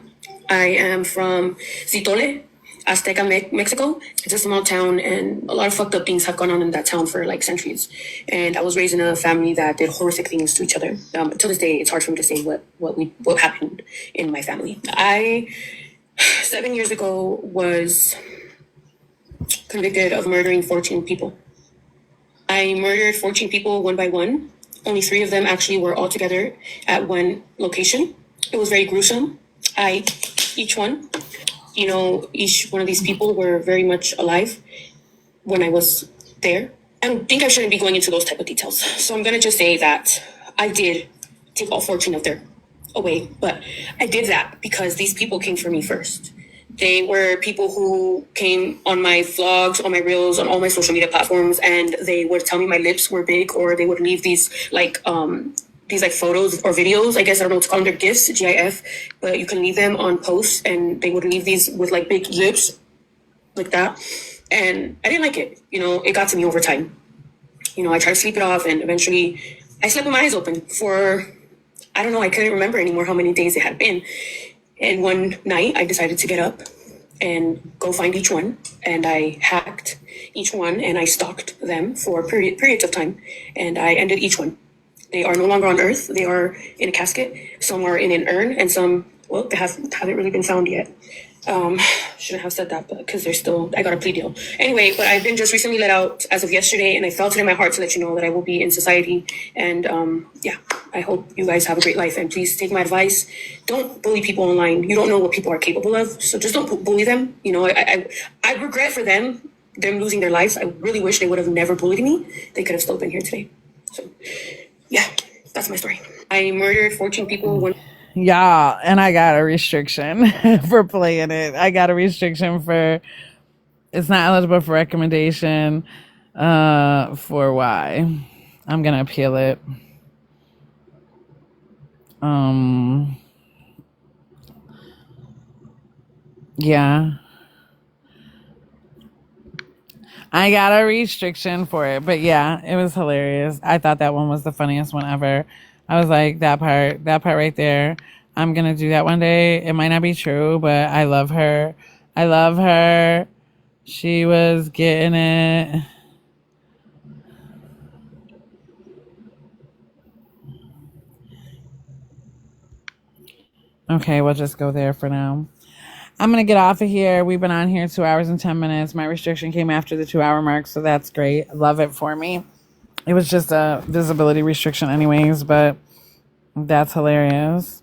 I am from Zitole, Azteca, Mexico. It's a small town, and a lot of fucked up things have gone on in that town for like centuries. And I was raised in a family that did horrific things to each other. To this day, it's hard for me to say what happened in my family. I 7 years ago was convicted of murdering 14 people. I murdered 14 people one by one. Only 3 of them actually were all together at one location. It was very gruesome. Each one of these people were very much alive when I was there. I think I shouldn't be going into those type of details. So I'm going to just say that I did take all 14 of them away. But I did that because these people came for me first. They were people who came on my vlogs, on my reels, on all my social media platforms, and they would tell me my lips were big, or they would leave these photos or videos. I guess I don't know what to call them. They're GIFs, GIF, but you can leave them on posts, and they would leave these with like big lips, like that. And I didn't like it. It got to me over time. I tried to sleep it off, and eventually I slept with my eyes open for, I couldn't remember anymore how many days it had been. And one night I decided to get up and go find each one. And I hacked each one and I stalked them for periods of time. And I ended each one. They are no longer on Earth. They are in a casket. Some are in an urn, and some, well, they haven't really been found yet. Shouldn't have said that, but because they're still, I got a plea deal. Anyway, but I've been just recently let out as of yesterday, and I felt it in my heart to let you know that I will be in society. And yeah, I hope you guys have a great life. And please take my advice. Don't bully people online. You don't know what people are capable of, so just don't bully them. You know, I regret for them losing their lives. I really wish they would have never bullied me. They could have still been here today. So yeah, that's my story. I murdered 14 people. Yeah, and I got a restriction for playing it. I got a restriction for it's not eligible for recommendation for why. I'm gonna appeal it. Yeah. I got a restriction for it, but yeah, it was hilarious. I thought that one was the funniest one ever. I was like, that part right there. I'm gonna do that one day. It might not be true, but I love her. I love her. She was getting it. Okay, we'll just go there for now. I'm going to get off of here. We've been on here 2 hours and 10 minutes. My restriction came after the 2 hour mark, so that's great. Love it for me. It was just a visibility restriction anyways, but that's hilarious.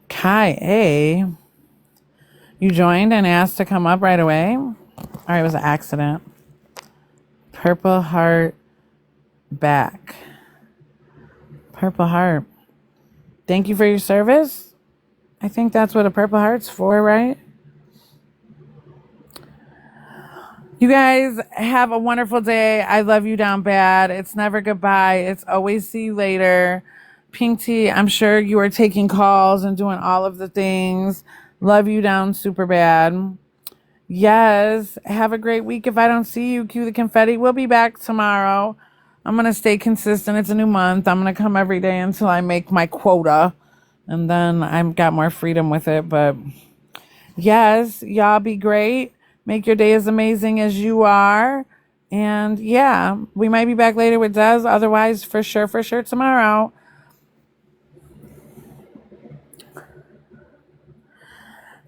Kai A, you joined and asked to come up right away? All right, it was an accident. Purple heart back. Purple heart. Thank you for your service. I think that's what a purple heart's for, right? You guys have a wonderful day. I love you down bad. It's never goodbye. It's always see you later. Pink Tea, I'm sure you are taking calls and doing all of the things. Love you down super bad. Yes. Have a great week. If I don't see you, cue the confetti. We'll be back tomorrow. I'm going to stay consistent. It's a new month. I'm going to come every day until I make my quota. And then I've got more freedom with it. But yes, y'all be great. Make your day as amazing as you are. And yeah, we might be back later with Des. Otherwise, for sure tomorrow.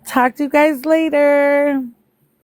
Talk to you guys later.